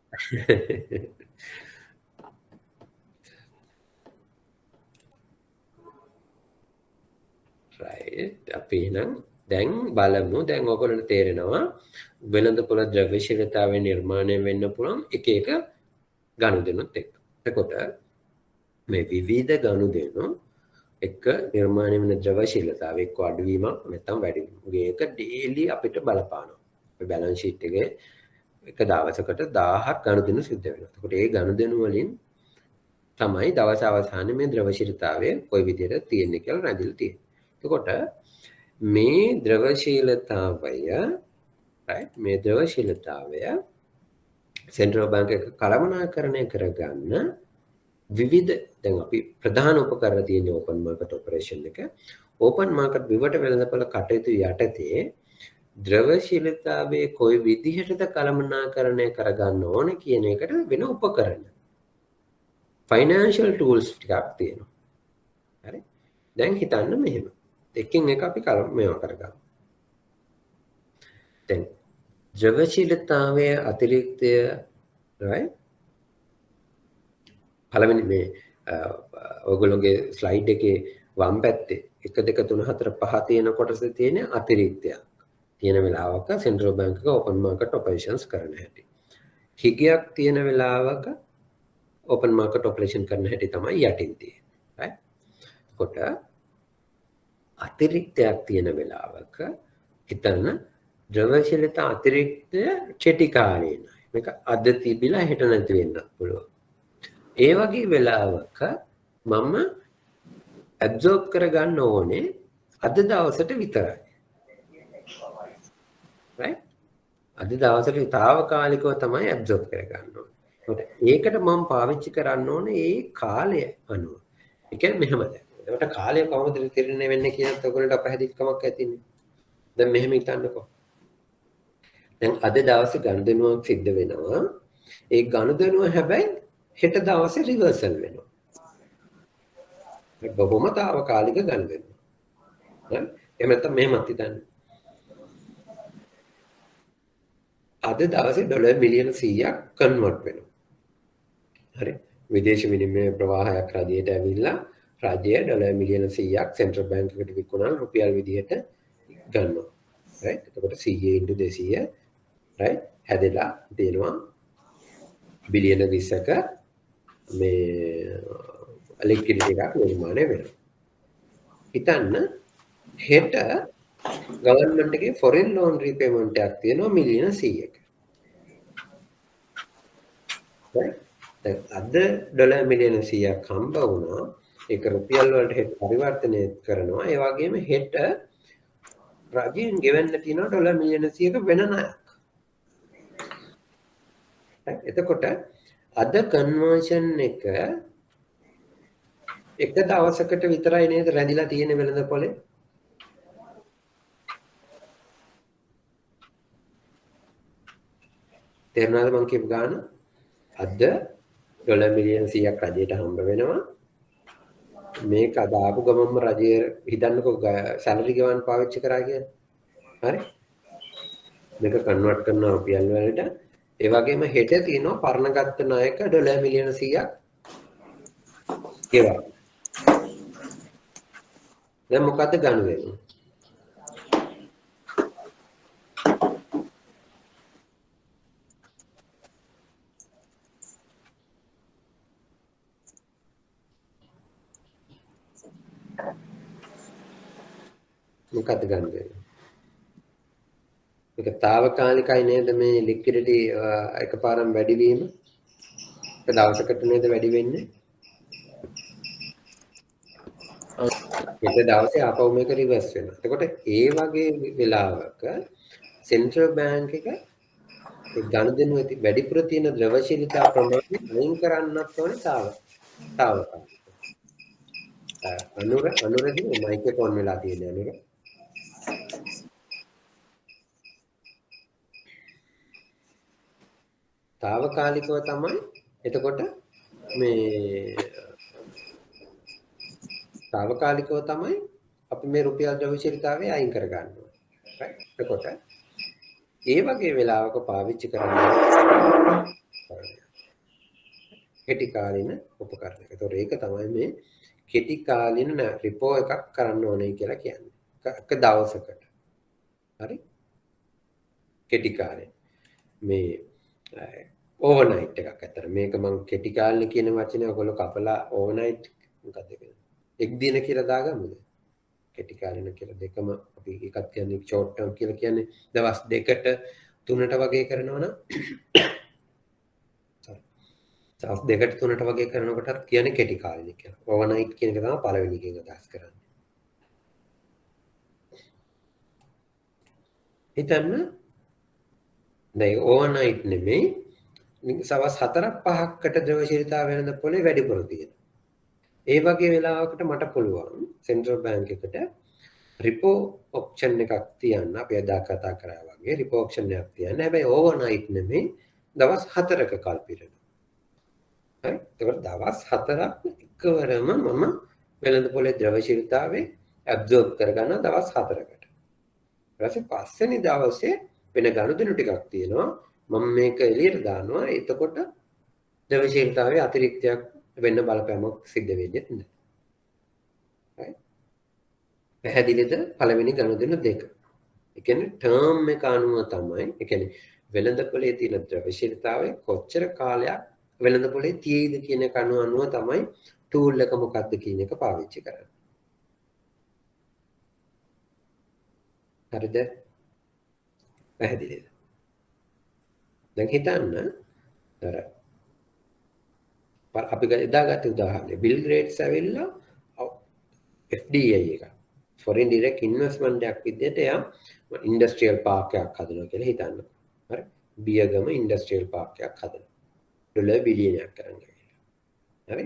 [SPEAKER 1] right අපි නම් දැන් බලමු දැන් ඔයගොල්ලන්ට තේරෙනවා වෙළඳපොළ ද්‍රව්‍යශීලතාවය නිර්මාණය වෙන්න පුළුවන් එක එක ගනුදෙනුත් එක්ක. එතකොට මේ විවිධ ගනුදෙනු එක නිර්මාණය වෙන ද්‍රව්‍යශීලතාවය එක්ක අඩුවීමක් නැත්නම් වැඩිවීමක්. මේක ඩේලි අපිට බලපානවා. මේ බැලන්ස් ෂීට් එකේ එක දවසකට 1000ක් ගනුදෙනු සිද්ධ වෙනවා. එතකොට ඒ ගනුදෙනු වලින් තමයි දවස් අවසානයේ මේ ද්‍රව්‍යශීලතාවය කොයි විදිහට තියෙන්නේ කියලා රැඳිලා තියෙන්නේ. එතකොට මේ ද්‍රවශීලතාවය right මේ ද්‍රවශීලතාවය සෙන්ට්‍රල් බැංක් එක කළමනාකරණය කරගන්න විවිධ දැන් අපි ප්‍රධාන උපකරණ තියෙන ඕපන් මාකට් ඔපරේෂන් එක ඕපන් මාකට් විවට වෙළඳපොළ කටයුතු යටතේ ද්‍රවශීලතාවයේ කොයි විදිහටද කළමනාකරණය කරගන්න ඕනේ කියන එකට වෙන උපකරණ ෆයිනෑන්ෂල් ටූල්ස් ටිකක් තියෙනවා. හරි දැන් හිතන්න මෙහෙම එකින් එක අපි මේවා කරගමු. දැන් ද්‍රවශීලතාවයේ අතිරික්තය right පළවෙනි මේ ඔයගොල්ලෝගේ ස්ලයිඩ් එකේ වම් පැත්තේ 1 2 3 4 5 තියෙන කොටස තියෙන අතිරික්තයක්. තියෙන වෙලාවක සෙන්ට්‍රල් බැංක් එක ඕපන් මාකට් ඔපරේෂන්ස් කරන හැටි. හිගයක් තියෙන වෙලාවක ඕපන් මාකට් ඔපරේෂන් කරන හැටි තමයි යටින් තියෙන්නේ. right කොට අතිරික්තයක් තියෙන වෙලාවක හිතන්න ද්‍රවශීලතා අතිරික්තය කෙටි කාලීනයි. මේක අද තිබිලා හෙට නැති වෙන්නත් පුළුවන්. ඒ වගේ වෙලාවක මම ඇබ්සෝබ් කරගන්න ඕනේ අද දවසට විතරයි. right අද දවසට తాවකාලිකව තමයි ඇබ්සෝබ් කරගන්න ඕනේ. ඒකට මම පාවිච්චි කරන්න ඕනේ ඒ කාලය අනුව. ඒ කියන්නේ මෙහෙමද ඒකට කාලය කොහොමද තීරණය වෙන්නේ කියනත් ඔයගොල්ලන්ට අපහැදිලිකමක් ඇතිනේ. දැන් මෙහෙම හිතන්නකෝ. දැන් අද දවසේ ගනුදෙනුවක් සිද්ධ වෙනවා. ඒ ගනුදෙනුව හැබැයි හෙට දවසේ රිවර්සල් වෙනවා. ඒ බොහොම తాවකාලික ගනුදෙනුව. හරි? එහෙම නැත්නම් මෙහෙමත් හිතන්න. අද දවසේ ඩොලර් මිලියන 100ක් කන්වර්ට් වෙනවා. හරි? විදේශ විනිමය ප්‍රවාහයක් රජයට ඇවිල්ලා රජය ඩොලර් මිලියන 100ක් සෙන්ට්‍රල් බැංක් එකට විකුණන රුපියල් විදිහට ගන්නවා. right එතකොට 100 * 200 right හැදෙලා දෙනවා බිලියන 20ක මේ ලික්විඩිටි එකක් නිර්මාණය වෙනවා. හිතන්න හෙට ගවර්න්මන්ට් එකේ ෆොරින් ලෝන් රීපේමන්ට් එකක් තියෙනවා මිලියන 100ක. right දැන් අද ඩොලර් මිලියන 100ක් හම්බ වුණා. ඒක රුපියල් වලට හෙට පරිවර්තනය කරනවා. ඒ වගේම හෙට රජයෙන් ගෙවන්න තියෙන ඩොලර් මිලියන 100ක වෙන ණයක්. එතකොට අද කන්වර්ෂන් එක දවසකට විතරයි නේද රැඳිලා තියෙන වෙළඳපොලේ. තේරුණාද මං කියපු ගාන? අද ඩොලර් මිලියන 100ක් රජයට හම්බ වෙනවා. මේක අද ආපු ගමන්ම රජය හිතන්නකෝ සැලරි ගෙවන්න පාවිච්චි කරා කියන්නේ. හරි? මේක කන්වර්ට් කරනවා රුපියල් වලට. ඒ වගේම හෙට තියෙනවා පරණ ගත්ත ණයක ඩොලර් මිලියන 100ක් ගෙවන්න. දැන් මොකද්ද ගනුදෙනු? මොකද්ද ගනුදෙනු? මේක తాවකාලිකයි නේද මේ ලික්විඩිටි එකපාරම වැඩි වීම? එක දවසකට නේද වැඩි වෙන්නේ? එක දවසේ ආපහු මේක රිවර්ස් වෙනවා. එතකොට ඒ වගේ වෙලාවක සෙන්ට්‍රල් බැංක් එක ඒ ගනුදෙනු ඇති වැඩිපුර තියෙන ද්‍රවශීලතා ප්‍රමාණය අයින් කරන්නත් ඕනේ තාවකාලිකව. අනුරගේ මයික් එක ඔන් වෙලා තියෙන්නේ අනුර. తాවකාලිකව තමයි එතකොට මේ తాවකාලිකව තමයි අපි මේ රුපියල් ද්‍රව්‍යශීලතාවය අයින් කර ගන්න ඕනේ. right? එතකොට ඒ වගේ වෙලාවක පාවිච්චි කරන්න කෙටි කාලින උපකරණ. ඒතකොට ඒක තමයි මේ කෙටි කාලින රිපෝ එකක් කරන්න ඕනේ කියලා කියන්නේ. එක දවසකට. හරි? කෙටි කාලෙන්. මේ ඕවර්නයිට් එකක් අතර මේක මම කෙටි කාලින කියන වචනේ ඔයගොල්ලෝ කපලා ඕවර්නයිට් මොකක්ද කියන්නේ? එක් දින කියලා දාගමුද? කෙටි කාලින කියලා දෙකම අපි එකක් කියන්නේ ෂෝට් ටර්ම් කියලා කියන්නේ දවස් දෙකට තුනට වගේ කරනවා නම් දවස් දෙකට තුනට වගේ කරනකොටත් කියන්නේ කෙටි කාලින කියලා. ඕවර්නයිට් කියන එක තමයි පළවෙනි එකෙන් අදහස් කරන්නේ. හිතන්න දැන් ඕවර්නයිට් නෙමෙයි සවස් 4-5කට ද්‍රවශීලතාව වෙනද පොලේ වැඩිපුර තියෙනවා. ඒ වගේ වෙලාවකට මට පුළුවන් සෙන්ට්‍රල් බැංක් එකට රිපෝ ඔප්ෂන් එකක් තියන්න. අපි එදා කතා කරා වගේ රිපෝ ඔප්ෂන් එකක් තියන්න. හැබැයි ඕවර්නයිට් නෙමෙයි දවස් 4ක කල්පිරන. හරි? ඒකට දවස් 4ක් එකවරම මම වෙළඳ පොලේ ද්‍රවශීලතාවේ ඇබ්සෝබ් කරගන්න දවස් 4කට. ඊට පස්සේ දවසේ වෙන ගනුදෙනු ටිකක් තියෙනවා. මම මේක එළියට දානවා. එතකොට ද්‍රවශීලතාවයේ අතිරික්තයක් වෙන්න බලපෑමක් සිද්ධ වෙන්නේ නැහැ. right? පැහැදිලිද? පළවෙනි ගනුදෙනු දෙක. ඒ කියන්නේ ටර්ම් එක අනුව තමයි. ඒ කියන්නේ වෙළඳ පොලේ තියෙන ද්‍රවශීලතාවය කොච්චර කාලයක් වෙළඳ පොලේ තියෙයිද කියන එක අනුව තමයි ටූල් එක මොකක්ද කියන එක පාවිච්චි කරන්නේ. හරිද? පැහැදිලිද? දැන් හිතන්න අර අපි එදාගත්ත උදාහරණය බිල් ග්‍රේඩ්ස් ඇවිල්ලා FDI එක foreign direct investment එකක් විදිහට එයා ඉන්ඩස්ට්‍රියල් පාක් එකක් හදනවා කියලා හිතන්න. හරි? බියගම ඉන්ඩස්ට්‍රියල් පාක් එකක් හදනවා. ඩොලර් බිලියනයක් කරන්න කියලා. හරි?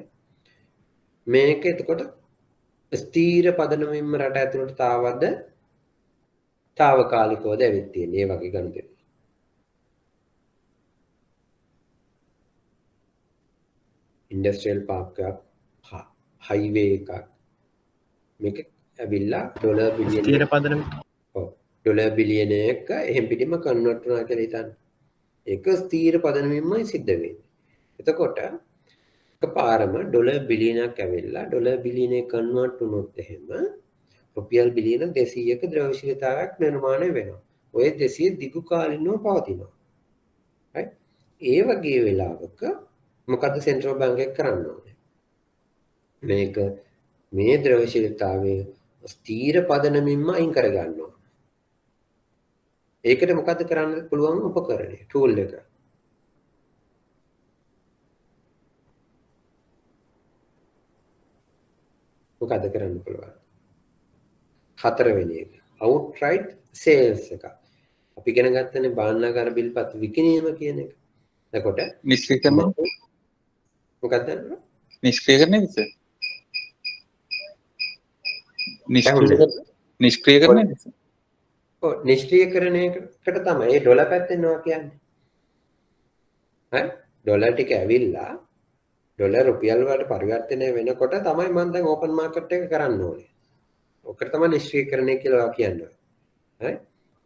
[SPEAKER 1] මේක එතකොට ස්ථීර පදනමින්ම රට ඇතුළට තාවද తాවකාලිකවද ඇවිත් තියෙන්නේ. මේ වගේ ගනුදෙනු. ඉන්ඩස්ට්‍රියල් පාක් එකක් හයිවේ එකක් මේක ඇවිල්ලා ඩොලර් බිලියන
[SPEAKER 4] ස්ථීර පදනම
[SPEAKER 1] ඔව් ඩොලර් බිලියනයක එහෙම් පිටින්ම කන්වර්ට් වුණා කියලා හිතන්න. ඒක ස්ථීර පදනමින්මයි සිද්ධ වෙන්නේ. එතකොට එකපාරම ඩොලර් බිලියනයක් ඇවිල්ලා ඩොලර් බිලියනේ කන්වර්ට් වුණොත් එහෙම රුපියල් බිලියන 200ක ද්‍රවශීලතාවයක් නිර්මාණය වෙනවා. ඔය 200 දිගු කාලිනව පවතිනවා. right? ඒ වගේ වෙලාවක මොකද්ද සෙන්ට්‍රල් බැංක් එක කරන්න ඕනේ? මේක මේ ද්‍රවශීලතාවයේ ස්ථීර පදනමින්ම අයින් කර ගන්න ඕනේ. ඒකට මොකද්ද කරන්න පුළුවන් උපකරණය ටූල් එක? මොකද්ද කරන්න පුළුවන්? හතරවෙනි එක outright sales එක. අපි ඉගෙන ගත්තනේ බාණ්ඩාගාර බිල්පත් විකිණීම කියන එක. එතකොට
[SPEAKER 6] නිෂ්ක්‍රිය කරනවා.
[SPEAKER 1] මොකක්ද?
[SPEAKER 6] නිෂ්ක්‍රිය කරන්නේ විතර. නිෂ්ක්‍රිය කරන්නේ විතර.
[SPEAKER 1] ඔව් නිෂ්ක්‍රීයකරණයකට තමයි ඒ ඩොලර් පැත්තෙන් යනවා කියන්නේ. හරි? ඩොලර් ටික ඇවිල්ලා ඩොලර් රුපියල් වලට පරිවර්තනය වෙනකොට තමයි මම දැන් ඕපන් මාකට් එක කරන්න ඕනේ. ඔකට තමයි නිෂ්ක්‍රීයකරණය කියලා කියන්නේ. හරි?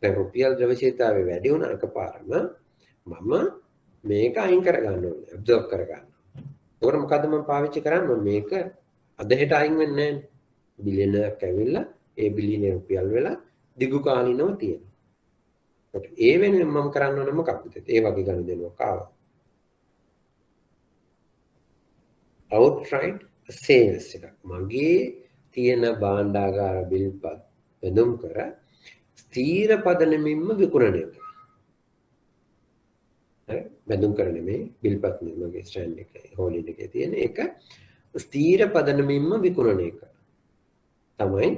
[SPEAKER 1] දැන් රුපියල් ද්‍රව්‍යශීලතාවය වැඩි වුණා එකපාරම මම මේක අයින් කර ගන්න ඕනේ. ඇබ්සෝබ් කර ගන්න. ඒකට මොකද්ද මම පාවිච්චි කරන්නේ? මේක අද හෙට අයින් වෙන්නේ නැහැ. බිලියනයක් ඇවිල්ලා ඒ බිලියන රුපියල් වෙලා දිගු කාලිනව තියෙනවා. ඒ වෙනුවෙන් මම කරන්න ඕනේ මොකක්ද? ඒ වගේ ගනුදෙනුවක් ආවා. outright sales එක. මගේ තියෙන භාණ්ඩාගාර බිල්පත් බෙදුම් කර ස්ථීර පදනමින්ම විකුණන එක. හරි? බෙදුම් කර නෙමෙයි බිල්පත් මගේ ස්ටෑන්ඩ් එකේ හෝල්ඩින් එකේ තියෙන එක ස්ථීර පදනමින්ම විකුණන එක. තමයි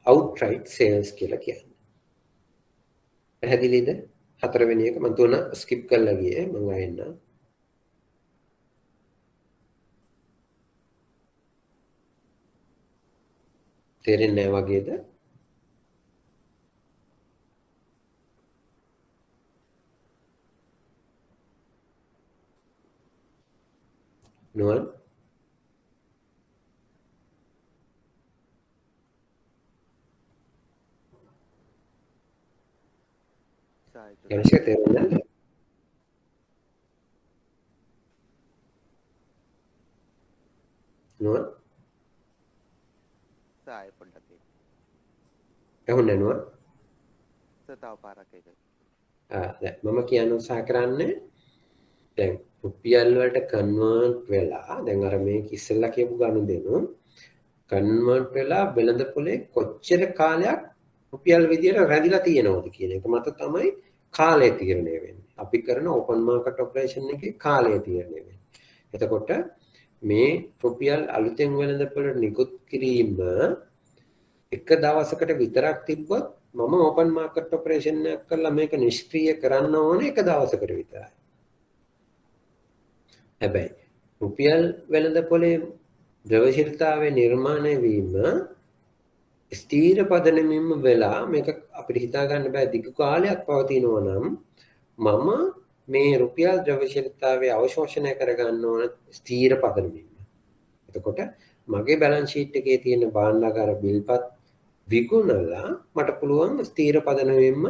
[SPEAKER 1] outright sales කියලා කියන්නේ. පැහැදිලිද? හතරවෙනි එක මම තුන ස්කිප් කරලා ගියේ මම ආයෙන්න. තේරෙන්නේ නැහැ වගේද? නුවන් ගණේෂ තේරුණාද? නෝ
[SPEAKER 5] සාය පොඩ්ඩක්
[SPEAKER 1] ඇහුන්නේ නෝ
[SPEAKER 5] තව පාරක් එක
[SPEAKER 1] දැන් මම කියන්න උත්සාහ කරන්නේ දැන් රුපියල් වලට කන්වර්ට් වෙලා දැන් අර මේක ඉස්සෙල්ලා කියපු ගනුදෙනු කන්වර්ට් වෙලා වෙළඳ පොලේ කොච්චර කාලයක් රුපියල් විදියට රැඳිලා තියෙනවද කියන එක මත තමයි කාලය තීරණය වෙන්නේ. අපි කරන ඕපන් මාකට් ඔපරේෂන් එකේ කාලය තීරණය වෙන්නේ. එතකොට මේ රුපියල් අලුතෙන් වෙළඳ පොලට නිකුත් කිරීම එක දවසකට විතරක් තිබ්බොත් මම ඕපන් මාකට් ඔපරේෂන් එකක් කරලා මේක නිෂ්ක්‍රීය කරන්න ඕනේ එක දවසකට විතරයි. හැබැයි රුපියල් වෙළඳ පොලේ ද්‍රවශීලතාවය නිර්මාණය වීම ස්ථීර පදනමින්ම වෙලා මේක අපිට හිතා ගන්න බෑ දිගු කාලයක් පවතිනවා නම් මම මේ රුපියල් ද්‍රවශීලතාවය අවශෝෂණය කරගන්න ඕන ස්ථීර පදනමින්ම. එතකොට මගේ බැලන්ස් ෂීට් එකේ තියෙන භාණ්ඩාගාර බිල්පත් විකුණලා මට පුළුවන් ස්ථීර පදනමින්ම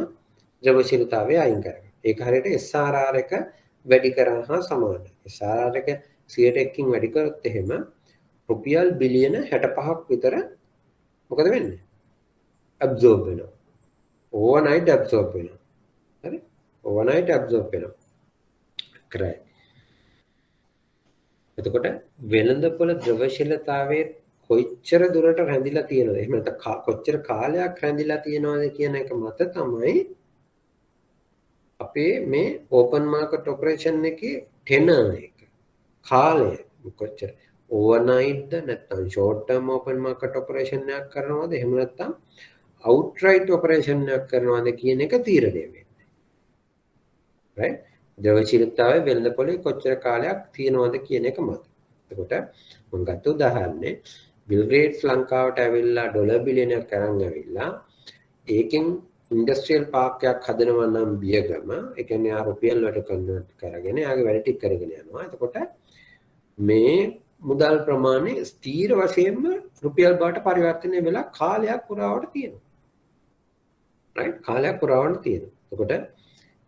[SPEAKER 1] ද්‍රවශීලතාවය අයින් කරගන්න. ඒක හරියට SRR එක වැඩි කරා හා සමානයි. SRR එක 100%කින් වැඩි කරොත් එහෙම රුපියල් බිලියන 65ක් විතර මොකද වෙන්නේ? ඇබ්සෝබ් වෙනවා. ඕවර්නයිට් ඇබ්සෝබ් වෙනවා. හරි? ඕවර්නයිට් ඇබ්සෝබ් වෙනවා. කරයි. එතකොට වෙළඳපොළ ද්‍රවශීලතාවයේ කොච්චර දුරට රැඳිලා තියෙනවද? එහෙම නැත්නම් කොච්චර කාලයක් රැඳිලා තියෙනවද කියන එක මත තමයි අපේ මේ ඕපන් මාකට් ඔපරේෂන් එකේ ටෙනර් එක කාලය කොච්චර ඕවර්නයිට්ද නැත්නම් short term open market operation එකක් කරනවද එහෙම නැත්නම් අවුට්රයිට් ඔපරේෂන් එකක් කරනවද කියන එක තීරණය වෙන්නේ. right? ද්‍රවශීලතාවය වෙළඳ පොලේ කොච්චර කාලයක් තියෙනවද කියන එක මත. එතකොට මම ගත්ත උදාහරණේ බිල් ගේට්ස් ලංකාවට ඇවිල්ලා ඩොලර් බිලියනයක් අරන් ඇවිල්ලා ඒකෙන් ඉන්ඩස්ට්‍රියල් පාර්ක් එකක් හදනවා නම් බියගම ඒ කියන්නේ ආ රුපියල් වලට කන්වර්ට් කරගෙන ආගේ වැඩ ටික කරගෙන යනවා. එතකොට මේ මුදල් ප්‍රමාණය ස්ථීර වශයෙන්ම රුපියල් බවට පරිවර්තනය වෙලා කාලයක් පුරාවට තියෙනවා. right? කාලයක් පුරාවට තියෙනවා. එතකොට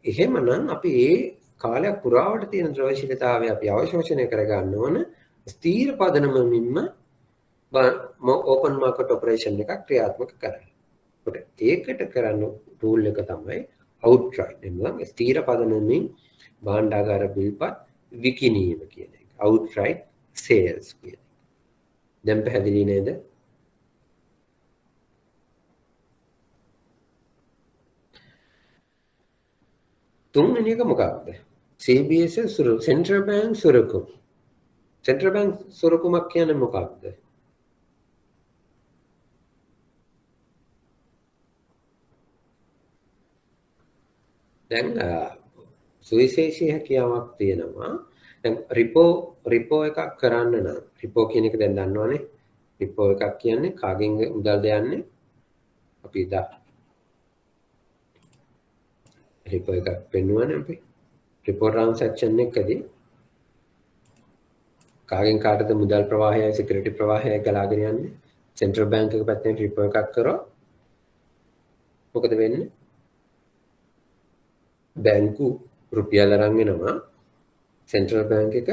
[SPEAKER 1] එහෙමනම් අපි ඒ කාලයක් පුරාවට තියෙන ද්‍රවශීලතාවය අපි අවශෝෂණය කරගන්න ඕන ස්ථීර පදනමමින්ම ඕපන් මාකට් ඔපරේෂන් එකක් ක්‍රියාත්මක කරන්න. ඒකට කරන්න රූල් එක තමයි අවුට්රයිට්. එනම් ස්ථීර පදනමින් භාණ්ඩාගාර බිල්පත් විකිණීම කියන එක. අවුට්රයිට් සේල්ස් කියන එක. දැන් පැහැදිලි නේද? තුන්වෙනි එක මොකක්ද? CBS සෙන්ට්‍රල් බැංක් සුරකුම්. සෙන්ට්‍රල් බැංක් සුරකුමක් කියන්නේ මොකක්ද? දැන් සුවිශේෂී හැකියාවක් තියෙනවා. දැන් රිපෝ එකක් කරන්න නම් රිපෝ කියන එක දැන් දන්නවනේ. රිපෝ එකක් කියන්නේ කාගෙන් මුදල් දෙන්නේ? අපි රිපෝ එකක් පෙන්වන්නේ අපි. රිපෝ ට්‍රාන්සැක්ෂන් එකදී කාගෙන් කාටද මුදල් ප්‍රවාහයයි සිකියුරිටි ප්‍රවාහයයි ගලාගෙන යන්නේ? සෙන්ට්‍රල් බැංක් එක පැත්තෙන් රිපෝ එකක් කරොත් මොකද වෙන්නේ? බැංකු රුපියල් අරන් එනවා සෙන්ට්‍රල් බැංක් එක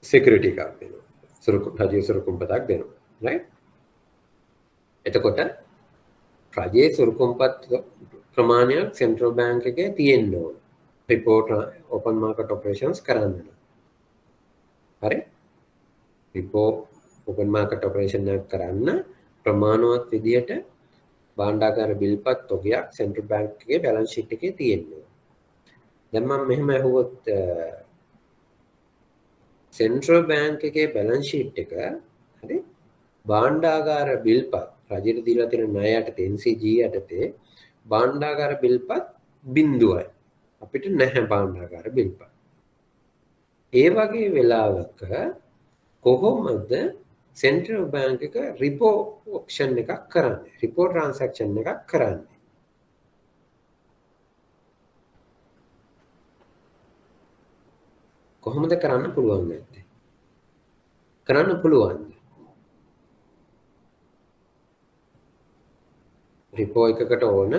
[SPEAKER 1] සිකියුරිටි එකක් දෙනවා. රජයේ සුරකුම්පතක් දෙනවා. right? එතකොට රජයේ සුරකුම්පත් ප්‍රමාණයක් සෙන්ට්‍රල් බැංක් එකේ තියෙන්න ඕන. රිපෝට් ඕපන් මාකට් ඔපරේෂන්ස් කරන්න. හරි? රිපෝ ඕපන් මාකට් ඔපරේෂන් එකක් කරන්න ප්‍රමාණවත් විදියට භාණ්ඩාගාර බිල්පත් තොගයක් සෙන්ට්‍රල් බැංක් එකේ බැලන්ස් ෂීට් එකේ තියෙනවා. දැන් මම මෙහෙම අහුවොත් සෙන්ට්‍රල් බැංක් එකේ බැලන්ස් ෂීට් එක හරි භාණ්ඩාගාර බිල්පත් රජයට දීලා තියෙන ණය යටතේ NCG යටතේ භාණ්ඩාගාර බිල්පත් බිඳුවයි. අපිට නැහැ භාණ්ඩාගාර බිල්පත්. ඒ වගේ වෙලාවක කොහොමද සෙන්ට්‍රල් බැංක් එක රිපෝ ඔක්ෂන් එකක් කරන්නේ? රිපෝ ට්‍රාන්සැක්ෂන් එකක් කරන්නේ. කොහොමද කරන්න පුළුවන් නැත්තේ? කරන්න පුළුවන්. රිපෝ එකකට ඕන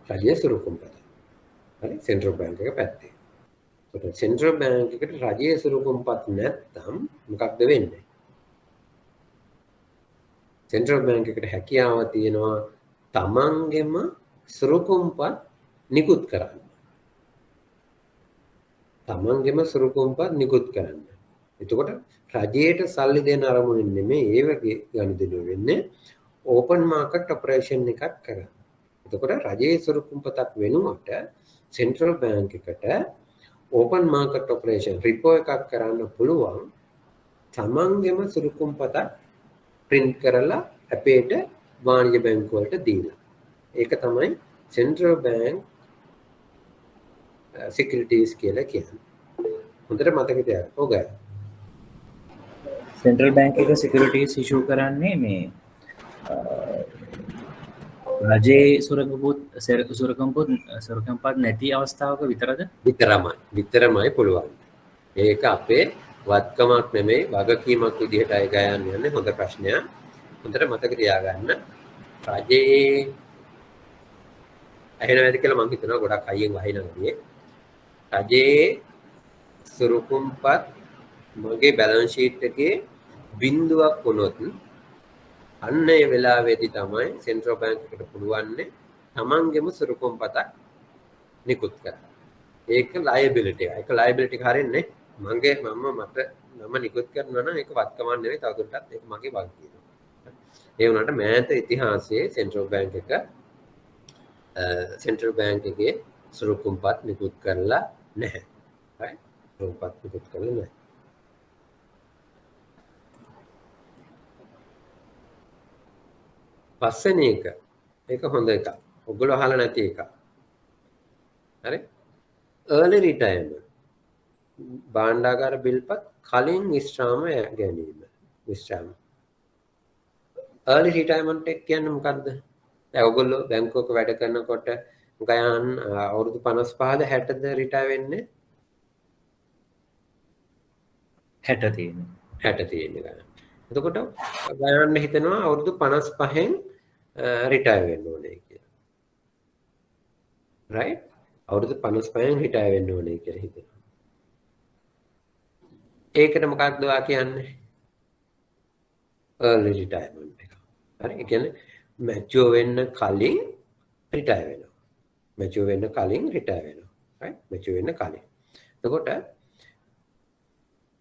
[SPEAKER 1] රජයේ සුරකුම්පත. හරි සෙන්ට්‍රල් බැංක් එක පැත්තේ. ඒකට සෙන්ට්‍රල් බැංක් එකට රජයේ සුරුකුම්පත් නැත්නම් මොකක්ද වෙන්නේ? සෙන්ට්‍රල් බැංක් එකට හැකියාව තියෙනවා තමන්ගෙම සුරුකුම්පත් නිකුත් කරන්න. තමන්ගෙම සුරුකුම්පත් නිකුත් කරන්න. එතකොට රජයට සල්ලි දෙන අරමුණින් නෙමෙයි ඒ වගේ ගනුදෙනු වෙන්නේ ඕපන් මාකට් ඔපරේෂන් එකක් කරන්න. එතකොට රජයේ සුරුකුම්පතක් වෙනුවට සෙන්ට්‍රල් බැංක් එකට ඕපන් මාකට් ඔපරේෂන් රිපෝ එකක් කරන්න පුළුවන් තමන්ගෙම සුරුකුම්පතක් print කරලා අපේට වාණිජ බැංකු වලට දීලා. ඒක තමයි සෙන්ට්‍රල් බැංක් සිකියුරිටීස් කියලා කියන්නේ. හොඳට මතක තියාගන්න. ඔය ගෑ.
[SPEAKER 7] සෙන්ට්‍රල් බැංක් එක සිකියුරිටීස් ඉෂුව කරන්නේ මේ රජයේ සුරකම්පත් නැති අවස්ථාවක විතරද?
[SPEAKER 1] විතරමයි පුළුවන්. ඒක අපේ වත්කමක් නෙමෙයි වගකීමක් විදිහට අය ගයන්න යන්නේ. හොඳ ප්‍රශ්නයක්. හොඳට මතක තියාගන්න. රජයේ ඇහෙන වැඩි කියලා මම හිතනවා ගොඩක් අයියෙන් වහිනවාදී. රජයේ සුරුකුම්පත් මගේ බැලන්ස් ෂීට් එකේ බිඳුවක් වුණොත් අන්න ඒ වෙලාවේදී තමයි සෙන්ට්‍රල් බැංක් එකට පුළුවන්නේ තමන්ගේම සුරුකුම්පතක් නිකුත් කරන්න. ඒක ලයබිලිටි එක. ඒක ලයබිලිටි එක හරින්නේ මට නිකුත් කරනවා නම් ඒක වත්කමක් නෙවෙයි තවදුරටත් ඒක මගේ වගකීම. ඒ වුණාට මෑත ඉතිහාසයේ සෙන්ට්‍රල් බැංක් එක සෙන්ට්‍රල් බැංක් එකේ සුරුකුම්පත් නිකුත් කරලා නැහැ. හරි? සුරුකුම්පත් නිකුත් කරලා නැහැ. පස්වෙනි එක ඒක හොඳ එකක්. ඔයගොල්ලෝ අහලා නැති එකක්. හරි? early retirement. භාණ්ඩාගාර බිල්පත් කලින් විශ්‍රාම ගැනීම. විශ්‍රාම. early retirement එක කියන්නේ මොකක්ද? දැන් ඔයගොල්ලෝ බැංකුවක වැඩ කරනකොට ගයන් අවුරුදු 55ද 60ද රිටයර් වෙන්නේ?
[SPEAKER 7] 60 තියෙනවා.
[SPEAKER 1] 60 තියෙන ගාන. එතකොට ගයන්න හිතනවා අවුරුදු 55න් රිටයර් වෙන්න ඕනේ කියලා. right? අවුරුදු 55න් රිටයර් වෙන්න ඕනේ කියලා හිතනවා. ඒකට මොකක්ද ඔයා කියන්නේ? early retirement එක. හරි? ඒ කියන්නේ මැචුවර් වෙන්න කලින් රිටයර් වෙනවා. මැචුවර් වෙන්න කලින් රිටයර් වෙනවා. right? මැචුවර් වෙන්න කලින්. එතකොට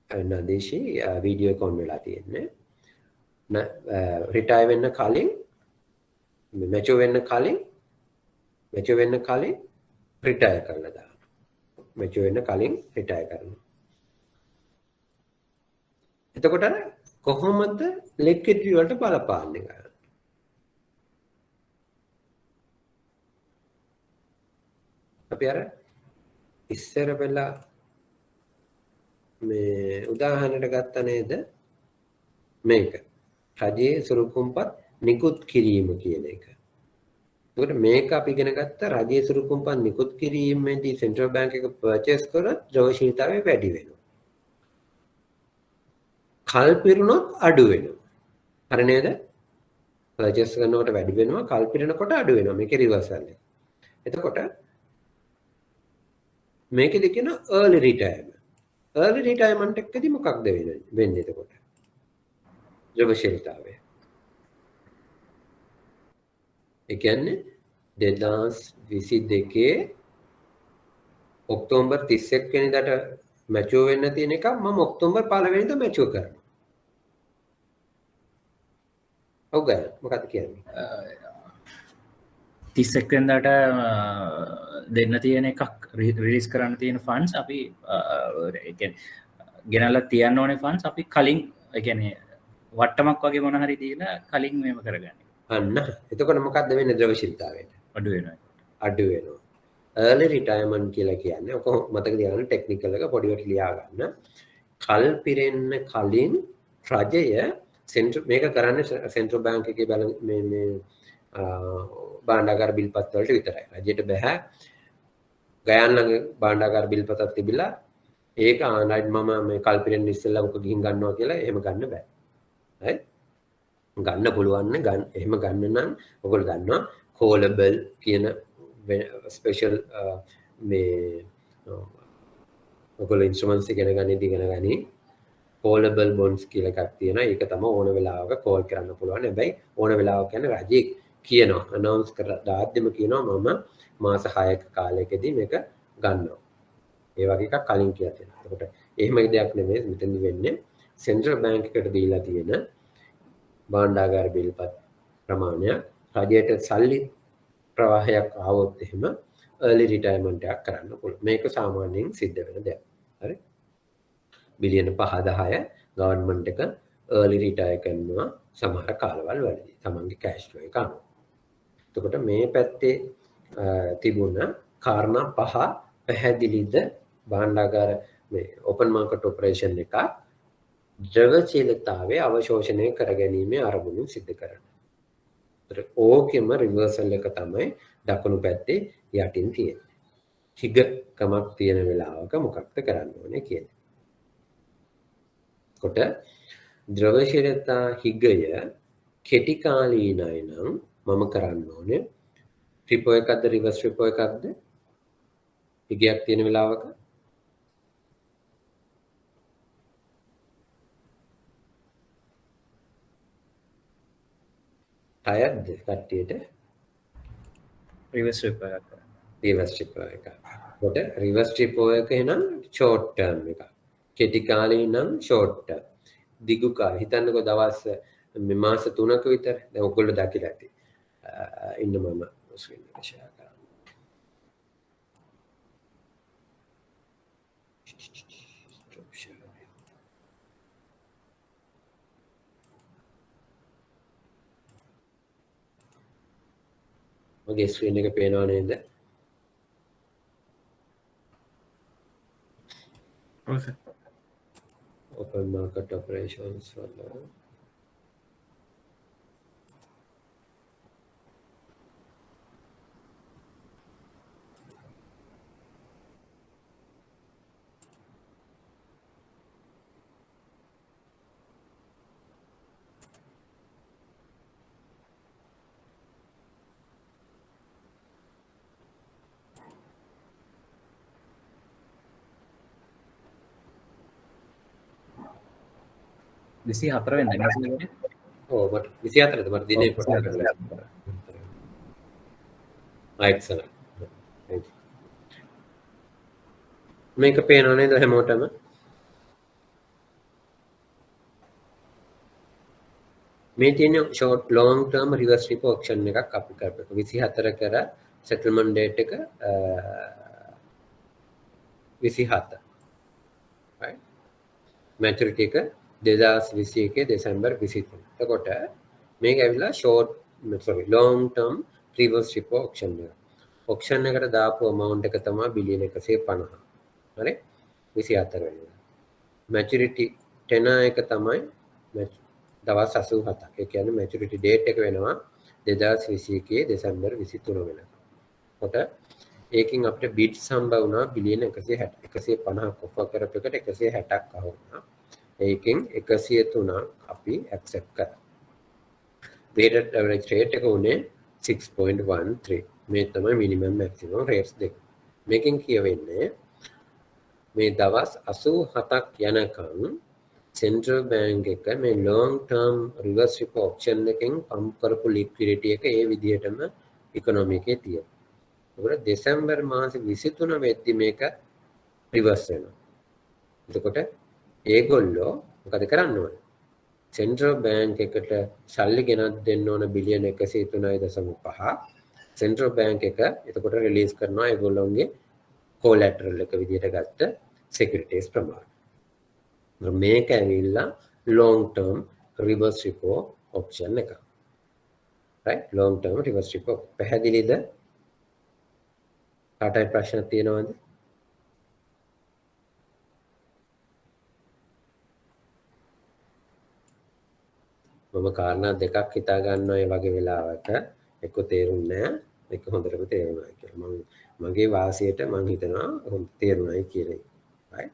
[SPEAKER 1] නදේශි වීඩියෝ කොන් වෙලා තියෙන්නේ. රිටයර් වෙන්න කලින් මැචුවර් වෙන්න කලින් රිටයර් කරලා දාන්න. මැචුවර් වෙන්න කලින් රිටයර් කරනවා. එතකොට කොහොමද ලික්විඩිටි වලට බලපාන්නේ ගන්න? අපි අර ඉස්සර වෙලා මේ උදාහරණයට ගත්ත නේද? මේක. රජයේ සුරුකුම්පත් නිකුත් කිරීම කියන එක. ඒකට මේක අපි ඉගෙන ගත්ත රජයේ සුරුකුම්පත් නිකුත් කිරීමේදී සෙන්ට්‍රල් බැංක් එක පර්චේස් කරොත් ද්‍රවශීලතාවය වැඩි වෙනවා. කල් පිරුණොත් අඩු වෙනවා. හරි නේද? පර්චේස් කරනකොට වැඩි වෙනවා, කල් පිරෙනකොට අඩු වෙනවා. මේකේ රිවර්සල් එක. එතකොට මේකෙදි කියන early retirement. early retirement එකදී මොකක්ද වෙන්නේ එතකොට? ද්‍රවශීලතාවය. ඒ කියන්නේ 2022 ඔක්තෝබර් 31 වෙනිදාට මැචුවර් වෙන්න තියෙන එක මම ඔක්තෝබර් 1 වෙනිදා මැචුවර් කරනවා. ඔව් ගෑ මොකක්ද කියන්නේ?
[SPEAKER 7] 31 වෙනිදාට දෙන්න තියෙන එකක් රිලීස් කරන්න තියෙන ෆන්ඩ්ස් අපි ඒ කියන්නේ ගෙනල්ලා තියන්න ඕනේ ෆන්ඩ්ස් අපි කලින් ඒ කියන්නේ වට්ටමක් වගේ මොන හරි දීලා කලින් මේව කරගන්න.
[SPEAKER 1] අන්න එතකොට මොකක්ද වෙන්නේ ද්‍රවශීලතාවයට?
[SPEAKER 7] අඩු වෙනවා.
[SPEAKER 1] අඩු වෙනවා. early retirement කියලා කියන්නේ ඔක මතක තියාගන්න ටෙක්නිකල් එක පොඩිවට ලියා ගන්න. කල් පිරෙන්න කලින් රජය මේක කරන්නේ සෙන්ට්‍රල් බැංක් එකේ මේ භාණ්ඩාගාර බිල්පත් වලට විතරයි. රජයට බෑ ගයන් ළඟ භාණ්ඩාගාර බිල්පතක් තිබිලා ඒක ආනයිට් මම මේ කල් පිරෙන්න ඉස්සෙල්ලා ඔක ගිහින් ගන්නවා කියලා එහෙම ගන්න බෑ. හරි? ගන්න පුළුවන් නේ එහෙම ගන්න නම් ඔයගොල්ලෝ දන්නවා callable කියන ස්පෙෂල් මේ ඔයගොල්ලෝ ඉන්ස්ට්‍රුමන්ට්ස් ඉගෙන ගනිද්දී ඉගෙන ගනි callable bonds කියලා එකක් තියෙනවා. ඒක තමයි ඕන වෙලාවක call කරන්න පුළුවන්. හැබැයි ඕන වෙලාවක කියන්නේ රජයේ කියනවා announce කරලා දාද්දිම කියනවා මම මාස 6ක කාලයකදී මේක ගන්නවා. ඒ වගේ එකක් කලින් කියලා තියෙනවා. එතකොට එහෙම දෙයක් නෙමෙයි මෙතනදි වෙන්නේ සෙන්ට්‍රල් බැංක් එකට දීලා තියෙන භාණ්ඩාගාර බිල්පත් ප්‍රමාණය රජයට සල්ලි ප්‍රවාහයක් ආවොත් එහෙම early retirement එකක් කරන්න පුළුවන්. මේක සාමාන්‍යයෙන් සිද්ධ වෙන දෙයක්. හරි? බිලියන 5-10 ගවර්න්මන්ට් එක early retire කරනවා සමහර කාලවල වලදී. තමන්ගේ cash flow එක අනුව. එතකොට මේ පැත්තේ තිබුණ කාරණා 5 පැහැදිලිද භාණ්ඩාගාර මේ open market operation එක ද්‍රවශීලතාවයේ අවශෝෂණය කර ගැනීමේ අරමුණින් සිද්ධ කරන්නේ. ඒතර ඕකෙම රිවර්සල් එක තමයි දකුණු පැත්තේ යටින් තියෙන්නේ. හිග කමක් තියෙන වෙලාවක මොකක්ද කරන්න ඕනේ කියන්නේ. කොට ද්‍රවශීලතා හිගය කෙටි කාලීනයි නම් මම කරන්න ඕනේ රිපෝ එකක්ද රිවර්ස් රිපෝ එකක්ද හිගයක් තියෙන වෙලාවක අයද්ද කට්ටියට
[SPEAKER 7] රිවර්ස් රිපෝ එකක්
[SPEAKER 1] රිවර්ස් රිපෝ එක. කොට රිවර්ස් රිපෝ එක එනම් ෂෝට් ටර්ම් එක. කෙටි කාලේ නම් ෂෝට් ටර්ම්. දිගු කාලේ හිතන්නකෝ දවස් මේ මාස 3ක විතර දැන් ඔයගොල්ලෝ දැකලා ඇති. ඉන්න මම ස්ක්‍රීන් එක ෂෙයා කරන්න. මගේ ස්ක්‍රීන් එක පේනව නේද?
[SPEAKER 4] ඔව් සර්.
[SPEAKER 1] open market operations වල
[SPEAKER 7] විසි හතර වෙන්න
[SPEAKER 1] මට 24ද මට දිනේ පොඩ්ඩක් excellent. Thank you. මේක පේනව නේද හැමෝටම? මේ තියෙන short long term reverse repo auction එකක් අපි කරපු 24 කර settlement date එක 27. right? maturity එක 2021 දෙසැම්බර් 23. එතකොට මේක ඇවිල්ලා long term reverse repo auction එක. auction එකට දාපු amount එක තමයි බිලියන 150. හරි? 24 වෙනිදා. maturity tenor එක තමයි දවස් 87ක්. ඒ කියන්නේ maturity date එක වෙනවා 2021 දෙසැම්බර් 23 වෙනිදා. කොට ඒකෙන් අපිට bids හම්බ වුණා බිලියන 150ක් offer කරපු එකට 160ක් අහුණා. ඒකෙන් 103ක් අපි accept කරා. weighted average rate එක උනේ 6.13. මේ තමයි minimum maximum rates දෙක. මේකෙන් කියවෙන්නේ මේ දවස් 87ක් යනකම් central bank එක මේ long term reverse repo auction එකෙන් pump කරපු liquidity එක ඒ විදිහටම economy එකේ තියෙනවා. ඒකට දෙසැම්බර් මාසේ 23 වෙද්දි මේක reverse වෙනවා. එතකොට ඒගොල්ලෝ මොකද කරන්න ඕනේ? සෙන්ට්‍රල් බැංක් එකට සල්ලි ගෙනත් දෙන්න ඕන බිලියන 103.5. සෙන්ට්‍රල් බැංක් එක එතකොට රිලීස් කරනවා ඒගොල්ලෝගේ කොලැටරල් එක විදිහට ගත්ත සිකියුරිටීස් ප්‍රමාණය. මේක ඇවිල්ලා long term reverse repo option එක. right? long term reverse repo. පැහැදිලිද? කාටයි ප්‍රශ්න තියෙනවද? මම කාරණා දෙකක් හිතා ගන්නවා ඒ වගේ වෙලාවක එක්ක තේරුන්නේ නැහැ එක්ක හොඳටම තේරුණා කියලා. මගේ වාසියට මම හිතනවා හොඳ තේරුණායි කියලා. right?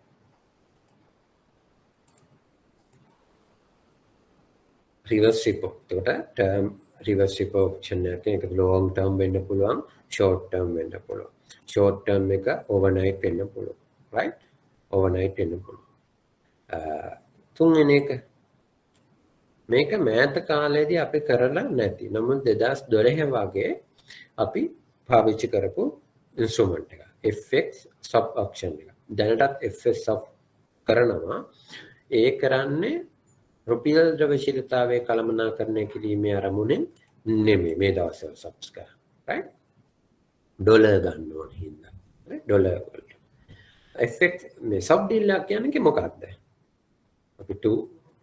[SPEAKER 1] reverse repo. එතකොට term reverse repo option එකක long term වෙන්න පුළුවන්, short term වෙන්න පුළුවන්. short term එක overnight වෙන්න පුළුවන්. right? overnight වෙන්න පුළුවන්. තුන්වෙනි එක මේක මෑත කාලේදී අපි කරලා නැති. නමුත් 2012 වගේ අපි පාවිච්චි කරපු ඉන්ස්ට්‍රුමන්ට් එක. FX sub auction එක. දැනටත් FX sub කරනවා. ඒ කරන්නේ රුපියල් ද්‍රව්‍යශීලතාවයේ කළමනාකරණය කිරීමේ අරමුණෙන් නෙමෙයි මේ දවස්වල සබ්ස් කරා. right? ඩොලර් ගන්න ඕන හින්දා. right? ඩොලර් වලට. FX මේ සබ් ඩීල් එක කියන්නේ මොකක්ද? අපි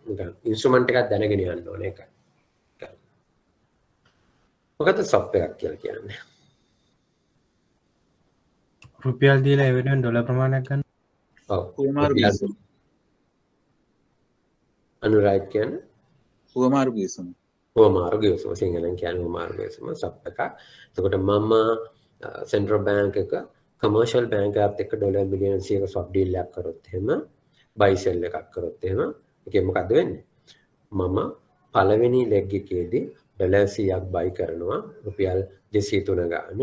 [SPEAKER 1] නිකන් ඉන්ස්ට්‍රුමන්ට් එකක් දැනගෙන යන්න ඕනේ එකයි. මොකද සබ් එකක් කියලා කියන්නේ?
[SPEAKER 11] රුපියල් දීලා ඒ වෙනුවෙන් ඩොලර් ප්‍රමාණයක් ගන්න.
[SPEAKER 1] ඔව්.
[SPEAKER 6] හුවමාරු ගිවිසුම.
[SPEAKER 1] අනුරාග් කියන්නේ
[SPEAKER 6] හුවමාරු ගිවිසුම.
[SPEAKER 1] හුවමාරු ගිවිසුම සිංහලෙන් කියන්නේ හුවමාරු ගිවිසුම සබ් එකක්. එතකොට මම සෙන්ට්‍රල් බැංක් එක කමර්ෂල් බැංක් එකත් එක්ක ඩොලර් මිලියන 100ක ස්වප් ඩීල් එකක් කරොත් එහෙම බයි සෙල් එකක් කරොත් එහෙම ඒකේ මොකද වෙන්නේ? මම පළවෙනි ලෙග් එකේදී ඩොලර් 100ක් බයි කරනවා රුපියල් 203 ගාන.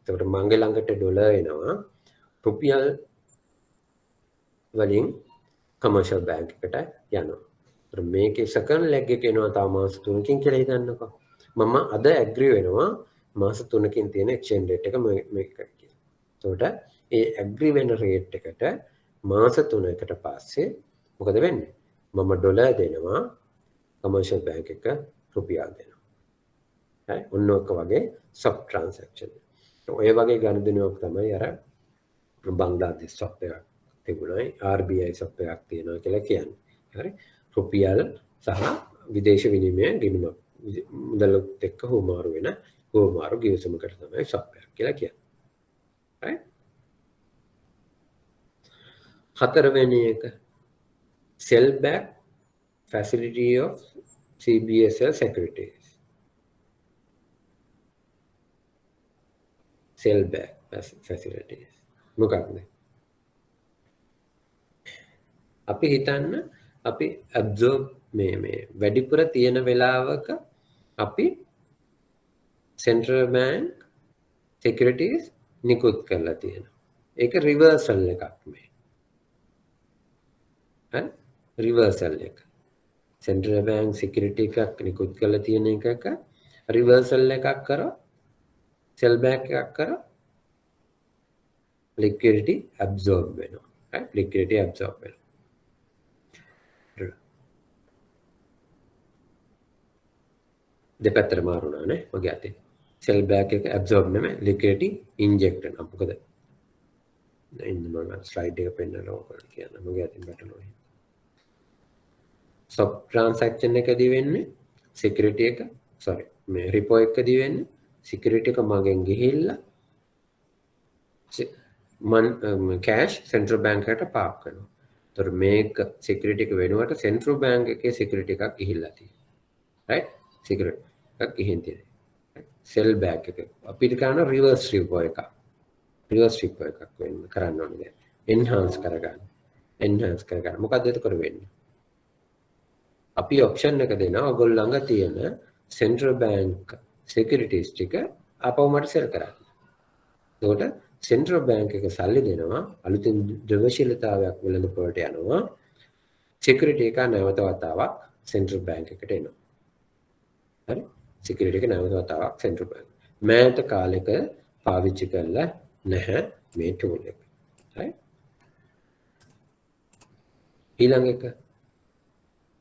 [SPEAKER 1] එතකොට මගේ ළඟට ඩොලර් එනවා රුපියල් වලින් කමර්ෂල් බැංක් එකට යනවා. ඒතර මේකේ සෙකන්ඩ් ලෙග් එක එනවා තව මාස 3කින් කියලා හිතන්නකෝ. මම අද ඇග්‍රී වෙනවා මාස 3කින් තියෙන එක්ස්චේන්ජ් රේට් එක මේකයි කියලා. එතකොට ඒ ඇග්‍රී වෙන රේට් එකට මාස 3කට පස්සේ මොකද වෙන්නේ? මම ඩොලර් දෙනවා කමර්ෂල් බැංක් එක රුපියල් දෙනවා. හරි ඔන්න ඔක වගේ සබ් ට්‍රාන්සැක්ෂන්. ඔය වගේ ගනුදෙනුවක් තමයි අර බංග්ලාදේශ සබ් එකක් තිබුණයි RBI සබ් එකක් තියෙනවා කියලා කියන්නේ. හරි රුපියල් සහ විදේශ විනිමය ගිණුමක් මුදලත් එක්ක හුවමාරු වෙන හුවමාරු ගිවිසුමකට තමයි සබ් එකක් කියලා කියන්නේ. right? හතරවෙනි එක sell back facility of CBSL securities. Sell back facilities. මොකක්ද? අපි හිතන්න අපි absorb මේ වැඩිපුර තියෙන වෙලාවක අපි central bank securities නිකුත් කරලා තියෙනවා. ඒක reversal එකක් මේ. හරි? reversal එක. central bank security එකක් නිකුත් කරලා තියෙන එකක reversal එකක් කරා sell back එකක් කරා liquidity absorb වෙනවා. right? liquidity absorb වෙනවා. දෙපැත්තට මාරුණා නේ මගේ අතේ. sell back එක absorb නෙමෙයි liquidity inject වෙනවා. මොකද ඉන්න මම slide එක පෙන්නනවා ඔයාලට කියන්න. මගේ අතින් බටලුවා. sub transaction එකදී වෙන්නේ security එක sorry මේ repo එකදී වෙන්නේ security එක මගෙන් ගිහිල්ලා cash central bank එකට පාක් කරනවා. ඒතර මේක security එක වෙනුවට central bank එකේ security එකක් ගිහිල්ලා තියෙනවා. right? security එකක් ගිහින් තියෙනවා. sell back එක අපිට කරන reverse repo එකක්. reverse repo එකක් වෙන්න කරන්න ඕනේ. enhance කරගන්න. මොකක්ද ඒක වෙන්නේ? අපි ඔප්ෂන් එක දෙනවා ඔයගොල්ලෝ ළඟ තියෙන central bank securities ටික අපව මට sell කරන්න. එතකොට central bank එක සල්ලි දෙනවා අලුතින් ද්‍රව්‍යශීලතාවයක් වෙළඳපොළට යනවා. security එක නැවත වතාවක් central bank එකට එනවා. හරි? security එක නැවත වතාවක් central bank. මෑත කාලෙක පාවිච්චි කරලා නැහැ මේ tool එක. හරි? ඊළඟ එක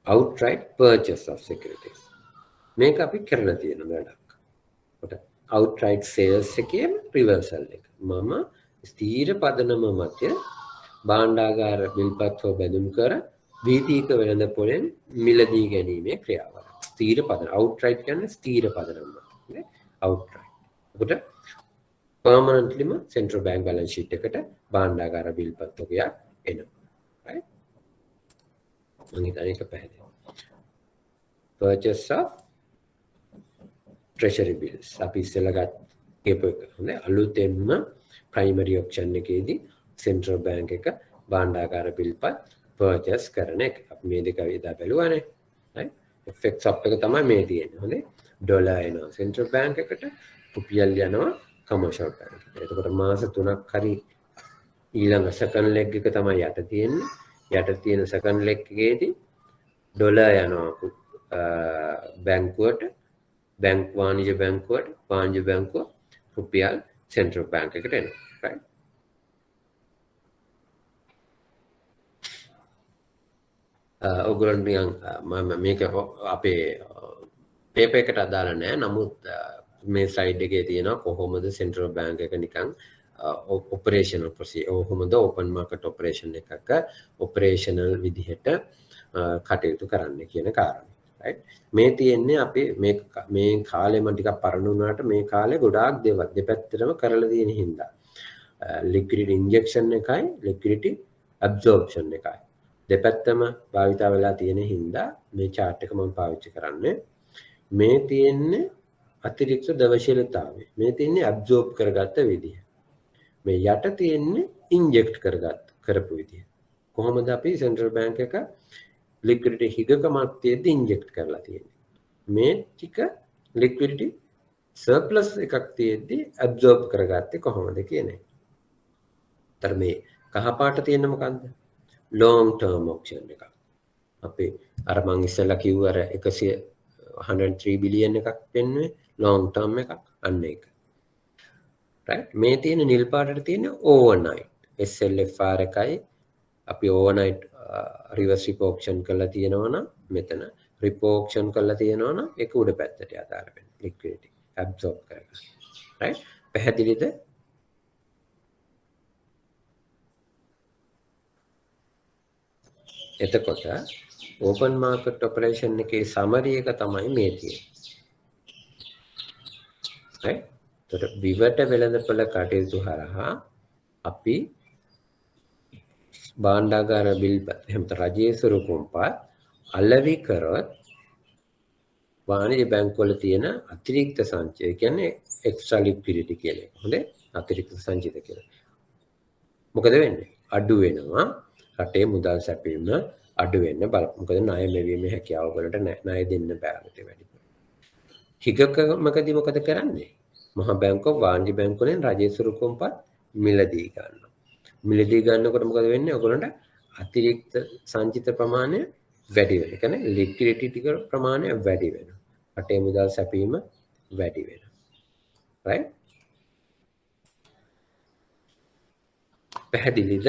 [SPEAKER 1] outright purchase of securities. මේක අපි කරලා තියෙන වැඩක්. outright sales එකේම reversal එක. මම ස්ථීර පදනම මත භාණ්ඩාගාර බිල්පත් හෝ බැඳුම් කර වීතික වෙළඳපොළෙන් මිලදී ගැනීමේ ක්‍රියාවලිය. ස්ථීර පදනම outright කියන්නේ ස්ථීර පදනම මත. නේ? outright. ඒකට permanentlyම central bank balance sheet එකට භාණ්ඩාගාර බිල්පත් ඔකයක් එනවා. right? අනිත් පැහැදිලි. purchase of treasury bills. අපි ඉස්සෙල්ලා කියපු එක. හොඳයි. අලුතෙන්ම primary auction එකේදී central bank එක භාණ්ඩාගාර බිල්පත් purchase කරන එක. අපි මේ දෙක විදා බැලුවානේ. right? FX up එක තමයි මේ තියෙන්නේ. හොඳයි. ඩොලර් එනවා central bank එකට, රුපියල් යනවා කමර්ෂල් බැංක්. එතකොට මාස 3ක් හරි ඊළඟ සෙකන්ඩ් ලෙග් එක තමයි යට තියෙන්නේ. යට තියෙන සෙකන්ඩ් ලෙග් එකේදී ඩොලර් යනවා බැංකුවට, වාණිජ්‍ය බැංකුව රුපියල් සෙන්ට්‍රල් බැංක් එකට එනවා. right? ඔයගොල්ලන් නිකන් මම මේක අපේ පේපර් එකට අදාළ නැහැ. නමුත් මේ ස්ලයිඩ් එකේ තියෙනවා කොහොමද සෙන්ට්‍රල් බැංක් එක නිකන් ඔපරේෂනල් කොහොමද ඕපන් මාකට් ඔපරේෂන් එකක ඔපරේෂනල් විදිහට කටයුතු කරන්න කියන කාරණේ. right? මේ තියෙන්නේ අපි මේ කාලෙම ටිකක් පරණ වුණාට මේ කාලේ ගොඩාක් දේවල් දෙපැත්තටම කරලා තියෙන හින්දා liquidity injection එකයි liquidity absorption එකයි දෙපැත්තම භාවිතා වෙලා තියෙන හින්දා මේ chart එක මම පාවිච්චි කරන්නේ. මේ තියෙන්නේ අතිරික්ත ද්‍රවශීලතාවය. මේ තියෙන්නේ absorb කරගත්ත විදිහ. මේ යට තියෙන්නේ inject කරපු විදිහ. කොහොමද අපි සෙන්ට්‍රල් බැංක් එක liquidity හිගකමක් තියෙද්දි inject කරලා තියෙන්නේ. මේ ටික liquidity surplus එකක් තියෙද්දි absorb කරගත්තේ කොහොමද කියන එක. තර මේ කහ පාට තියෙන මොකන්ද? long term option එකක්. අපි අර මං ඉස්සෙල්ලා කිව්ව අර 103 බිලියන් එකක් වෙන්නේ long term එකක් අන්න ඒක. right? මේ තියෙන නිල් පාටට තියෙන overnight SLFR එකයි අපි overnight reverse repo auction කරලා තියෙනවා නම් මෙතන repo auction කරලා තියෙනවා නම් ඒක උඩ පැත්තට අදාළ වෙන්නේ liquidity absorb කරගන්න. right? පැහැදිලිද? එතකොට ඕපන් මාකට් ඔපරේෂන් එකේ සමරි එක තමයි මේ තියෙන්නේ. right? එතකොට විවට වෙළඳපොළ කටයුතු හරහා අපි භාණ්ඩාගාර බිල්පත් එහෙම රජයේ ස්වරූපම්පත් අලෙවි කරොත් වාණිජ්‍ය බැංකුවල තියෙන අතිරික්ත සංචය කියන්නේ එක්ස්ට්‍රා ලික්විඩිටි කියන එක. හොඳේ? අතිරික්ත සංචිත කියලා. මොකද වෙන්නේ? අඩු වෙනවා. රටේ මුදල් සැපීම අඩු වෙන්න මොකද ණය මෙවීමේ හැකියාව වලට ණය දෙන්න බෑ වැඩි. හිගකමකදී මොකද කරන්නේ? මහා බැංකුව වාණිජ්‍ය බැංකුවෙන් රජයේ ස්වරූපම්පත් මිලදී ගන්නවා. මිලදී ගන්නකොට මොකද වෙන්නේ? ඔයගොල්ලන්ට අතිරික්ත සංචිත ප්‍රමාණය වැඩි වෙනවා. ඒ කියන්නේ ලික්විඩිටි ටික ප්‍රමාණය වැඩි වෙනවා. රටේ මුදල් සැපීම වැඩි වෙනවා. right? පැහැදිලිද?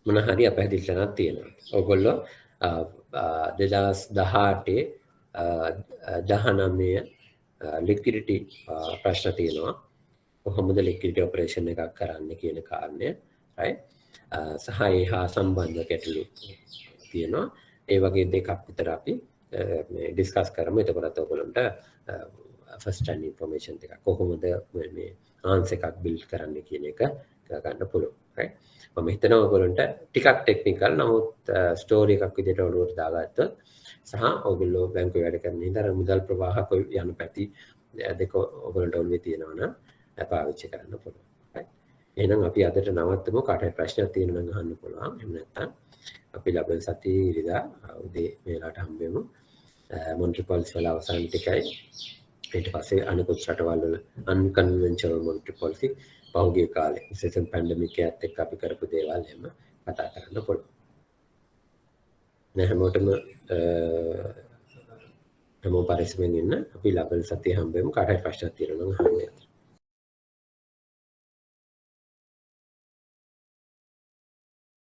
[SPEAKER 1] මොන හරි අපහැදිලි තැනක් තියෙනවා. ඔයගොල්ලෝ 2018 19 ලික්විඩිටි ප්‍රශ්න තියෙනවා. කොහොමද ලික්විඩිටි ඔපරේෂන් එකක් කරන්න කියන කාරණය. right? සහ ඒ හා සම්බන්ධ ගැටලු තියෙනවා. ඒ වගේ දෙකක් විතර අපි මේ ඩිස්කස් කරමු. එතකොට ඔයගොල්ලන්ට ෆස්ට් හෑන්ඩ් ඉන්ෆර්මේෂන් එකක් කොහොමද මේ ආන්සර් එකක් බිල්ඩ් කරන්න කියන එක ගන්න පුළුවන්. right? මම හිතනවා ඔයගොල්ලන්ට ටිකක් ටෙක්නිකල් නමුත් ස්ටෝරි එකක් විදිහට ඔළුවට දාගත්තොත් සහ ඔයගොල්ලෝ බැංකුවේ වැඩ කරන ඉඳලා මුදල් ප්‍රවාහ යන පැති දෙක ඔයගොල්ලන්ට ඔළුවේ තියෙනවා නම් පාවිච්චි කරන්න පුළුවන්. right? එහෙනම් අපි අදට නවත්තමු. කාටවත් ප්‍රශ්නයක් තියෙනවා නම් අහන්න පුළුවන්. එහෙම නැත්නම් අපි ලබන සතියේ ඉරිදා උදේ මේලාට හම්බෙමු. මොන්ට්‍රී පොලිසි වල අවසාන ටිකයි ඊට පස්සේ අනිකුත් රටවල් වල අන්කන්වෙන්ෂනල් මොන්ට්‍රී පොලිසි පහුගිය කාලේ විශේෂයෙන් පැන්ඩමික් එකත් එක්ක අපි කරපු දේවල් එහෙම කතා කරන්න පුළුවන්. හැමෝටම පරිස්සමෙන් ඉන්න. අපි ලබන සතියේ හම්බෙමු. කාටවත් ප්‍රශ්නක් තියෙනවා නම් අහන්න.